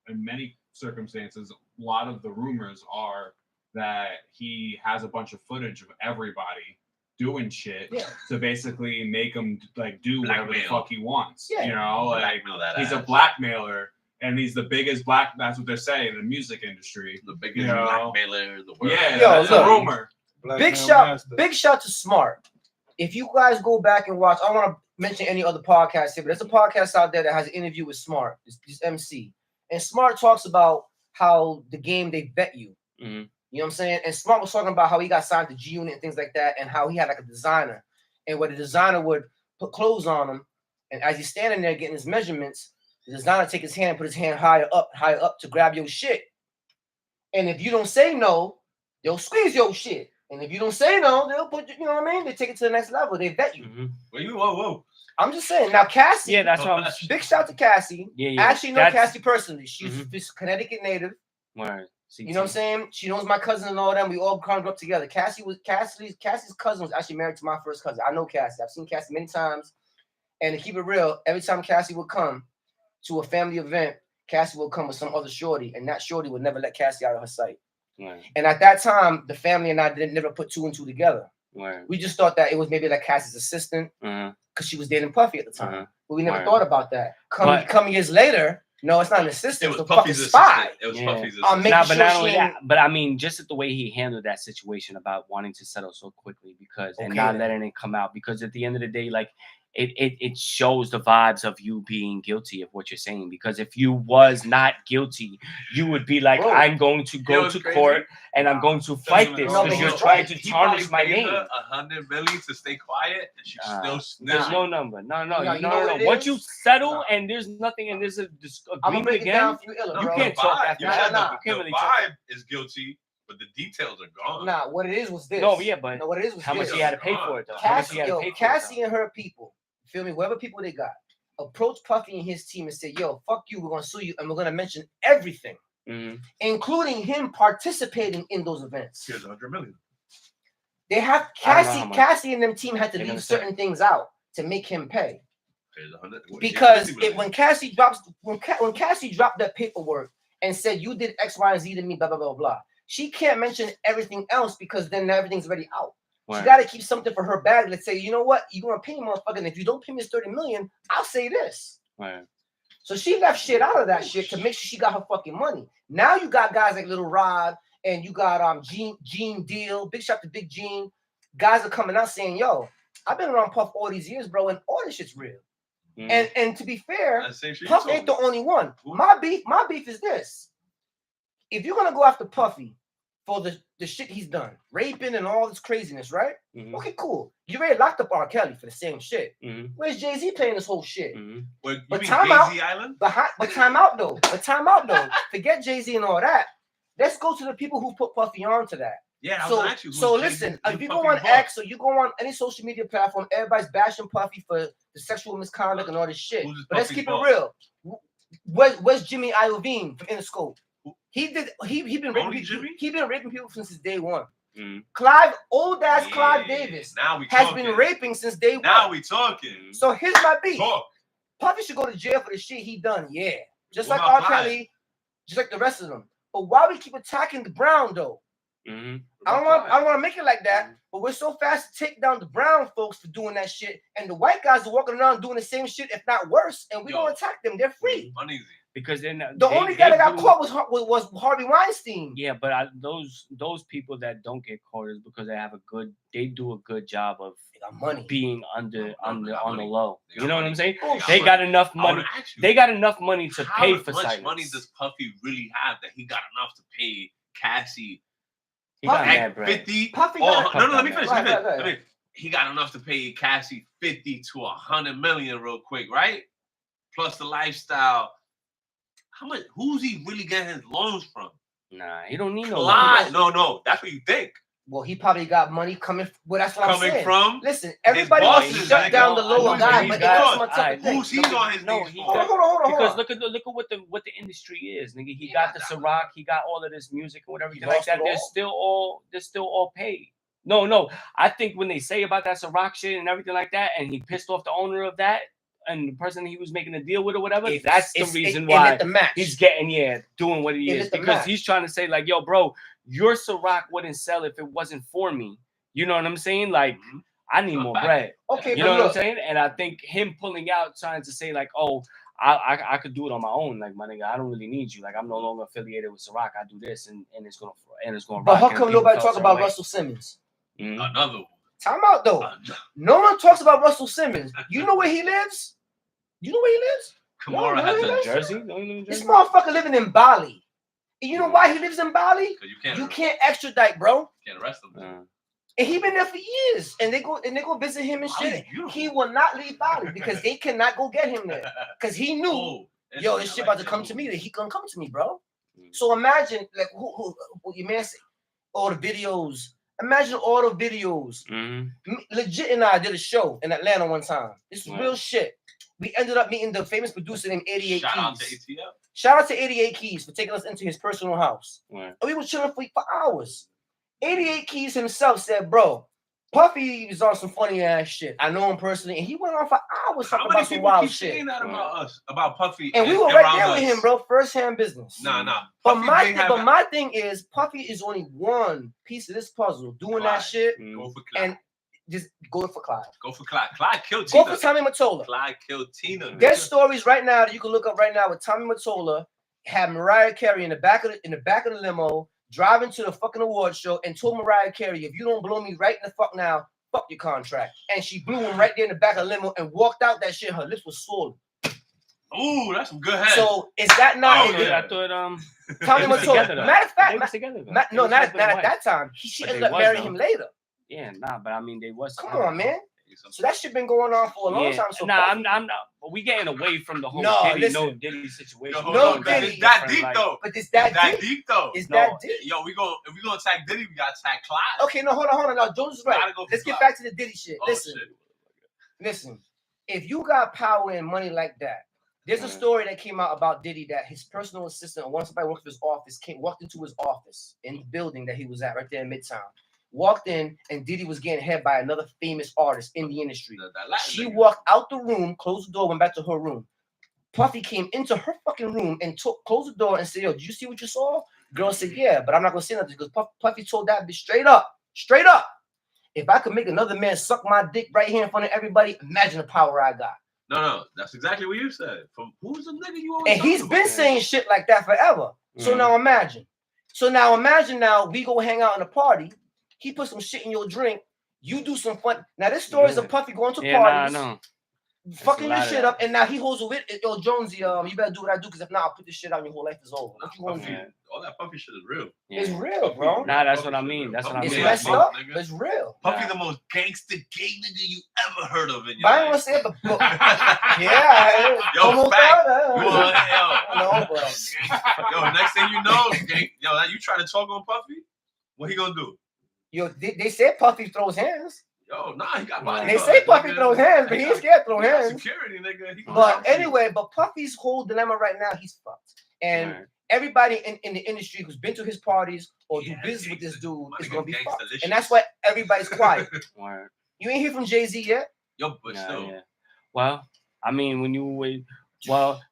A: in many circumstances, a lot of the rumors are that he has a bunch of footage of everybody doing shit to basically make him like do whatever the fuck he wants. You know, like he's a blackmailer, and he's the biggest that's what they're saying in the music industry.
F: The biggest blackmailer in the world.
A: Yeah, that's a rumor.
D: Big shout to Smart. If you guys go back and watch, I don't want to mention any other podcasts here, but there's a podcast out there that has an interview with Smart, this MC. And Smart talks about how the game, they vet you.
C: Mm-hmm.
D: You know what I'm saying? And Smart was talking about how he got signed to G Unit and things like that, and how he had like a designer, and where the designer would put clothes on him, and as he's standing there getting his measurements, the designer take his hand, put his hand higher up to grab your shit. And if you don't say no, they'll squeeze your shit. And if you don't say no, they'll put you know what I mean? They take it to the next level. They vet you.
C: Mm-hmm.
F: Whoa.
D: I'm just saying. Now Cassie,
C: yeah, that's what I'm.
D: Big shout to Cassie.
C: Yeah.
D: I actually know Cassie personally. She's this Connecticut native.
C: Word.
D: You know what I'm saying? She knows my cousin and all them. We all grew up together. Cassie's cousin was actually married to my first cousin. I know Cassie. I've seen Cassie many times. And to keep it real, every time Cassie would come to a family event, Cassie would come with some other shorty, and that shorty would never let Cassie out of her sight.
C: Right.
D: And at that time, the family and I never put two and two together.
C: Right.
D: We just thought that it was maybe like Cassie's assistant because she was dating Puffy at the time. But we never thought about that. Come years later, no, it's not an assistant.
F: It was
D: Puffy's spy.
F: It was Puffy's assistant.
C: But not only that, but I mean, just the way he handled that situation about wanting to settle so quickly and not letting it come out, because at the end of the day, like it shows the vibes of you being guilty of what you're saying. Because if you was not guilty, you would be like, I'm going to go to court and I'm going to fight this because you're trying to tarnish my name.
F: $100 million to stay quiet, and she still.
C: There's no number. No. Once you settle and there's nothing and there's a agreement again, you can't talk after that.
F: The vibe is guilty, but the details are gone.
D: Nah, what it is was this.
C: No, yeah, but
D: what it is was
C: how much
D: this.
C: he had to pay for it though?
D: Cassie and her people, feel me? Whatever people they got, approached Puffy and his team and said, "Yo, fuck you. We're gonna sue you, and we're gonna mention everything, including him participating in those events."
F: Here's $100 million.
D: They have
C: I don't know how much.
D: Cassie and them team had to
C: They're gonna
D: leave
C: say.
D: certain things out to make him pay.
F: Pays 100
D: Because
F: 50 million.
D: when Cassie drops, when Cassie dropped that paperwork and said you did X, Y, and Z to me, blah blah blah blah, she can't mention everything else because then everything's already out. She
C: Right.
D: got to keep something for her bag. Let's say, you know what, you're gonna pay me, motherfucker. And if you don't pay me this 30 million, I'll say this.
C: Right.
D: So she left shit out of that shit to make sure she got her fucking money. Now you got guys like Little Rod and you got Gene Deal, big shot to Big Gene. Guys are coming out saying, yo, I've been around Puff all these years, bro, and all this shit's real. And to be fair,
F: That's the same shit
D: Puff
F: you
D: ain't
F: told
D: the
F: me.
D: only one. My beef is this. If you're gonna go after Puffy for the shit he's done, raping and all this craziness, right? Okay, cool. You already locked up R. Kelly for the same shit. Where's Jay-Z playing this whole shit?
F: Well, you
D: But
F: mean
D: time out.
F: Jay-Z Island?
D: But time out though. Forget Jay-Z and all that. Let's go to the people who put Puffy on to that.
F: Yeah, I
D: So,
F: was actually.
D: so listen, if you go on X or you go on any social media platform, everybody's bashing Puffy for the sexual misconduct and all this shit. But let's keep it real. Where's Jimmy Iovine from Interscope? He been raping people since his day one. Clive, old ass Clive Davis, has been raping since day one.
F: Now we talking.
D: So here's my beef.
F: Talk.
D: Puffy should go to jail for the shit he done. Yeah, just
F: What
D: like
F: about
D: R. Kelly, just like the rest of them. But why we keep attacking the Brown though? I don't want to make it like that, but we're so fast to take down the brown folks for doing that shit, and the white guys are walking around doing the same shit, if not worse, and we don't attack them. They're free.
F: Uneasy.
C: Because then
D: The only guy that got caught was Harvey Weinstein.
C: Yeah, but those people that don't get caught is because they do a good job of
D: money
C: being on the low. You know what I'm saying?
F: Oh,
C: They got enough money. They got enough money to pay for silence.
F: How much money does Puffy really have that he got enough to pay Cassie?
C: He got mad bread.
F: 50.
D: Puffy
F: Oh,
D: got-
F: no, let me finish.
D: Go ahead.
F: He got enough to pay Cassie 50 to 100 million real quick, right? Plus the lifestyle. How much? Who's he really getting his loans from?
C: Nah, he don't need no
F: Clyde.
C: loans.
F: No, that's what you think.
D: Well, he probably got money coming. Well, that's what I'm
F: Coming
D: saying.
F: from
D: Listen, everybody wants to
F: bosses,
D: shut
F: nigga.
D: down the lower
F: Who's
D: guy,
F: he
D: but
F: got?
D: that's my type of
C: Alright,
D: thing.
F: Who's he on his knees for?
D: Hold on.
C: Because look at what the industry is, nigga. He got the Ciroc, he got all of this music and whatever like that. They're still all paid. No. I think when they say about that Ciroc shit and everything like that, and he pissed off the owner of that and the person he was making a deal with or whatever, that's the reason why he's getting doing what he is, because he's trying to say like, yo, bro, your Ciroc wouldn't sell if it wasn't for me. You know what I'm saying? Like, I need more bread.
D: Okay,
C: you know what I'm saying? And I think him pulling out, trying to say like, oh, I could do it on my own. Like, my nigga, I don't really need you. Like, I'm no longer affiliated with Ciroc. I do this, and it's gonna
D: But how come nobody talk about Russell Simmons?
F: Another one.
D: Time out though. No one talks about Russell Simmons. You know where he lives?
F: Kamara has
C: a Jersey. Don't you live in
D: This
C: Jersey?
D: motherfucker living in Bali. And you know why he lives in Bali?
F: You
D: can't extradite, bro.
F: Can't arrest him.
D: And he been there for years, and they go visit him and shit. He will not leave Bali because they cannot go get him there. Because he knew, yo, this shit about to come to me. That he gonna come to me, bro. So imagine, like, who your man say, all the videos. Imagine all the videos. Legit and I did a show in Atlanta one time. This is real shit. We ended up meeting the famous producer named 88 Keys. Shout out to 88 Keys for taking us into his personal house. And we were chilling for hours. 88 Keys himself said, bro, Puffy is on some funny ass shit. I know him personally, and he went on for hours talking about some wild shit.
F: Saying that about us, about Puffy,
D: and we were right there with him, bro. First hand business.
F: Nah.
D: But my thing is, Puffy is only one piece of this puzzle. Doing that shit, and just go for Clyde.
F: Go for Clyde. Clyde killed Tina.
D: Go for Tommy Mottola.
F: Clyde killed Tina.
D: There's stories right now that you can look up right now with Tommy Mottola had Mariah Carey in the back of the limo, driving to the fucking award show, and told Mariah Carey, if you don't blow me right in the fuck now, fuck your contract. And she blew him right there in the back of the limo and walked out that shit. Her lips was swollen.
F: Ooh, that's some good head.
D: So is that not?
C: I thought
D: Tommy Mottola. Matter of fact, no, not at
C: together.
D: that time. She ended up marrying him later.
C: Yeah, nah, but I mean, they was.
D: Come on, man. So that shit been going on for a long time. So
C: I'm not. But we getting away from the whole Diddy situation.
F: No, Diddy. It's that deep though.
D: But it's that
F: deep though.
D: It's that deep.
F: Yo, if we gonna attack Diddy, we gotta attack Clyde.
D: Okay, no, hold on. Now, Jones is right. Let's get back to the Diddy shit. Listen. If you got power and money like that, there's a story that came out about Diddy that his personal assistant, or once somebody walked into his office in the building that he was at right there in Midtown, walked in, and Diddy was getting head by another famous artist in the industry. She walked out the room, closed the door, went back to her room. Puffy came into her fucking room and closed the door and said, "Yo, did you see what you saw?" Girl said, "Yeah, but I'm not gonna say nothing," because Puffy told that bitch straight up, if I could make another man suck my dick right here in front of everybody, imagine the power I got.
F: No, that's exactly what you said. From who's the nigga you always?
D: And he's been saying shit like that forever. So now imagine. Now we go hang out in a party. He put some shit in your drink. You do some fun. Now this story is of Puffy going to parties. Fucking your shit up, and now he holds a wit. Yo, Jonesy, you better do what I do, because if not, I'll put this shit out and your whole life is over. What you gonna do?
F: All that Puffy shit is real.
D: It's real, bro.
C: Nah, that's what I mean. That's what I mean.
D: It's messed up, but it's real.
F: Puffy the most gangster gay nigga you ever heard of in your
D: I ain't
F: life.
D: gonna say it, but yeah.
F: Yo,
D: almost
F: fact.
D: No, but
F: Yo, next thing you know, you trying to talk on Puffy? What he gonna do?
D: yo, they said Puffy throws hands.
F: Yo, nah, he got body.
D: They say Puffy throws hands, but he ain't scared to throw hands.
F: Security, nigga.
D: But anyway, Puffy's whole dilemma right now, he's fucked. And everybody in the industry who's been to his parties or do business with this dude is gonna be fucked. And that's why everybody's quiet. You ain't hear from Jay-Z yet?
F: Yo, but still.
C: Yeah. Well, I mean,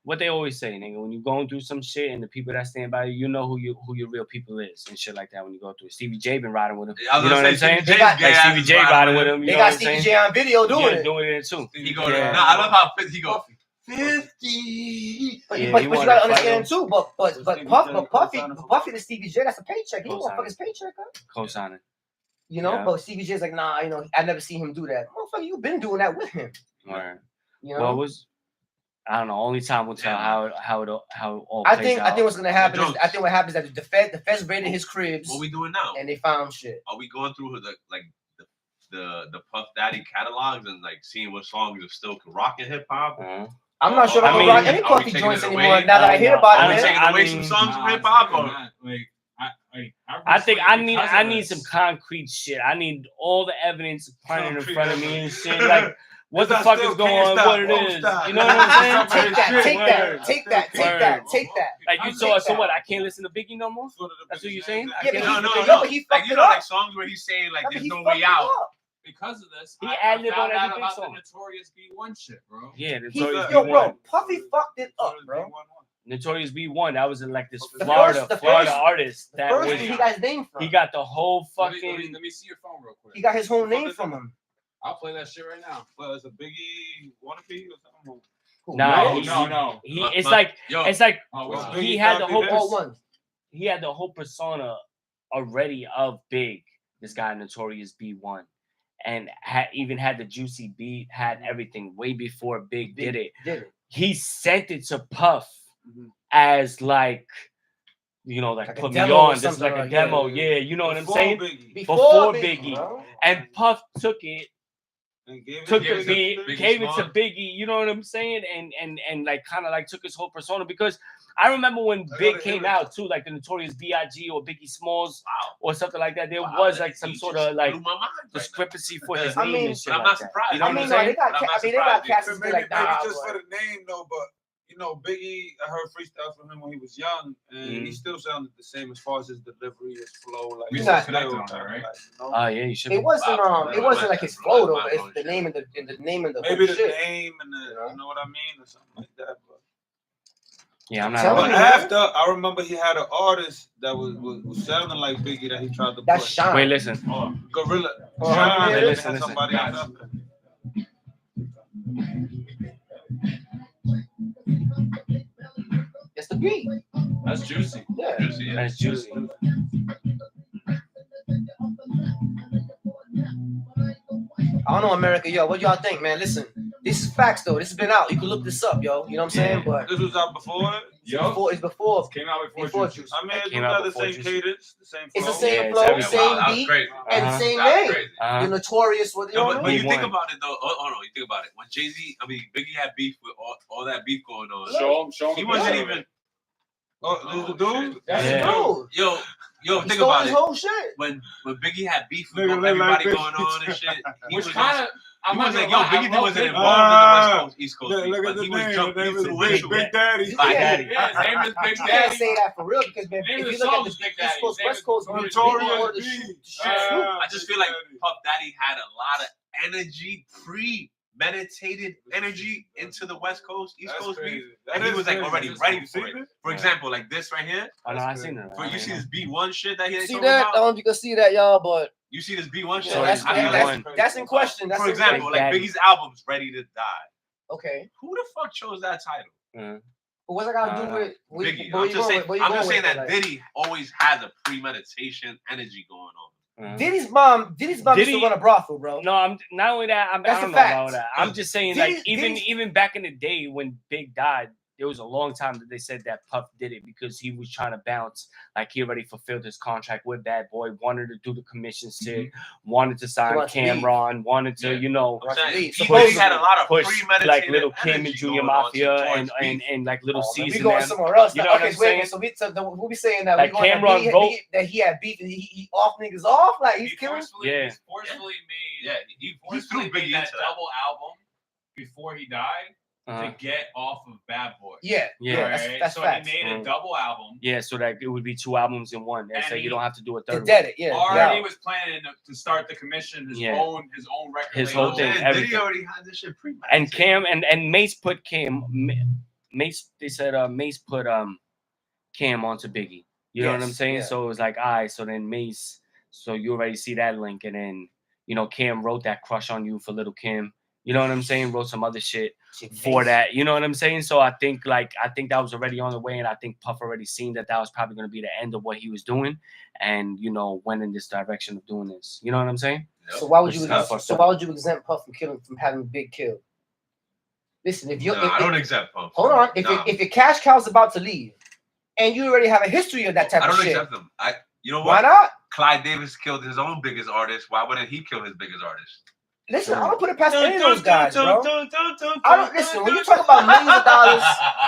C: what they always say, nigga, when you're going through some shit and the people that stand by you, you know who your real people is and shit like that when you go through it. Stevie J been riding with him. You know what I'm saying?
D: They got
C: Stevie J riding with him.
D: They got Stevie J on video doing it.
C: Doing it too.
F: He go, nah, I love how he go 50.
D: But you gotta understand too. But Puffy to Stevie J, that's a paycheck. He don't want to fuck his paycheck up.
C: Co-signing.
D: You know, but Stevie J's like, nah, you know, I never seen him do that. Motherfucker, you've been doing that with him.
C: Right.
D: You know?
C: Well, it was, I don't know. Only time will tell how it all
D: I
C: plays
D: think
C: out.
D: I think what's gonna happen is what happens is that the feds raided his cribs.
F: What we doing now?
D: And they found shit.
F: Are we going through the Puff Daddy catalogs and like seeing what songs are still rocking hip hop?
D: I'm not sure if I can rock any Puffy joints anymore. Now that I hear about it,
F: are we taking away some songs from hip hop?
C: I think I need some concrete shit. I need all the evidence planted in front of me and shit. Like, what the fuck is going on? What it is? You know what I'm saying?
D: Take that.
C: Like you saw, so what? I can't listen to Biggie no more. That's what you're saying?
F: No.
D: But he fucked
F: Like, you
D: it
F: know,
D: up.
F: like songs where he's saying like there's no way out.
A: Because of this,
C: He
A: I
C: ad-libbed
A: found
C: on
A: out
C: every
A: about
C: song.
A: the Notorious B1 shit, bro.
C: Yeah,
D: Bro, Puffy fucked it up, bro.
C: Notorious B1. That was like this
D: The
C: Florida
D: first
C: artist. That
D: first
C: was,
D: he got his name from.
C: he got the whole fucking.
A: Let me see your phone real quick.
D: He got his whole name from him.
A: I'll play that shit right now.
G: Well, it's a Biggie wannabe or something.
C: Nah,
A: No.
C: It's like he had the whole
D: all one.
C: He had the whole persona already of Big. This guy Notorious B1, and even had the juicy beat, had everything way before Big did it. He sent it to Puff as like, you know, like put me on. This is like a demo. Yeah, you know what I'm saying? Before Biggie. And Puff took it. Took the beat, gave it to Biggie, you know what I'm saying, and like kind of like took his whole persona, because I remember when Big came out too, like the Notorious B.I.G. or Biggie Smalls or something like that. There was like some sort of like discrepancy for his name and shit.
F: I'm not surprised.
C: You know what I'm saying?
D: They got cats to be like, nah,
G: just for the name though, but you know, Biggie, I heard freestyle from him when he was young, and he still sounded the same as far as his delivery, his flow. Like,
A: We still connected on that, right?
C: Oh yeah, you should.
D: It wasn't like his flow though, but it's the name and the name and the
G: maybe the
D: shit.
G: name and the, you know what I mean, or something like that. But
C: yeah, I'm
G: but
C: not.
G: after, I remember he had an artist that was sounding like Biggie that he tried to
D: That's
G: push.
D: Sean.
C: Wait, listen.
G: Gorilla.
D: Sean,
G: Sean,
C: listen.
G: somebody else after.
D: It's the beat.
A: That's juicy.
D: Yeah.
C: That's juicy.
D: I don't know, America, yo. What y'all think, man? Listen, this is facts though. This has been out. You can look this up, yo. You know what I'm saying? But
G: This was out before it?
D: it's before.
A: Came out before Juice.
G: I mean,
C: It
G: it's
C: came out
G: got the
C: before
G: same
C: Juice.
G: cadence, the same flow.
D: It's the same
C: Yeah,
D: flow,
C: it's
D: same
F: That was
D: beat,
F: crazy.
D: and
C: Uh-huh.
D: same
F: That was
D: name.
F: crazy.
D: The Notorious, what you know what I
F: But
D: mean?
F: you think about it though. Hold on, you think about it. When Biggie had beef with all that beef going on.
A: Show him.
F: He wasn't even.
G: Oh, the dude?
D: That's
C: Yeah.
D: the dude.
F: Yo,
D: He
F: think
D: stole
F: about
D: his
F: it.
D: whole shit.
F: When Biggie had beef with
G: Nigga look
F: everybody
G: like
F: going on and shit, he
A: Which
F: was
A: kind of, I'm
F: he
A: not
F: was
A: gonna
F: like, yo,
A: lie, I
F: Biggie
A: love
F: wasn't
A: Big
F: involved in the West Coast, East Coast beef,
G: Look
F: but
G: at the
F: he was
G: name.
F: jumped
G: His name is
F: influential.
G: Big Daddy.
D: You
C: Big
D: can't-
C: Daddy.
A: Yeah, his name is Big
D: You can't
A: Daddy.
D: say that for real because man,
A: Name
D: if
A: of
D: you
A: the
D: look at
A: song's
D: the
A: Big
D: East
A: Daddy.
D: Coast,
A: His name
D: West
A: is
D: Coast,
A: Notorious
D: they
G: Notorious
D: wanted to
G: B.
D: shoot Snoop.
F: I just feel like Puff Daddy had a lot of energy, premeditated energy into the West Coast, East
G: That's
F: Coast beef.
G: crazy.
F: And
G: That
F: he
G: is
F: was like
G: crazy.
F: already
G: You
F: ready
G: seen
F: for it.
G: this?
F: For example, like this right here.
C: I know, I seen it.
F: For you see this B1 shit that he
D: See
F: talking
D: that? I
F: about?
D: don't know if you can see that, y'all, but
F: You see this B1 shit?
C: So
D: that's,
C: he's
F: I feel
C: B1.
F: like,
D: that's in question. That's
F: for
D: in
F: example,
C: Big
F: like
C: Daddy.
F: Biggie's album's Ready to Die.
D: okay.
F: Who the fuck chose that title?
D: But what's that got to do with
F: Biggie.
D: where
F: I'm
D: you
F: just saying,
D: going with
F: that
D: like?
F: Diddy always has a premeditation energy going on.
D: Diddy's mom used to run a brothel, bro.
C: No, I'm not only that. I
D: That's
C: don't
D: a
C: know
D: fact.
C: about that. I'm just saying, like,
D: Diddy's-
C: even back in the day when Big died, there was a long time that they said that Puff did it because he was trying to bounce. Like he already fulfilled his contract with Bad Boy, wanted to do the commission shit, wanted to sign
D: wants to leave.
C: Cameron, wanted to,
F: Yeah.
C: you know,
F: I'm saying,
D: Leave.
F: Diddy
D: Supposedly
F: had a lot of
C: push
F: premeditated
C: like Little Kim and
F: energy
C: Junior
F: going on
C: Mafia
F: towards
C: and
F: beef.
C: like Little
D: Oh,
C: C's
D: we
C: and
D: going
C: them.
D: somewhere else.
C: You
D: Now.
C: know what
D: Okay,
C: I'm
D: so wait a minute.
C: saying?
D: So we'll be saying that
C: Like
D: we going
C: Cameron wrote-
D: that he had beef and he off niggas off, like he's killing.
C: Yeah.
A: He forcefully made.
F: Yeah,
A: He
F: threw
A: forcefully
F: Biggie
A: made that
F: into that.
A: double album before he died to get off of Bad Boy.
D: Yeah,
C: Yeah.
D: that's
A: so
D: facts.
A: he made a double album.
C: Yeah, so that it would be 2 albums in one. And so
A: And
C: you don't have to do a
D: To
C: third
D: dead
C: one.
D: it, yeah.
A: Already was planning to start the commission, his
C: Yeah.
A: own record.
C: His
A: label.
C: whole thing,
F: Diddy
C: everything.
F: already had this shit premeditated.
C: And Cam and Mace put Mace. They said Mace put Cam onto Biggie. You know what I'm
D: Yes,
C: saying?
D: yeah.
C: So it was like, all right. So then Mace. So you already see that link, and then Cam wrote that "Crush on You" for Little Kim. You know what I'm saying? Wrote some other shit for that. You know what I'm saying? So I think that was already on the way, and I think Puff already seen that was probably going to be the end of what he was doing, and went in this direction of doing this. You know what I'm saying?
D: So why would
C: Which
D: you?
C: is kinda fucked
D: So
C: up.
D: why would you exempt Puff from having Big kill? Listen, if you
F: No, I don't accept Puff.
D: hold on, if
F: Nah.
D: your cash cow's about to leave, and you already have a history of that type
F: I
D: of
F: don't
D: shit,
F: accept them. You know
D: why
F: what?
D: not?
F: Clyde Davis killed his own biggest artist. Why wouldn't he kill his biggest artist?
D: Listen, I don't put it past any of those guys, bro. I don't listen when you talk about millions of dollars.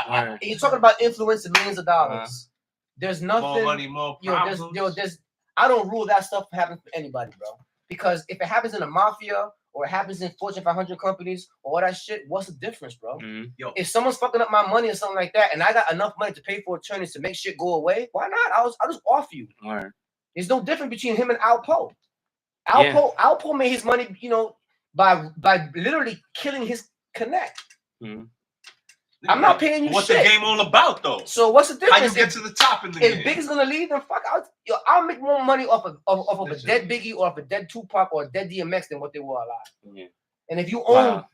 C: Word.
D: And you're talking about influence and millions of dollars. There's
F: More
D: nothing.
F: money, more problems.
D: There's. I don't rule that stuff from happening for anybody, bro. Because if it happens in the mafia or it happens in Fortune 500 companies or all that shit, what's the difference, bro?
C: Mhm.
D: If someone's fucking up my money or something like that, and I got enough money to pay for attorneys to make shit go away, why not? I'll just off you.
C: Word.
D: There's no difference between him and Alpo.
C: Yeah.
D: Alpo made his money, by literally killing his connect.
C: Mhm.
D: I'm not paying you
F: What's
D: shit.
F: the game all about, though?
D: So what's the
F: How you
D: difference?
F: get to the top in the
D: If
F: game?
D: Big is gonna leave, then fuck, I'll make more money off of a
F: Listen.
D: dead Biggie or off a dead Tupac or a dead DMX than what they were alive.
C: Yeah.
D: And if you own,
C: Wow.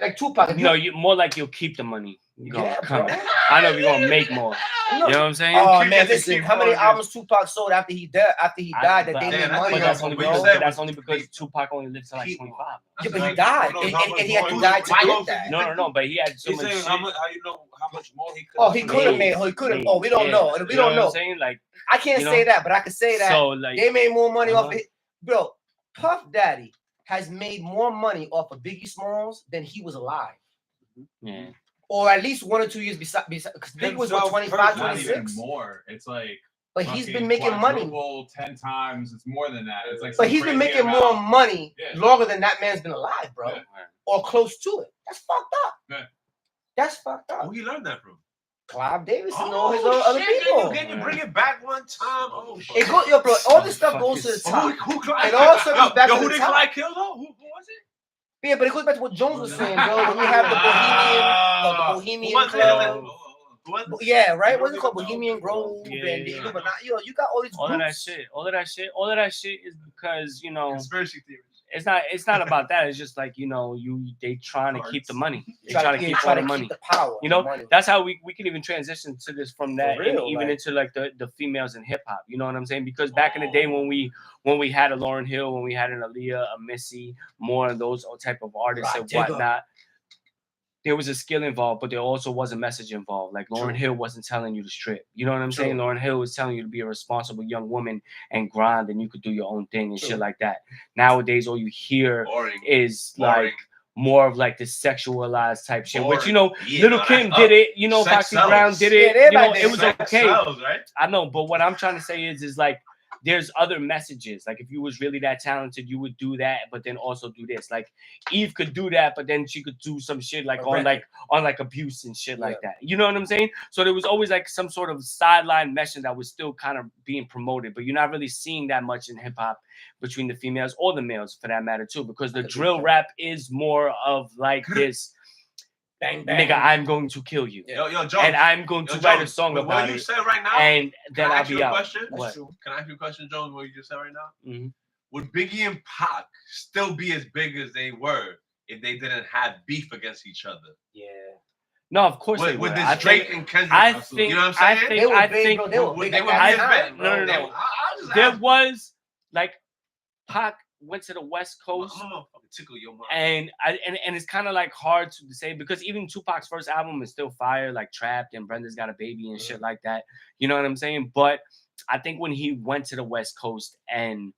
D: like Tupac, if
C: You more like you'll keep the money. You gonna
D: Yeah,
C: come.
D: bro.
C: I know you're gonna make more. You know what I'm saying?
D: Oh
F: Keep
D: man,
F: it to
D: listen,
F: keep
D: how many
F: going,
D: albums Tupac sold after he died? After he died, that
C: but-
D: they
F: Yeah,
D: made
F: that's
D: money
F: what
C: But
D: off
C: that's
D: of,
C: only
F: what you
C: because
D: bro.
F: said.
C: that's only because Tupac only lived to like 25.
D: Yeah, but he died, and he had to die to get that.
C: No, but he had so
G: He's
C: much
G: saying
C: shit.
G: how you know how much more he could.
D: Oh, he could have made. Oh, he could have. Oh, we don't know. We don't
C: what
D: know.
C: I'm saying? Like,
D: I can't
C: you
D: say
C: know?
D: that, but I can say that
C: so like,
D: they made more money off
C: Uh-huh.
D: it, bro. Puff Daddy has made more money off of Biggie Smalls than he was alive.
C: yeah.
D: Or at least 1 or 2 years because Biggie was what,
G: Himself
D: 25,
G: personally.
A: Not even
D: 26.
A: more. It's like.
D: But he's been
A: fucking
D: making money.
A: quadruple 10 times. It's more than that. It's like.
D: But
A: some
D: he's been
A: crazy
D: making
A: amount.
D: more money
A: Yeah.
D: longer than that man's been alive, bro.
A: Yeah.
D: Or close to it. That's fucked up.
A: Yeah.
D: That's fucked up.
F: Who you learned that from?
D: Clive Davis and all his other people.
F: Can you bring it back one time? Oh,
D: It go, yo, bro. All this stuff goes to the top.
F: Who Clyde?
D: It all circles back to
F: who
D: the
F: did
D: top.
F: Clyde kill though? Who was it?
D: Yeah, but it goes back to what Jones was saying, bro. When you have the Bohemian
F: Who was
D: Club.
F: it? Who was it?
D: Yeah, right. What's it called? Bohemian Grove
C: Yeah,
D: and the
C: yeah.
D: Illuminati. Yo, you got all these
C: All of that
D: groups.
C: shit. All of that shit is because
F: Conspiracy theories.
C: it's not about that. It's just like they trying to keep the money. They trying to keep all the money.
D: the power.
C: You know,
D: the money.
C: that's how we can even transition to this from that
D: For real,
C: and even
D: like-
C: into like the females in hip hop. You know what I'm saying? Because back in the day when we had a Lauryn Hill, when we had an Aaliyah, a Missy, more of those type of artists
D: Right,
C: and
D: Digger.
C: whatnot, there was a skill involved, but there also was a message involved. Like Lauryn Hill wasn't telling you to strip. You know what I'm saying? Lauryn Hill was telling you to be a responsible young woman and grind, and you could do your own thing and shit like that. Nowadays, all you hear
F: Boring.
C: is
F: Boring.
C: like more of like the sexualized type shit. Which
F: Boring.
C: Little
F: no,
C: Kim
F: that's
C: did
F: up.
C: it.
F: Sex
C: Foxy
F: sells.
C: Brown did
D: Yeah,
C: it.
D: everybody
C: It
D: did.
C: was
F: Sex
C: okay.
F: sells, right?
C: I know, but what I'm trying to say is like there's other messages. Like if you was really that talented, you would do that, but then also do this. Like Eve could do that, but then she could do some shit like on abuse and shit like that. You know what I'm saying? So there was always like some sort of sideline message that was still kind of being promoted, but you're not really seeing that much in hip hop between the females or the males for that matter too, because the drill rap is more of like this.
D: Bang, bang.
C: Nigga, I'm going to kill you.
F: Yo, Jones.
C: And I'm going to write a song
F: with
C: about
F: what you
C: it.
F: said right now,
C: And then
F: can I
C: I'll
F: ask you
C: be
F: a
C: out.
F: question?
C: What?
D: True.
F: Can I ask you a question, Jones, what you just said right now?
C: Mm-hmm.
F: Would Biggie and Pac still be as big as they were if they didn't have beef against each other?
D: Yeah.
C: No, of course they
F: With
C: would.
F: this Drake and Kendrick.
C: I think,
F: you know what I'm saying?
D: They were
C: I
D: big,
C: think,
D: bro. They were big.
F: They
D: at
F: would
D: that
F: be as
D: time,
F: big.
D: bro.
C: No.
F: I'll just
C: There
F: ask.
C: was like Pac went to the West Coast,
F: I'm gonna fucking tickle your mind.
C: and it's kind of like hard to say because even Tupac's first album is still fire, like Trapped and Brenda's Got a Baby and shit like that. You know what I'm saying? But I think when he went to the West Coast and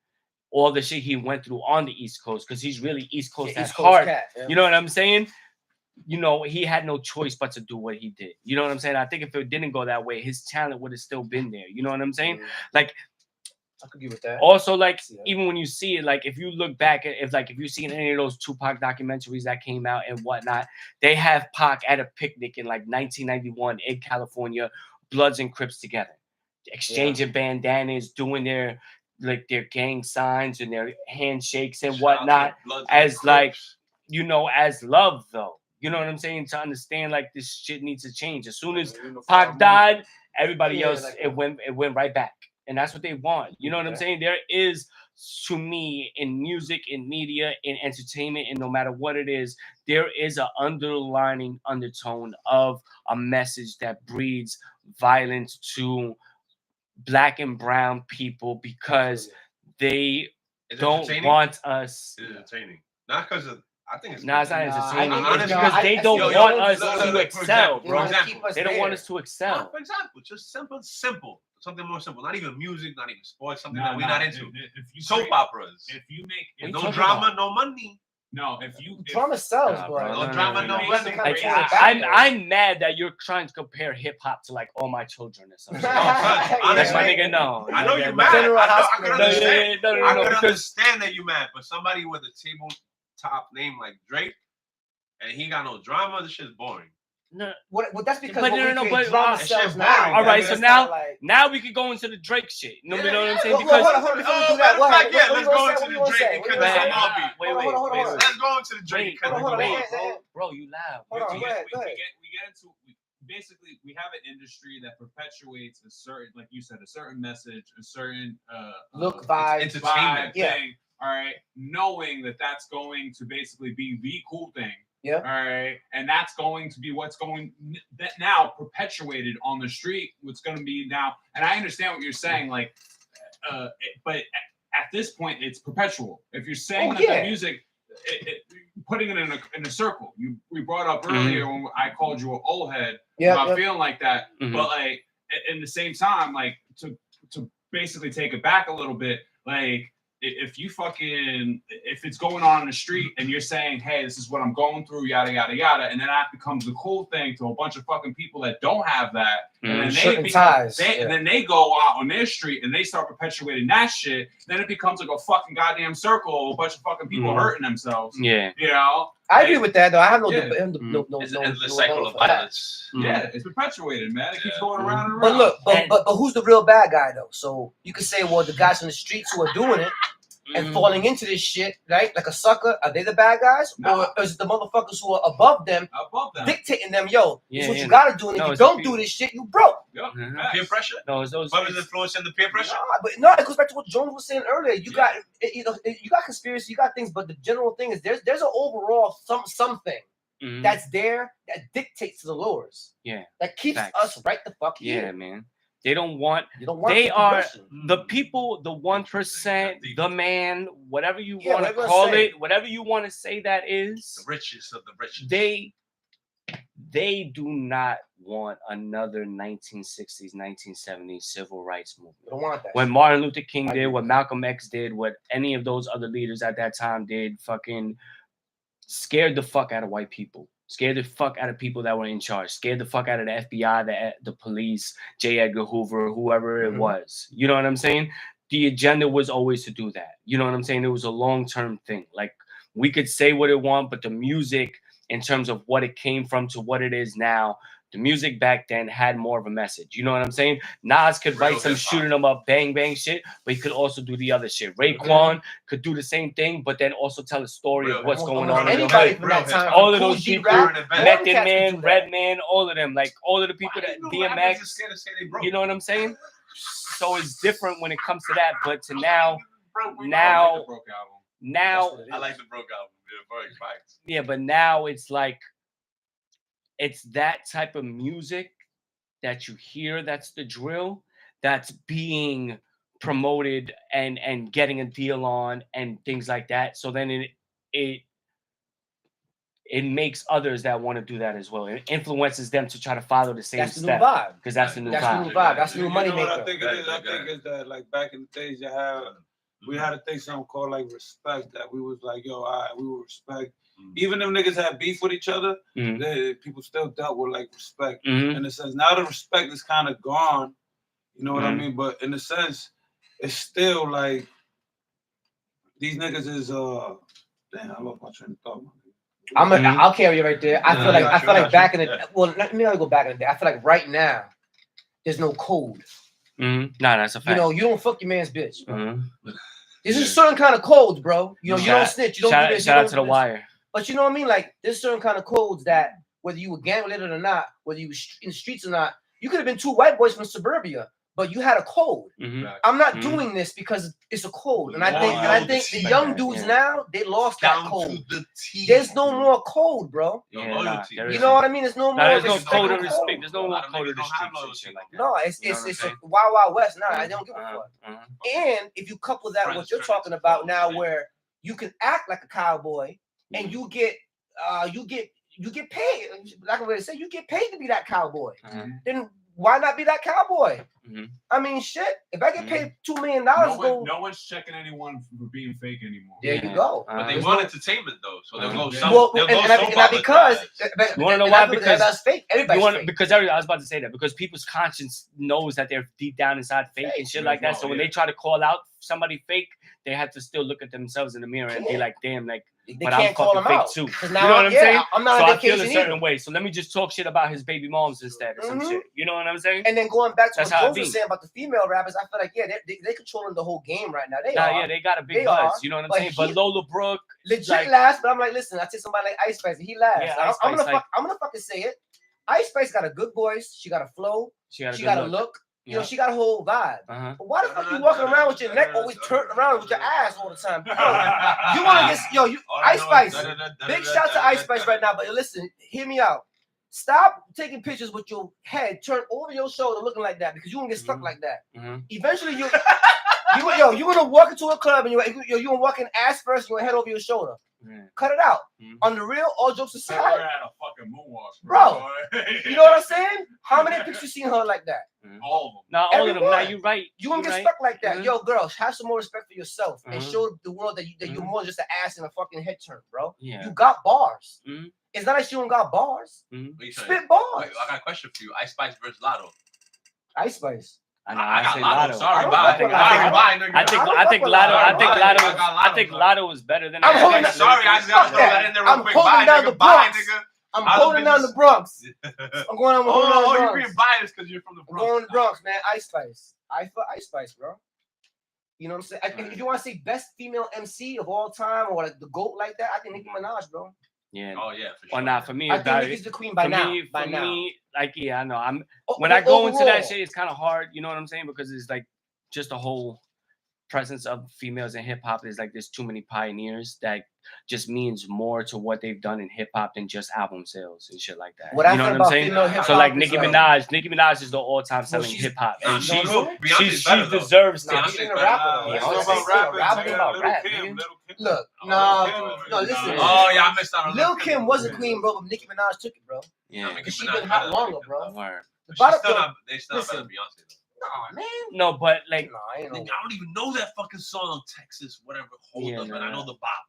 C: all the shit he went through on the East Coast, because he's really East Coast at heart. You know what I'm saying? He had no choice but to do what he did. You know what I'm saying? I think if it didn't go that way, his talent would have still been there. You know what I'm saying? Like,
D: I could agree with that.
C: also, like, even when you see it, like, if you look back at, if you've seen any of those Tupac documentaries that came out and whatnot, they have Pac at a picnic in like 1991 in California, Bloods and Crips together, exchanging bandanas, doing their gang signs and their handshakes and whatnot, as like, as love though. You know what I'm saying? To understand like this shit needs to change. As soon as Pac died, everybody else it went right back. And that's what they want. You know what I'm saying? There is, to me, in music, in media, in entertainment, and no matter what it is, there is an underlining undertone of a message that breeds violence to Black and brown people because they don't want us.
F: It's entertaining. Not because of. I think it's.
C: No, it's not entertaining.
F: It's
C: because they don't want us to excel, bro. They don't want us to excel.
F: For example, just simple. Something more simple. Not even music, not even sports. Something that we're not into. Soap operas.
A: If you make
F: no drama, no money.
A: No, if you
D: drama sells, bro.
F: No drama, no money.
C: I'm mad that you're trying to compare hip hop to like All My Children or something.
F: Honestly,
C: my nigga, no.
F: I know you're mad. I can understand. I can understand that you're mad, but somebody with a tabletop name like Drake, and he got no drama, this shit's boring.
C: No,
D: that's because
C: but
D: drama sells now.
C: All right, so now we could go into the Drake shit. You know what I'm saying?
D: Because hold on, before we do that,
F: let's go into the Drake because
C: wait.
F: Let's go into the Drake.
C: Bro, you loud.
A: We get into basically we have an industry that perpetuates a certain, like you said, a certain message, a certain
D: look, vibe,
F: entertainment
A: thing. All right, knowing that that's going to basically be the cool thing.
D: Yeah.
A: All right. And that's going to be what's going that now perpetuated on the street. What's going to be now. And I understand what you're saying. Like, but at this point, it's perpetual. If you're saying that the music, putting it in a circle. We brought up earlier when I called you an old head about feeling like that. But like, in the same time, like to basically take it back a little bit, like. If it's going on in the street and you're saying, hey, this is what I'm going through, yada, yada, yada, and then that becomes the cool thing to a bunch of fucking people that don't have that, and then they go out on their street and they start perpetuating that shit, then it becomes like a fucking goddamn circle of a bunch of fucking people hurting themselves.
C: Yeah.
A: You know?
D: I agree with that, though. I have no
F: it's an endless cycle of violence.
A: Yeah, it's perpetuated, man. It keeps going around and around.
D: But look, but who's the real bad guy, though? So you could say, well, the guys on the streets who are doing it and falling into this shit, right? Like a sucker, are they the bad guys?
A: No.
D: Or is it the motherfuckers who are above them. Dictating them, yo, this is what you gotta do, and if you don't do this shit, you broke.
F: Peer pressure?
C: No, it's those.
F: What was influencing the peer pressure?
D: No, it goes back to what Jones was saying earlier. You got you got conspiracy, you got things, but the general thing is there's an overall something that's there that dictates the lures.
C: Yeah.
D: That keeps us right the fuck here.
C: Yeah, man. They don't want.
D: They
C: are the people, the 1%, the man, whatever you want to call it, whatever you want to say that is.
F: The richest of the richest.
C: They do not want another 1960s, 1970s civil rights movement.
D: They don't want that.
C: What Martin Luther King did, what Malcolm X did, what any of those other leaders at that time did, fucking scared the fuck out of white people, scared the fuck out of people that were in charge, scared the fuck out of the FBI, the police, J. Edgar Hoover, whoever it was. You know what I'm saying? The agenda was always to do that. You know what I'm saying? It was a long-term thing. Like, we could say what it want, but the music, in terms of what it came from to what it is now, the music back then had more of a message. You know what I'm saying? Nas could write some shooting them up, bang, bang shit, but he could also do the other shit. Raekwon could do the same thing, but then also tell a story of what's going on in the hood. All of those people, Method Man, Redman, all of them, like all of the people that DMX, you know what I'm saying? So it's different when it comes to that, but to now,
F: I like the broke album.
C: yeah, but now it's like, it's that type of music that you hear, that's the drill, that's being promoted and getting a deal on and things like that. So then it makes others that want to do that as well. It influences them to try to follow the same step. Because that's the new vibe.
D: That's the new money maker.
G: I think it is. I think it's that, like, back in the days, we had a thing something called like respect, that we was like, yo, all right, we will respect. Even if niggas had beef with each other, people still dealt with like respect. In a sense, now the respect is kind of gone. You know what I mean? But in a sense, it's still like these niggas is damn, I lost my train of thought.
D: I'll carry you right there. I feel like back in the let me go back in the day. I feel like right now there's no code.
C: Nah, that's a fact.
D: You know, you don't fuck your man's bitch. There's a certain kind of codes, bro. You know, you don't snitch. You don't do this.
C: Shout out to The Wire.
D: But you know what I mean? Like, there's certain kind of codes that whether you were gang related or not, whether you were in the streets or not, you could have been two white boys from suburbia, but you had a code. I'm not doing this because it's a code. And I think the young dudes now, they lost that code. There's no more code, bro. You know what I mean? There's no more.
C: There's no code of respect. There's no more code of the streets.
D: No, it's a wild, wild west. No, I don't give a fuck. And if you couple that with what you're talking about now, where you can act like a cowboy and you get paid. Like I'm going to say, you get paid to be that cowboy. Then why not be that cowboy? I mean, shit. If I get paid $2 million,
A: no one's checking anyone for being fake anymore.
D: There you go.
F: But they want entertainment though, so they'll go.
D: Because
C: you want to know why? Because
D: that's fake. Everybody's fake.
C: Because I was about to say that, because people's conscience knows that they're deep down inside fake and shit like that. So when they try to call out somebody fake, they have to still look at themselves in the mirror and be like, damn, like, but I'm fucking fake too. You know what I'm saying?
D: I'm not
C: so I feel a certain way. So let me just talk shit about his baby moms instead or some shit. You know what I'm saying?
D: And then going back to what Jones was saying about the female rappers, I feel like, yeah, they're controlling the whole game right now.
C: Yeah, they got a big buzz. You know what I'm saying? But Lola Brooke
D: legit laughs, but I'm like, listen, I take somebody like Ice Spice, he laughs. Yeah, I'm gonna fucking say it. Ice Spice got a good voice. She got a flow. She got a look. You know, she got a whole vibe. But why the fuck you walking around with your neck always turned around with your ass all the time? You want to get, Ice Spice. Big shout to Ice Spice right now. But listen, hear me out. Stop taking pictures with your head turned over your shoulder looking like that, because you won't get stuck like that. Eventually, you're gonna walk into a club and you're gonna walk in ass first, you're gonna head over your shoulder. Cut it out. On the real, all jokes aside.
A: Had a fucking moonwalk,
D: bro. You know what I'm saying? How many pictures you seen her like that?
A: All of them.
C: Not all of them. Now you're right.
D: You won't get stuck like that. Yo, girl, have some more respect for yourself and show the world that you're more than just an ass and a fucking head turn, bro. You got bars. It's not like she don't got bars. Spit bars.
F: Wait, I got a question for you. Ice Spice versus Lotto.
D: Ice Spice.
F: I got Lotto. Sorry,
C: I think Lotto is better than.
F: I'm holding. Sorry, I just gotta throw that in there real quick.
D: I'm holding down the Bronx. I'm holding down the Bronx. I'm going on.
F: Oh, you're being biased because you're from the Bronx.
D: I'm going to the Bronx, man. Ice Spice. I for Ice Spice, bro. You know what I'm saying? If you want to say best female MC of all time or like the GOAT like that, I think Nicki Minaj, bro.
C: Yeah.
F: Oh yeah. For sure.
C: Well, not for me.
D: I think Nicki's the queen by now.
C: For me, like, yeah, I know. When I go into that shit, it's kind of hard. You know what I'm saying? Because it's like just a whole presence of females in hip hop. Is like there's too many pioneers that just means more to what they've done in hip hop than just album sales and shit like that. You know what I'm saying? So like Nicki Minaj is the all-time selling hip hop, and she deserves to.
D: Look, no, listen.
F: Oh yeah, I missed out on
D: Lil' Kim was a queen, bro, but Nicki Minaj took it, bro.
C: Yeah,
D: because she been hot longer, bro.
F: They still not better than Beyonce though.
D: Nah, man.
C: No, but like,
F: I don't even know that fucking song, Texas, whatever. Hold up, man. I know the bop.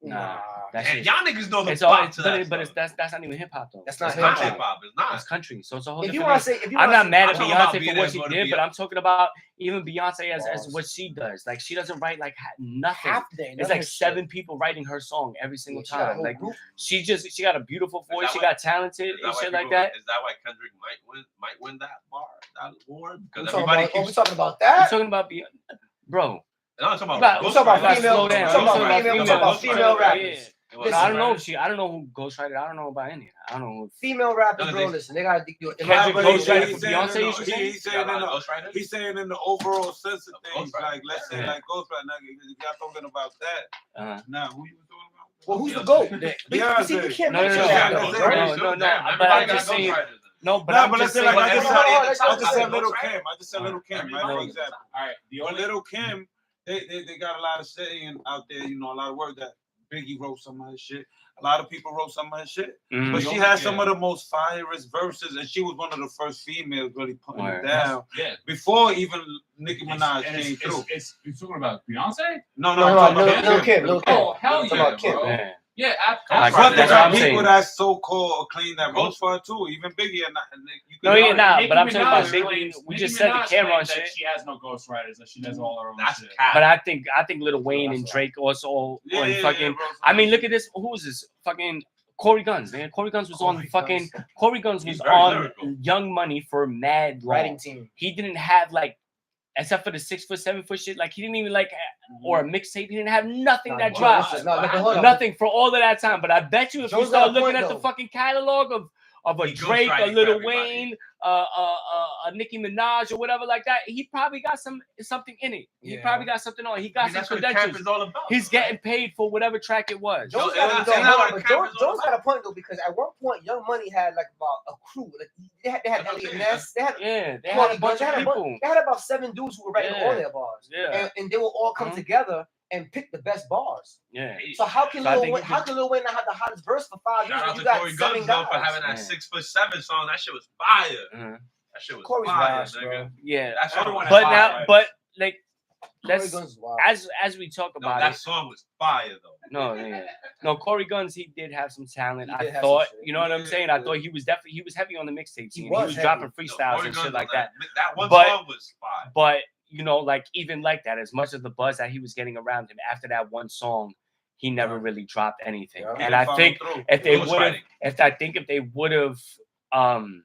C: Nah, that
F: Man,
C: shit.
F: y'all niggas know the
C: It's all,
F: plot to that.
C: but it's that's not even hip hop though.
D: That's not
F: It's
D: hip
F: not
D: hop.
F: hip hop. It's not.
C: It's country. So it's a whole
D: If you
C: different
D: want to
C: thing.
D: say, if you
C: I'm
D: wanna
C: not
D: say-
C: mad
F: I'm
C: at
F: talking about
C: Beyonce
F: being
C: for what
F: able
C: she
F: to
C: did,
F: be
C: but
F: a-
C: I'm talking about even Beyonce as
D: Balls.
C: what she does. Like she doesn't write like nothing.
D: half day.
C: It's like 7 people writing her song every single
D: She got a
C: time.
D: whole
C: Like
D: group.
C: she got a beautiful voice.
F: that
C: She
F: why-
C: got talented
F: Is
C: and
F: why
C: shit like
F: people-
C: that.
F: Is that why Kendrick might win that award?
D: We
F: Because
D: talking
F: everybody
D: about,
F: keeps.
D: we talking about
C: You
D: that?
C: talking about Beyonce, bro?
F: No, I'm talking
C: You
F: about.
D: We talking about
C: gotta
D: female.
C: slow
D: We
C: down.
D: talking
C: You
D: about
C: talking
D: female. We
C: about
D: talking about
C: female
D: female
C: Ghostwriter,
D: rappers.
C: No,
D: Listen,
C: I don't know if I don't know who ghostwriter. I don't know about any. I don't know who.
D: Female rappers,
F: No,
D: bro.
F: they-
D: Listen, they gotta do it.
C: Kendrick
G: but
C: ghostwriter
G: he's
C: for
G: saying
C: Beyonce,
G: in
C: you
G: the-
C: should
G: he's saying in the- He's saying in the overall sense of things,
F: Ghostwriter.
G: like let's say
C: Yeah.
G: like Ghostwriter. Now, if y'all talking about that, now who you talking about?
D: Well, who's the
F: Beyonce.
D: GOAT? Then?
G: Beyonce.
D: See, we can't
C: No,
D: mention
C: no,
D: that,
G: no,
D: though,
G: no,
D: bro.
C: no, but
F: Everybody
C: I'm
F: got
C: just saying.
F: ghostwriters.
C: No, but
G: Nah,
C: I'm
G: but let's
C: just
G: say
C: saying.
G: like I
F: Everybody
G: just
F: in the
G: said,
F: top
G: I just said
F: got
G: Little
F: ghostwriters.
G: Kim. I just said Little Kim, right?
C: Everybody.
G: For example,
A: All right. The
G: on
A: only
G: Little Kim, they got a lot of saying out there. You know, a lot of work that Biggie wrote some of his shit. A lot of people wrote some of his shit.
C: Mhm.
G: But she had some of the most firest verses, and she was one of the first females really putting it
C: Word.
G: down
A: yeah.
G: before even Nicki Minaj came through.
A: You're talking about Beyonce?
G: No,
D: No,
G: I'm
D: no,
G: talking about Kim.
D: Little Kim.
A: Oh, hell
D: Talking
A: yeah,
D: about Kim.
A: bro.
C: Yeah.
A: Yeah,
C: Like,
G: But
C: that's
G: there
C: what
G: are
C: I'm
G: people
C: saying.
G: that so-called claim that votes for her too. Even Biggie and you
C: No,
G: can
C: yeah,
G: argue.
C: nah,
A: Nicki
C: but I'm talking about
A: Minaj
C: Biggie.
A: claims-
C: We
A: Nicki
C: just said the
A: Minaj
C: camera on
A: claims that
C: shit.
A: she has no ghostwriters, that she does all her own
F: That's
A: shit.
F: cap.
C: But I think Lil Wayne and Drake also
G: Yeah,
C: on
G: yeah,
C: fucking.
G: bro.
C: I mean, look at this. Who is this? Fucking Corey Guns, man. Corey Guns was on
D: Corey
C: fucking.
D: Guns.
C: Corey Guns
F: He's
C: was
F: very
C: on
F: lyrical.
C: Young Money for mad long.
D: Writing team.
C: He didn't have like, except for the 6 foot, 7 foot shit. Like he didn't even like, or a mixtape. He didn't have nothing that dropped. Nothing for all of that time. But I bet you, if you
D: Joe's
C: start
D: got a
C: looking
D: point,
C: at the
D: though.
C: fucking catalog of a
F: He
C: Drake, a
F: ghostwriting
C: Lil
F: for everybody.
C: Wayne, a Nicki Minaj, or whatever like that, he probably got something in it. He
D: Yeah.
C: probably got something on. He got some
F: That's what camp
C: credentials.
F: is all about.
C: He's
F: right?
C: getting paid for whatever track it was.
D: Joe's
F: Joe-
D: got
F: and
D: a
F: I- and I
D: point,
F: like
D: but
F: Cameron's all
D: Joe's got a point though, because at one point Young Money had like about a crew. Like they had
F: That's what I'm
D: Elliot
F: saying.
D: Ness. They had
C: Yeah, they
D: Corey
C: had a bunch
D: Guns,
C: of people.
D: They had about 7 dudes who were writing
C: Yeah.
D: all their bars.
C: Yeah,
D: And they will all come
C: Mhm.
D: together and pick the best bars.
C: yeah.
D: So how can
C: So I
D: Lil
C: think
D: Wayne,
C: it
D: how
C: was-
D: can Lil Wayne not have the hottest verse for 5 years?
F: Shout
D: when
F: out
D: You
F: to
D: got
F: Corey
D: 7
F: Guns though for
D: guys.
F: having that
C: Yeah.
F: 6'7" song. That shit was fire.
C: Mhm.
F: That shit was
D: Corey's
F: fire,
D: rash,
F: nigga.
D: bro.
C: Yeah.
F: That song
A: Everyone
F: was
C: But
A: hot,
C: now,
A: right?
C: but like,
D: Corey
C: let's
D: Guns is wild.
C: as we talk
F: No,
C: about
F: that
C: it.
F: song was fire though.
C: No, yeah. No, Corey Guns, he did have some talent.
D: He
C: I
D: did have
C: thought,
D: some shit.
C: you know what I'm
G: Yeah,
C: saying? I
G: yeah.
C: thought he was heavy on the mixtape scene. He
D: was
C: was
D: heavy.
C: dropping
F: No,
C: freestyles
F: Corey
C: and
F: Guns
C: shit like
F: was
C: that.
F: That one
C: But-
F: song was fire.
C: But you know, like even like that, as much as the buzz that he was getting around him after that one song, he never
D: Yeah.
C: really dropped anything.
D: Yeah.
C: And I think if they would have,
F: Ghostwriting.
C: if they would have
F: Ghostwriting.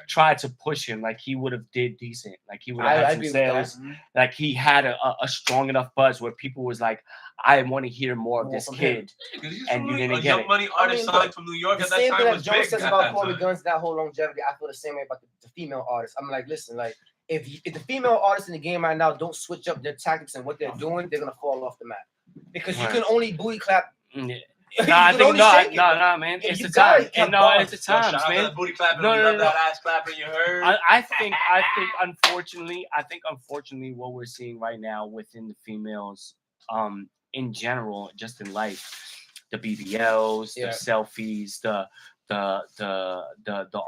C: tried to push him, like he would have did decent. Like he would have
D: I
C: had some
D: agree with that.
C: sales. Like he had a strong enough buzz where people was like, I want to hear more of
D: More
C: this
D: from
C: kid.
F: Yeah, 'cause he's
C: And
F: from
C: you
F: New-
C: didn't
F: a
C: get
F: Young
C: it.
F: Money artist
D: look,
F: signed from New York
D: The
F: at that
D: same
F: time
D: thing that
F: was
D: Joe
F: big
D: says
F: at
D: about
F: that
D: Corey
F: time.
D: Guns, that whole longevity, I feel the same way about the female artists. I'm like, listen, like if the female artists in the game right now don't switch up their tactics and what they're doing, they're gonna fall off the map because you
C: Right.
D: can only booty clap.
C: Yeah.
D: You
C: Nah, I
D: can
C: think
D: only shake it.
C: man.
D: Yeah,
C: It's
D: you
C: the
D: gotta
C: time.
D: have
C: And no,
D: bars.
C: it's the
F: Yo,
C: times,
F: shout out to
C: man.
F: the booty clapping.
C: No,
F: we
C: no,
F: love
C: no,
F: that ass clapping. You heard?
C: I think unfortunately what we're seeing right now within the females in general, just in life, the BBLs,
D: Yeah.
C: the selfies, the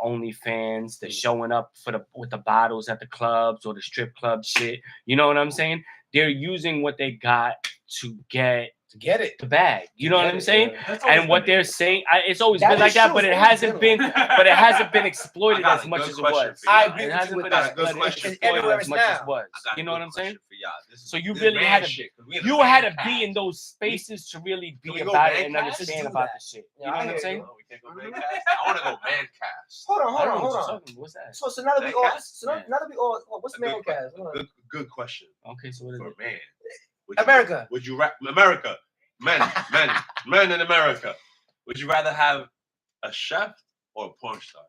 C: OnlyFans, the showing up with the bottles at the clubs or the strip club shit. You know what I'm saying? They're using what they got to get
D: To get it.
C: the bag. You know what
D: Get
C: I'm
D: it,
C: saying?
D: yeah.
C: And what they're saying, it's always
D: That
C: been like
D: is
C: that,
D: true.
C: but it
D: It's always
C: hasn't
D: been
C: been,
D: like
C: but it hasn't been
F: I
C: exploited
F: got
C: as
F: a
C: much
F: good
C: as it
F: question
C: was.
F: for you.
D: I
C: It
D: agree with
C: hasn't
D: you with
C: been
D: that.
F: Good
C: exploited
F: question.
D: Everywhere
C: as
D: it's
C: much as
D: now.
C: it was.
F: I got
C: You
F: a
C: know what
F: good
C: I'm saying?
F: question for y'all. This is-
C: So you
F: this
C: really
F: man
C: had to,
F: shit, 'cause we in
C: you
F: the
C: had
F: man
C: to
F: cast.
C: be in those spaces to really
F: Can
C: be
F: we go
C: about
F: man
C: it and
F: cast?
C: understand
D: Let's do
C: about
D: that.
C: the shit.
D: Yeah,
C: You know
D: I
C: what I'm
D: hear
C: saying?
F: No, we can't go man cast. I want to go man cast.
D: Hold on,
C: I
D: hold
C: don't
D: on,
C: know what
D: hold
C: you're
D: on.
C: talking. What's that?
D: So now that we
F: Man
D: all,
F: cast?
D: now that we all, what's
F: A
D: man
F: good-
D: cast? Hold on.
F: Good question
C: Okay, so what is
F: for
C: it?
F: a man.
D: America.
F: Would you America? Men in America. Would you rather have a chef or a porn star?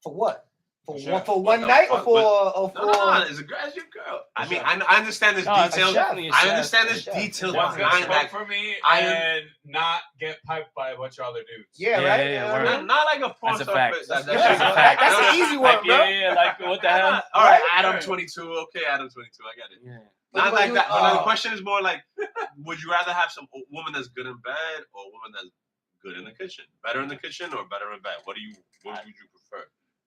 D: For what? For
G: Sure.
D: one, for
F: What
D: one
F: the
D: night or
F: fuck?
D: for?
F: No, it's a girl, it's your girl. I mean,
G: chef.
F: I understand this
C: No, it's
F: details.
C: definitely a
F: I
C: chef.
F: understand
D: A
F: this
D: chef.
F: details
A: What's gonna
F: behind that.
A: smoke for me
F: I
A: and not get piped by a bunch of other dudes.
D: Yeah,
C: Yeah,
D: right.
C: yeah,
D: You know
C: yeah,
D: what I
C: word.
D: mean?
F: Not like a porn
C: That's a
F: star.
C: fact.
F: but
C: That's
D: a fact. That's an easy one,
C: Like,
D: bro.
C: yeah, like what the hell?
F: All right,
D: Right?
F: Adam 22. Okay, Adam 22. I get it.
C: Yeah.
F: Not like that. But the
D: Oh.
F: question is more like, would you rather have some woman that's good in bed or a woman that's good in the kitchen? Better in the kitchen or better in bed? What would you prefer?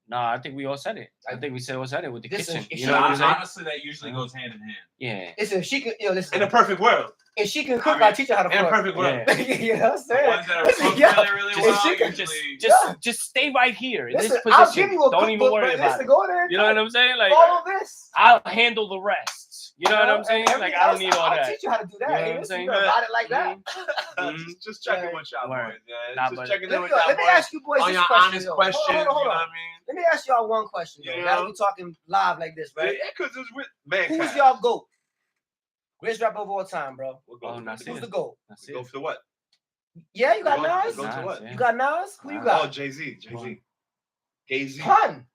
C: No, I think we all said it. I think we all said it with the
D: Listen,
C: kitchen.
D: if
C: You
D: she-
C: know what I'm saying?
A: Honestly, that usually goes hand in hand.
C: Yeah.
D: Listen, if she can, listen.
F: In a perfect world.
D: If she can cook, I'll teach her how to
F: In a
D: fuck.
F: perfect world.
C: Yeah.
D: You know what I'm
A: The
D: saying?
A: ones that are
D: Listen,
A: cooked
D: yeah.
A: really, really
D: If
A: well,
D: she can-
A: usually.
C: Just stay right here in
D: Listen,
C: this
D: I'll
C: position.
D: give you a
C: Don't
D: cookbook,
C: even worry
D: but
C: about
D: listen,
C: it.
D: go there.
C: You know what I'm saying? Like,
D: Follow this.
C: I'll handle the rest. You know what I'm saying?
D: And
C: Like,
D: everything
C: I don't
D: else,
C: need all
D: I'll
C: that.
D: teach you how to do that.
C: You know what
D: Hey,
C: I'm
D: listen,
C: saying?
D: you know about it like that.
F: Just checking with y'all
C: Word.
F: boys. Yeah.
C: Nah,
F: Just
C: but-
F: checking in
D: Let
F: with
D: me,
F: y'all
D: let me
F: boys.
D: ask you boys
F: On
D: this
F: your
D: question.
F: honest
D: yo.
F: questions,
D: Hold on,
F: you know
D: hold
F: what
D: on.
F: I mean?
D: Let me ask y'all one question. Yo.
F: Yeah.
D: Now that we talking live like this, right?
F: Yeah, because it's with mankind.
D: Who's y'all GOAT? Greatest rapper of all time, bro.
F: We'll
C: Oh,
F: go,
C: Nasir.
D: Who's the GOAT?
C: That's
F: go
C: it.
F: for what?
D: Yeah, you got
F: We'll
D: Nas?
F: go to
C: Nas,
F: what?
C: yeah.
D: You got Nas? Who you
C: Nas.
F: Oh,
D: got?
F: Jay-Z.
C: Pun.
F: Jay-Z.
D: Pun.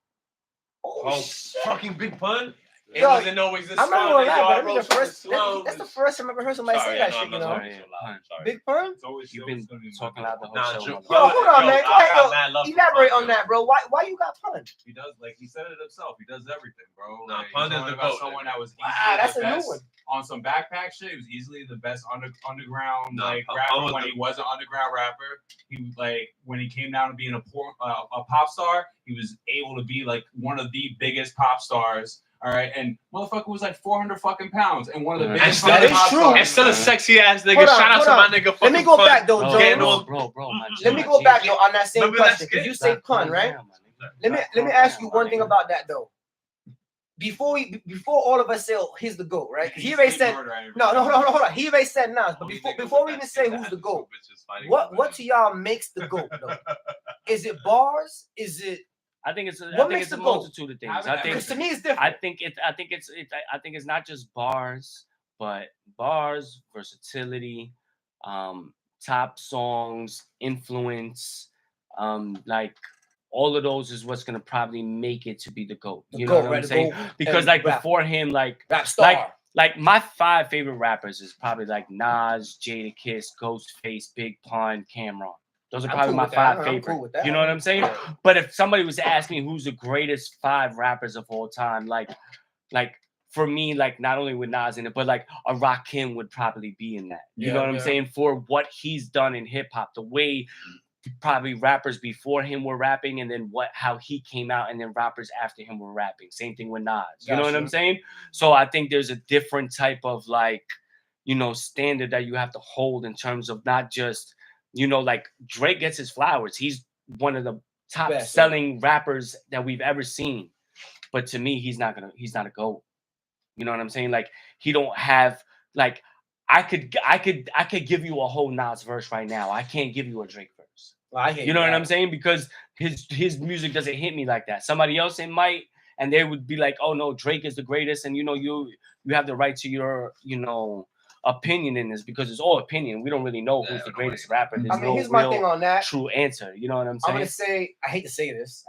D: Oh,
F: Oh,
D: shit.
F: fucking big pun. It
D: Yo,
F: wasn't always this
D: I'm not
F: fun.
D: gonna
F: Yo,
D: lie,
F: I
D: but I mean,
F: wrote
D: the first,
F: something slow.
D: that's the first time I've ever heard somebody
F: Sorry,
D: say that
F: I know,
D: shit,
F: I'm
D: you
F: not
D: know?
F: talking so loud. Sorry.
D: Big Pun?
A: It's always
C: You've been talking loud the whole
F: Nah,
C: show.
F: Joe-
C: motherfucker.
D: Yo, hold on, man. Go
F: I
D: ahead,
F: got mad love
D: yo.
F: for
D: Elaborate
F: Pun,
D: on
F: yo.
D: that, bro. Why you got Pun?
A: He does, like he said it himself. He does everything, bro.
F: Nah,
A: Like,
F: Pun
A: he's
F: is
A: talking
F: the
A: about
F: GOAT,
A: someone
F: nigga.
A: that was
D: Wow,
A: easily
D: that's
A: the
D: a new
A: best
D: one.
A: on some backpack shit. He was easily the best underground
F: Nah,
A: like
F: Pun
A: rapper
F: was
A: when
F: the-
A: he was an underground rapper. He was like when he came down to being a pop star, he was able to be like one of the biggest pop stars. All right, and motherfucker was like 400 fucking pounds, and one of the
C: Mm.
A: biggest
F: That
A: fucking
D: is
A: pop
D: true.
A: stars.
F: And still a sexy ass nigga.
D: Hold on,
F: Shout out to
D: hold
F: my
D: on.
F: nigga.
D: Let
F: fucking
D: me go
F: Pun.
D: back, though,
C: Bro,
D: Jones.
F: Getting
C: bro,
F: on-
C: bro, my G,
D: Let me
C: my
D: go
C: G.
D: back, though, on that same
F: Remember that
D: question, because
F: skit?
D: you say
C: Stop
D: Pun,
C: calm
D: right?
C: down, my nigga.
D: Let me
C: Stop
D: ask
C: calm
D: you
C: down,
D: one
C: my
D: thing
C: nigga.
D: about that, though. Before all of us say, oh, he's the GOAT, right? 'Cause he already said, no, hold on. He already said Nas, but before we even say who's the GOAT, what to y'all makes the GOAT, though? Is it bars? Is it?
C: I think it's
D: What
C: a
D: makes the GOAT?
C: multitude of things. I think
D: Because to me, it's different.
C: I think it's not just bars, but bars, versatility, top songs, influence, like all of those is what's gonna probably make it to be the GOAT.
D: The
C: You know
D: GOAT,
C: what
D: right?
C: I'm
D: The
C: saying?
D: GOAT
C: Because
D: and
C: like
D: rap.
C: before him, like
D: Rap star.
C: like my 5 favorite rappers is probably like Nas, Jadakiss, Ghostface, Big Pun, Cameron. Those are
D: I'm
C: probably
D: cool
C: my
D: with that.
C: 5
D: I'm
C: favorite.
D: cool with that.
C: You know what I'm saying? But if somebody was to ask me who's the greatest 5 rappers of all time, like for me, like not only with Nas in it, but like a Rakim would probably be in that. You know what I'm saying? For what he's done in hip hop, the way probably rappers before him were rapping, and then how he came out, and then rappers after him were rapping. Same thing with Nas. You know what I'm
D: Gotcha.
C: saying? So I think there's a different type of like, standard that you have to hold in terms of not just, like Drake gets his flowers. He's one of the top
D: Best,
C: selling rappers that we've ever seen. But to me, he's not a GOAT. You know what I'm saying? Like he don't have like I could give you a whole Nas verse right now. I can't give you a Drake verse.
D: Well, I hear
C: You know what
D: that.
C: I'm saying? Because his music doesn't hit me like that. Somebody else it might, and they would be like, "Oh no, Drake is the greatest," and you have the right to your opinion in this because it's all opinion. We don't really know who's the greatest rapper. There's
D: I mean,
C: no
D: here's my
C: real
D: thing on that.
C: true answer. You know what I'm
D: I'm
C: saying?
D: gonna say, I hate to say this,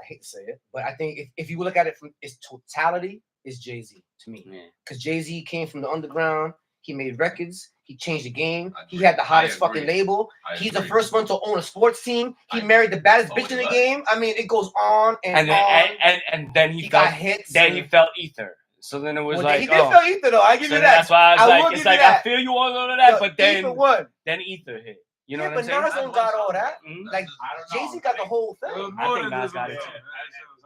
D: but I think if you look at it from its totality, it's Jay-Z to me.
C: Yeah.
D: Because Jay-Z came from the underground, he made records, he changed the game, he had the hottest fucking label. He's the first one to own a sports team. He married the baddest bitch in the game. I mean, it goes on and on.
C: And then he
D: got
C: felt
D: hits.
C: Then he felt ether. So then it was
D: Well,
C: like,
D: he did feel ether though. I give
C: so
D: you that.
C: that's why I was
D: will
C: like, it's
D: give you
C: like I
D: that.
C: feel you on all of that,
D: Yo,
C: but then
D: Ether won.
C: ether hit. You know
D: Yeah,
C: what I'm
D: but
C: saying?
D: Nas don't got all that.
C: Mhm.
D: Like
A: I don't know.
D: Jay-Z got the whole thing.
C: I think Nas got it too.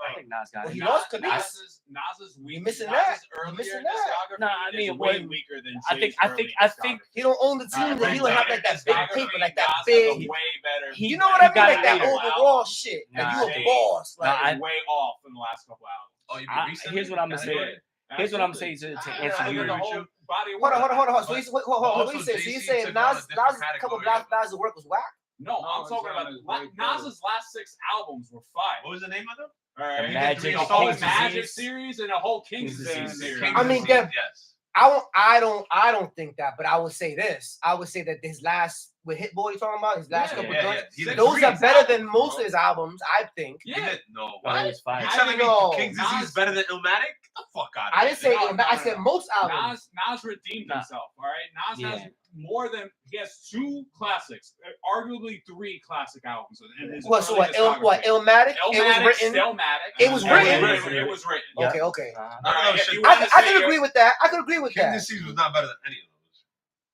C: I think Nas got
D: Well,
C: it.
D: he lost to Nas.
A: Nas's weak.
D: You missing
A: Nas's
D: that. You
A: earlier
D: missing that.
A: discography
C: Nah, I mean,
A: is way
C: what-
A: weaker than
C: I think-
A: Jay's
C: I think-
A: early
C: I think-
A: discography.
D: He don't own the team, but he don't have like that big paper, like that
A: Nas has
D: big.
A: a way better.
C: He-
D: You know what I mean?
C: got
D: Like
C: it
D: that
C: later.
D: overall shit. Like
C: Nah,
D: you a
A: Jay-
D: boss.
C: Nah,
D: Like
A: way off in the last couple albums.
F: Oh, you
C: I-
F: mean recently?
C: here's what I'm gonna say. Here's what I'm saying to answer you.
A: The whole body of
D: hold
A: work.
D: on. So he's hold on. What
F: Also,
D: you saying? So you
F: Jay-Z
D: saying
F: took on a
D: Nas
F: different
D: couple
F: category
D: Nas of work was whack?
A: No, I'm
G: it's
A: talking
G: on
A: about
G: his way
A: Nas's last 6 albums were fire.
F: What was the name of them?
A: All right,
C: The Magic,
A: a
C: the
A: whole
C: King's
A: Magic
C: Disease.
A: series and a whole King's
C: King's
A: Disease
C: Disease.
A: series.
D: I mean, Dev,
F: yes.
D: I don't think that, but I would say this. I would say that his last with Hit Boy you talking about, his last couple joints,
F: He did
D: those
F: three
D: are better than
A: albums,
D: most
A: bro.
D: of his albums, I think.
F: He
A: Yeah.
F: did no.
C: Well,
F: What?
C: it was fire.
F: You
D: I
F: telling me
D: know.
F: King's Disease
A: Nas-
F: is better than Illmatic? Get the fuck out of
D: I didn't say
A: No,
D: it, I said most albums.
A: Nas redeemed himself. All right, Nas
C: Yeah.
A: has more than he has 2 classics, arguably 3 classic albums. In his
D: What? So
A: early
D: what?
A: discography.
D: Illmatic? It was
A: Illmatic,
D: written.
A: Stillmatic.
D: It was written.
A: It was written.
C: Yeah.
D: Okay.
C: Uh-huh.
F: No,
A: All right, if
F: shit.
A: you
D: I
A: wanna say
D: can agree with that. I can agree with
F: King's
D: that.
F: Disease was not better than any of those.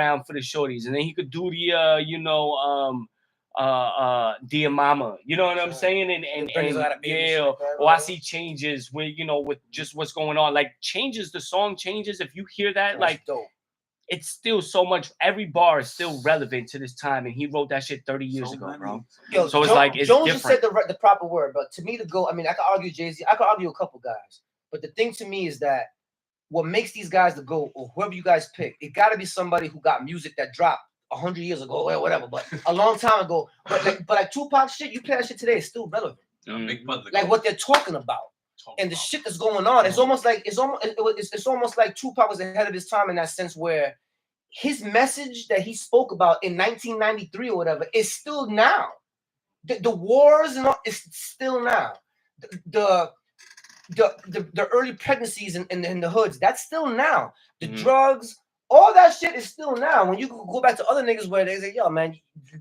C: around for the shorties, and then he could do the Dear Mama, you know what I'm saying? And
D: brings a lot of baby
C: yeah,
D: shit like that,
C: or I
D: right?
C: see changes with with just what's going on, like changes, the song changes. If you hear that,
D: That's
C: like
D: dope.
C: it's still so much. Every bar is still relevant to this time, and he wrote that shit 30 years
G: So
C: ago,
G: many.
C: bro.
D: Yo,
C: So it's like, it's
D: Jones just said
C: different.
D: the proper word, but to me to go, I mean, I could argue Jay-Z, I could argue a couple guys, but the thing to me is that what makes these guys the GOAT, or whoever you guys pick, it got to be somebody who got music that dropped 100 years ago or whatever, but a long time ago. But like Tupac shit, you play that shit today, it's still relevant.
F: Big Pun.
D: Like what they're talking about. And the shit that's going on, it's almost like it's almost like Tupac was ahead of his time in that sense, where his message that he spoke about in 1993 or whatever is still now. The wars and all is still now. The early pregnancies in the hoods, that's still now. The drugs, all that shit is still now. When you go back to other niggas where they say, yo, man,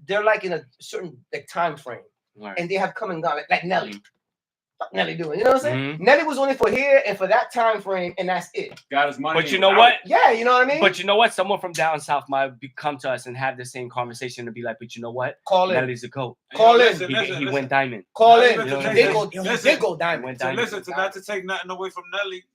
D: they're like in a certain like time frame, and they have come and gone, like Nelly. Fuck Nelly doing, you know what I'm saying? Nelly was only for here and for that time frame, and that's it.
A: Got his money.
C: But you know what?
D: Yeah, you know what I mean?
C: But you know what? Someone from down south might come to us and have the same conversation and be like, but you know what?
D: Call in.
C: Nelly's a GOAT.
D: Call in.
C: He went diamond.
D: Call in.
G: Listen,
D: They
G: listen,
D: go diamond.
G: So listen, to not to take nothing away from Nelly,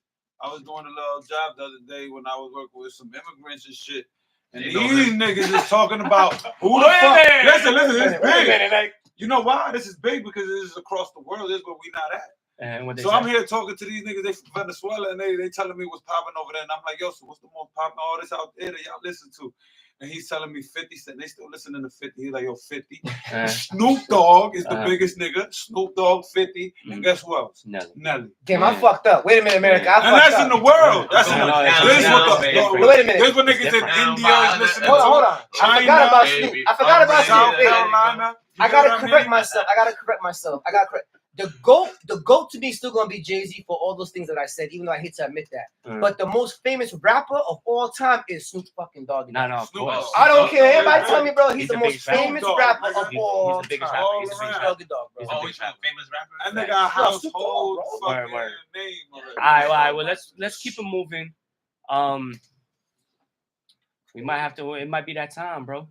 G: I was doing a little job the other day when I was working with some immigrants and shit. And these niggas is talking about who the fuck. Listen, it's big. You know why? This is big because this is across the world. This is where we not at. So I'm here talking to these niggas. They from Venezuela and they telling me what's popping over there. And I'm like, yo, so what's the most popping? All this out there that y'all listen to. And he's telling me 50 Cent. They still listening to 50. He's like, yo, 50. Snoop Dogg is the biggest nigga. Snoop Dogg, 50. And guess who else? Nelly.
D: Damn, I fucked up. Wait a minute, America.
G: And that's in the world. That's in the world.
D: Wait a minute.
G: There's what niggas in India is listening to.
D: Hold on. I forgot about Snoop. I forgot about
G: South
D: Snoop.
G: Carolina.
D: I gotta correct myself. I gotta correct. The GOAT to me is still gonna be Jay-Z for all those things that I said, even though I hate to admit that. But the most famous rapper of all time is Snoop fucking Dogg.
C: No, of course.
D: I don't care. Everybody tell me, bro, he's the most famous
G: rapper.
D: rapper of all
C: He's the biggest
D: time.
C: rapper.
D: He's Snoop Doggy Dogg, bro.
F: Oh, he's a famous rapper.
G: And they got household fucking
C: Word.
G: name.
C: All right. Well, let's keep it moving. We might have to. It might be that time, bro.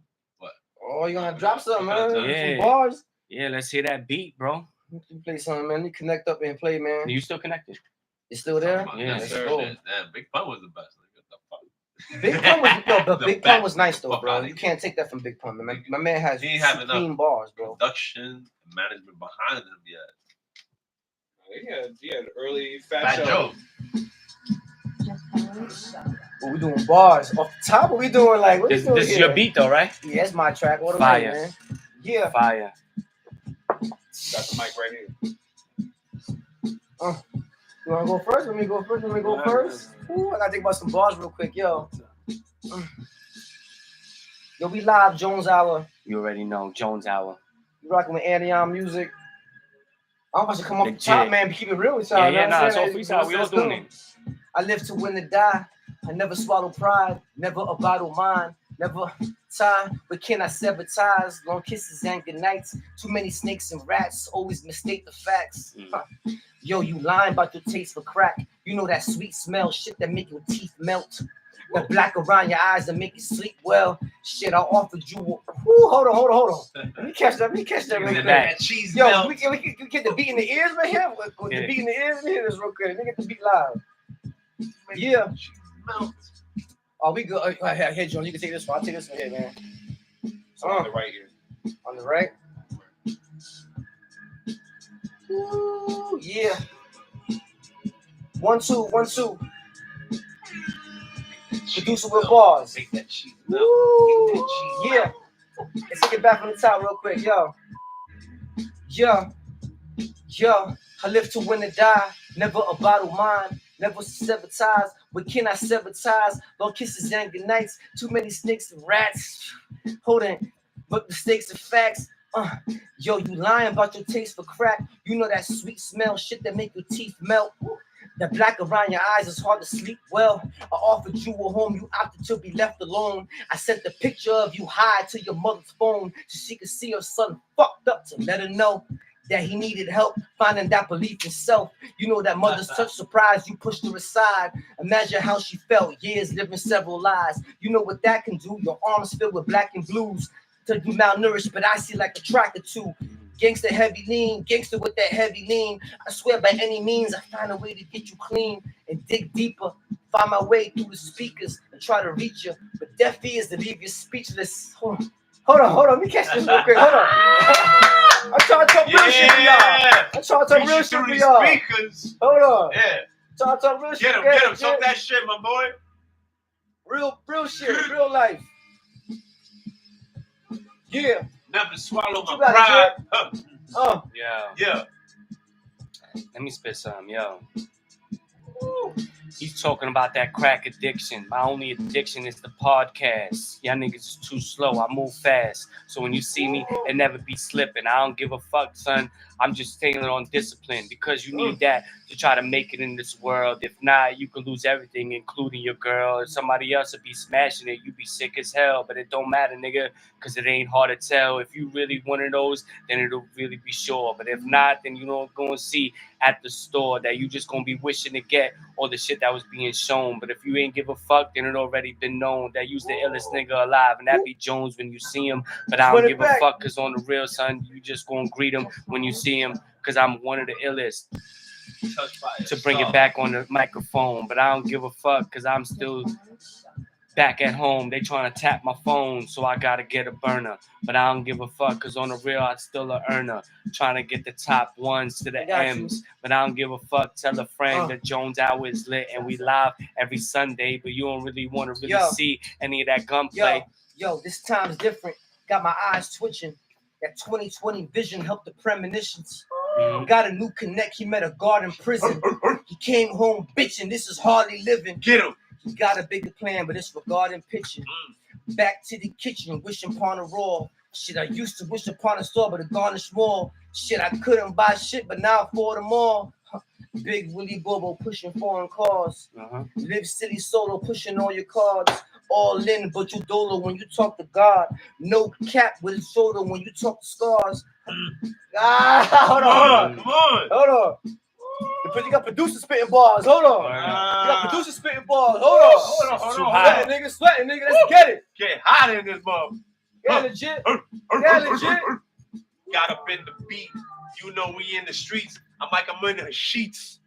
D: Oh, you gonna drop something, man?
C: Yeah.
D: Some bars.
C: Yeah, let's hear that beat, bro.
D: You can play something, man. You connect up and play, man.
C: You still connected?
D: It's still there?
C: Yeah.
F: Yes, sir. Damn, Big Pun was the best.
D: Big Pun was Big Pun was nice though, bro. You can't take that from Big Pun, man. My man has supreme bars, bro.
F: Production and management behind him yet.
E: He had early
F: Fat Joe.
D: What we doing bars off the top? What we doing like? What
C: This is your beat though, right?
D: Yeah, it's my track. What
C: Fire,
D: man? Yeah.
C: Fire.
E: Got the mic right here.
D: You wanna go first? Let me go first. Ooh, I gotta think about some bars real quick, yo. Yo, we live Jones Hour.
C: You already know Jones Hour.
D: You rocking with Anion music. I'm about to come off the
C: Legit.
D: top, man. Keep it real with y'all.
C: It's all freestyle. We all doing it.
D: I live to win or die. I never swallow pride. Never a bottle mine. Never tie. But can I sever ties? Long kisses and good nights. Too many snakes and rats. Always mistake the facts. Yo, you lying about your taste for crack. You know that sweet smell. Shit that make your teeth melt. The black around your eyes that make you sleep well. Shit, I offered you. Hold on. Let me catch that real quick.
F: Cheese
D: Yo,
F: melt.
D: we get the beat in the ears right here. With the beat in the ears, let me hear this real quick. Let me get the beat live. Yeah. Oh, we good. Hey, John, you can take this one. I'll take this one here, man.
E: So on the right here.
D: On the right. Ooh, yeah. 1 2 1 2. Producer with bars.
F: Make that cheese melt.
D: Ooh, yeah. Let's take it back from the top real quick, yo. I live to win or die. Never a bottle mine. Never sever ties. But can I sever ties? Long kisses and good nights. Too many snakes and rats. Hold on. But mistakes and facts. Yo, you lying about your taste for crack. You know that sweet smell. Shit that make your teeth melt. The black around your eyes is hard to sleep well. I offered you a home, you opted to be left alone. I sent the picture of you high to your mother's phone so she could see her son fucked up, to let her know that he needed help finding that belief in self. You know that mother's touch surprise, you pushed her aside. Imagine how she felt, years living several lies. You know what that can do, your arms filled with black and blues. To be malnourished, but I see like a track or two. Gangster heavy lean, gangster with that heavy lean. I swear by any means I find a way to get you clean and dig deeper. Find my way through the speakers and try to reach you, but deaf ears to leave you speechless. Hold on. Let me catch this real quick. Hold on. I'm trying to talk real shit to y'all. I'm trying to talk real shit to y'all.
F: Speakers.
D: Hold on.
F: Yeah.
D: Trying to talk real shit.
F: Get him. Talk that shit, my boy.
D: Real shit. Real life. Yeah.
F: Never swallow my
D: You got it,
F: pride.
C: Yeah. Let me spit some, yo. He's talking about that crack addiction. My only addiction is the podcast. Y'all niggas is too slow. I move fast. So when you see me, it never be slipping. I don't give a fuck, son. I'm just staying on discipline because you need that to try to make it in this world. If not, you could lose everything, including your girl. If somebody else would be smashing it, you'd be sick as hell. But it don't matter, nigga, because it ain't hard to tell. If you really one of those, then it'll really be sure. But if not, then you don't go and see at the store that you just gonna be wishing to get all the shit that was being shown. But if you ain't give a fuck, then it already been known that you's the illest nigga alive, and that be Jones when you see him. But I don't give a fuck, cause on the real, son, you just gonna greet him when you see him, cause I'm one of the illest. To bring it back on the microphone, but I don't give a fuck, cause I'm still back at home. They trying to tap my phone, so I gotta get a burner. But I don't give a fuck, cause on the real, I'm still a earner. Trying to get the top ones to the M's. But I don't give a fuck. Tell a friend that Jones Hour is lit and we live every Sunday, but you don't really want to really see any of that gunplay.
D: Yo, this time's different. Got my eyes twitching. That 2020 vision helped the premonitions. Got a new connect. He met a guard in prison. He came home bitching. This is hardly living.
F: Get him.
D: He got a bigger plan, but it's regarding pitching. Back to the kitchen, wishing upon a raw. Shit, I used to wish upon a store, but a garnish more. Shit, I couldn't buy shit, but now I afford them all. Big Willie Bobo pushing foreign cars. Live city solo, pushing all your cards. All in, but you dolo when you talk to God. No cap with his shoulder when you talk to scars. Hold on. You got producers spitting bars. Hold on. You got producers spitting bars. Hold on. Sweating, nigga. Let's get it.
F: Get hot in this mother.
D: Yeah, legit.
F: Got up in the beat. You know we in the streets. I'm like I'm in the sheets.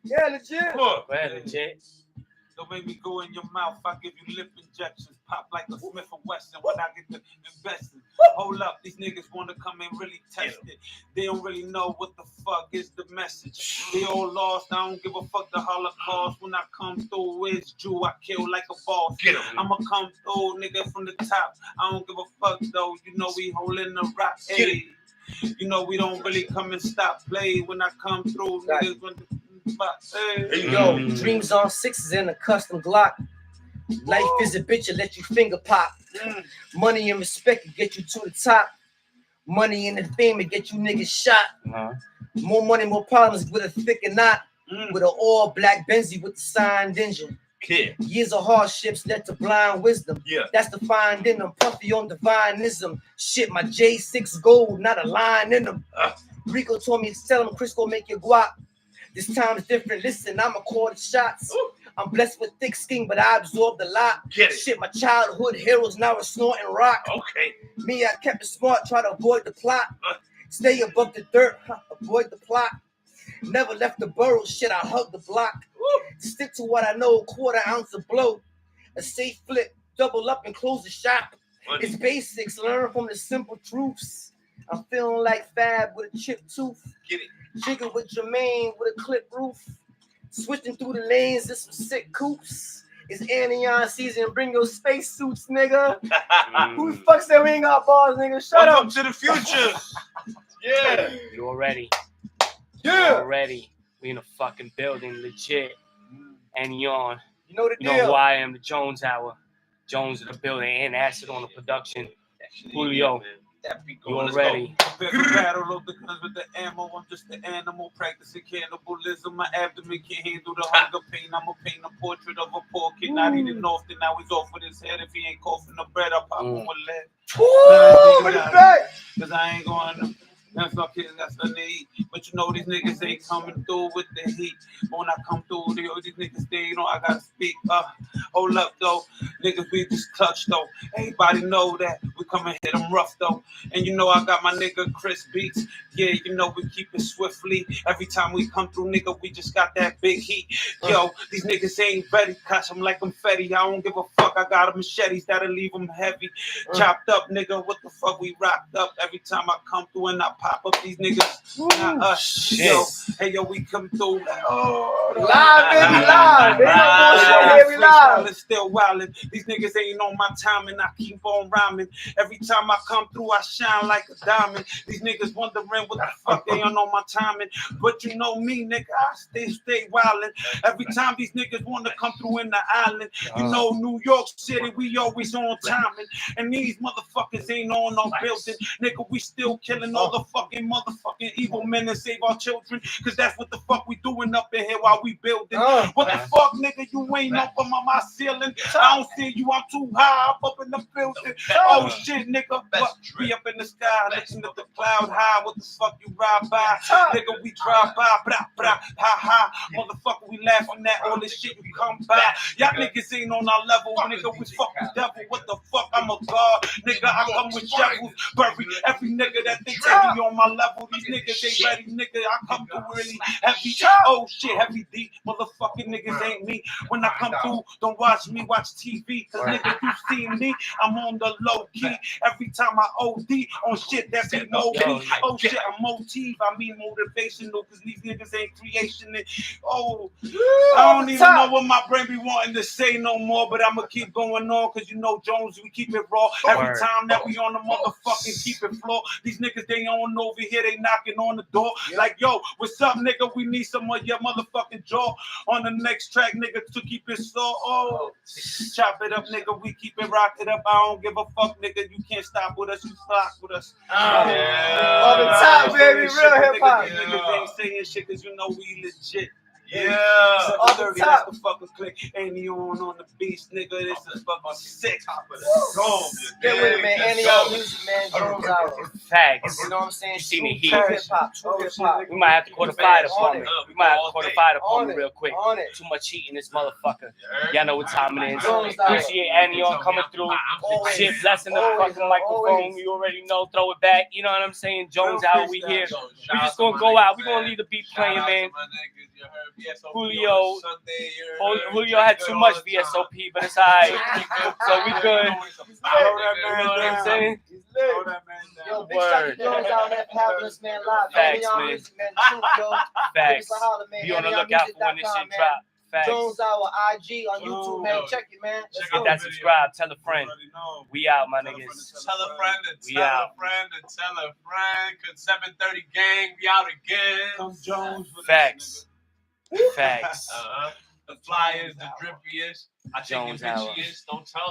D: Yeah, legit.
F: Come on.
C: Legit.
G: Don't make me go in your mouth. I give you lip injections. Pop like a Smith & Wesson when I get the investing. Hold up, these niggas want to come and really test it. They don't really know what the fuck is the message. They all lost. I don't give a fuck the Holocaust. When I come through, it's Jew. I kill like a boss. I'ma come through, nigga, from the top. I don't give a fuck though. You know we holding the rock. Hey, you know we don't really come and stop play when I come through, niggas. When
D: Yo, dreams on sixes in a custom Glock. Life is a bitch and let you finger pop. Money and respect will get you to the top. Money and the fame will get you niggas shot. More money, more problems with a thicker knot. With an all black Benzie with the signed engine. Years of hardships led to blind wisdom. That's defined in them. Puffy on divinism. Shit, my J6 gold, not a line in them. Rico told me to tell him Chris gon' make your guap. This time is different. Listen, I'm a quarter shots. I'm blessed with thick skin, but I absorbed a lot. Shit, my childhood heroes now are snorting rock. Me, I kept it smart, try to avoid the plot. Stay above the dirt, avoid the plot. Never left the borough, shit, I hugged the block. Stick to what I know, quarter ounce of blow. A safe flip, double up and close the shop. It's basics, learn from the simple truths. I'm feeling like Fab with a chipped tooth. Jigger with Jermaine with a clip roof. Switching through the lanes, it's some sick coops. It's Anion season, bring your space suits, nigga. Who the fuck said we ain't got bars, nigga? Shut up.
F: Welcome to the future.
C: You already.
D: Yeah.
C: Already. We in a fucking building, legit. Anion.
D: You know the
C: You
D: deal.
C: know who I am, the Jones Hour. Jones in the building and acid on the production. Julio. You already.
G: Battle of the guns with the ammo. I'm just an animal practicing cannibalism. My abdomen can't handle the hunger pain. I'ma paint a portrait of a poor kid. Not eating often. Now he's off with his head. If he ain't coughing the bread, I'll pop him with lead.
D: Woo! Bring it back.
G: Cause I ain't going That's the need. But you know these niggas ain't coming through with the heat. When I come through, these niggas say, you know, I gotta speak. Hold up though, niggas we just clutch though. Everybody know that we come and hit them rough though. And you know I got my nigga Chris Beats. Yeah, you know we keep it swiftly. Every time we come through, nigga, we just got that big heat. Yo, these niggas ain't ready, catch them like confetti. I don't give a fuck. I got machetes that'll leave them heavy. Chopped up, nigga. What the fuck we rocked up? Every time I come through and I pop up these niggas. Not us. Yo, hey yo, we come through. Oh,
D: Live, baby, live. Ain't no bullshit here, we live.
G: Still wildin'. These niggas ain't on my time and I keep on rhyming. Every time I come through, I shine like a diamond. These niggas wondering what the fuck they on my timing. But you know me, nigga, I stay wildin'. Every time these niggas wanna come through in the island, you know New York City, we always on timing. And these motherfuckers ain't on no building. Nigga, we still killing all the fucking motherfucking evil men and save our children. Cause that's what the fuck we doing up in here while we building. What the fuck, nigga, you ain't up on my ceiling. I don't see you, I'm too high up in the building. Oh shit, nigga, what? We up in the sky, looking at the cloud high. What the fuck you ride by? Nigga, we drive by, blah, blah, ha, ha. Motherfucker, we laughing at all this shit you come by. Y'all niggas ain't on our level, nigga, we fucking devil. What the fuck, I'm a god. Nigga, I come with shovels, bury every nigga that thinks they be on my level. These niggas ain't ready, nigga, I come through really heavy. Oh shit, heavy deep, motherfucking niggas ain't me. When I come through, don't watch me, watch TV. Cause nigga, you see me, I'm on the low key. Every time I OD on shit that be motive. Oh shit, I'm motive, I mean motivational. Cause these niggas ain't creation. Oh, I don't even know what my brain be wanting to say no more. But I'ma keep going on. Cause you know Jones, we keep it raw. Every time that we on the motherfucking keep it floor. These niggas, they on over here, they knocking on the door. Like, yo, what's up, nigga? We need some of your motherfucking jaw on the next track, nigga, to keep it so. Oh, chop it up, nigga. We keep it rock it up. I don't give a fuck, nigga. You can't stop with us. You flock with us.
D: On the top, baby. Real hip hop.
G: Niggas ain't saying shit because you know we legit.
F: Yeah.
D: Off the top.
G: That's the fucking click. Anion on the beast, nigga. This is fucking sick.
D: Get with it, man. Anion music, man. Jones Hour.
C: Facts.
D: You know what I'm saying?
C: You see me
D: True
C: here.
D: hip hop. True hip hop.
C: We might have to call the fire department. We might have to call the fire
D: On
C: department
D: it.
C: real quick.
D: On it.
C: Too much heat in this motherfucker. Y'all know what time it is.
D: Jones Hour.
C: Appreciate Anion coming through.
D: Always.
C: Shit, blessing the
D: Always.
C: fucking microphone.
D: Always.
C: You already know. Throw it back. You know what I'm saying? Jones out. We here. We just gonna go out. We gonna leave the beat playing, man. Julio had too much VSOP, but it's alright. So we good. You know what I'm saying?
D: Yo, big shout out to Jones out there for having us, man, live.
C: Facts,
D: Anion
C: man.
D: music, man. True, yo.
C: Facts.
D: Give us a holler, man.
C: Be on the lookout for when this shit
D: AnionMusic.com,
C: drop. Facts.
D: Jones Hour IG on YouTube, man. Check it, man. Let's
C: Hit
D: go.
C: that subscribe. Tell a friend. We out, my niggas.
F: Tell a friend to
C: We
F: tell
C: out.
F: a friend to tell a friend. Cause 7:30 gang, we out again.
G: Come Jones.
C: Facts. Facts.
F: The flyers, the drippiest. I think
C: Jones
F: you're
C: Hour.
F: bitchiest. Don't tell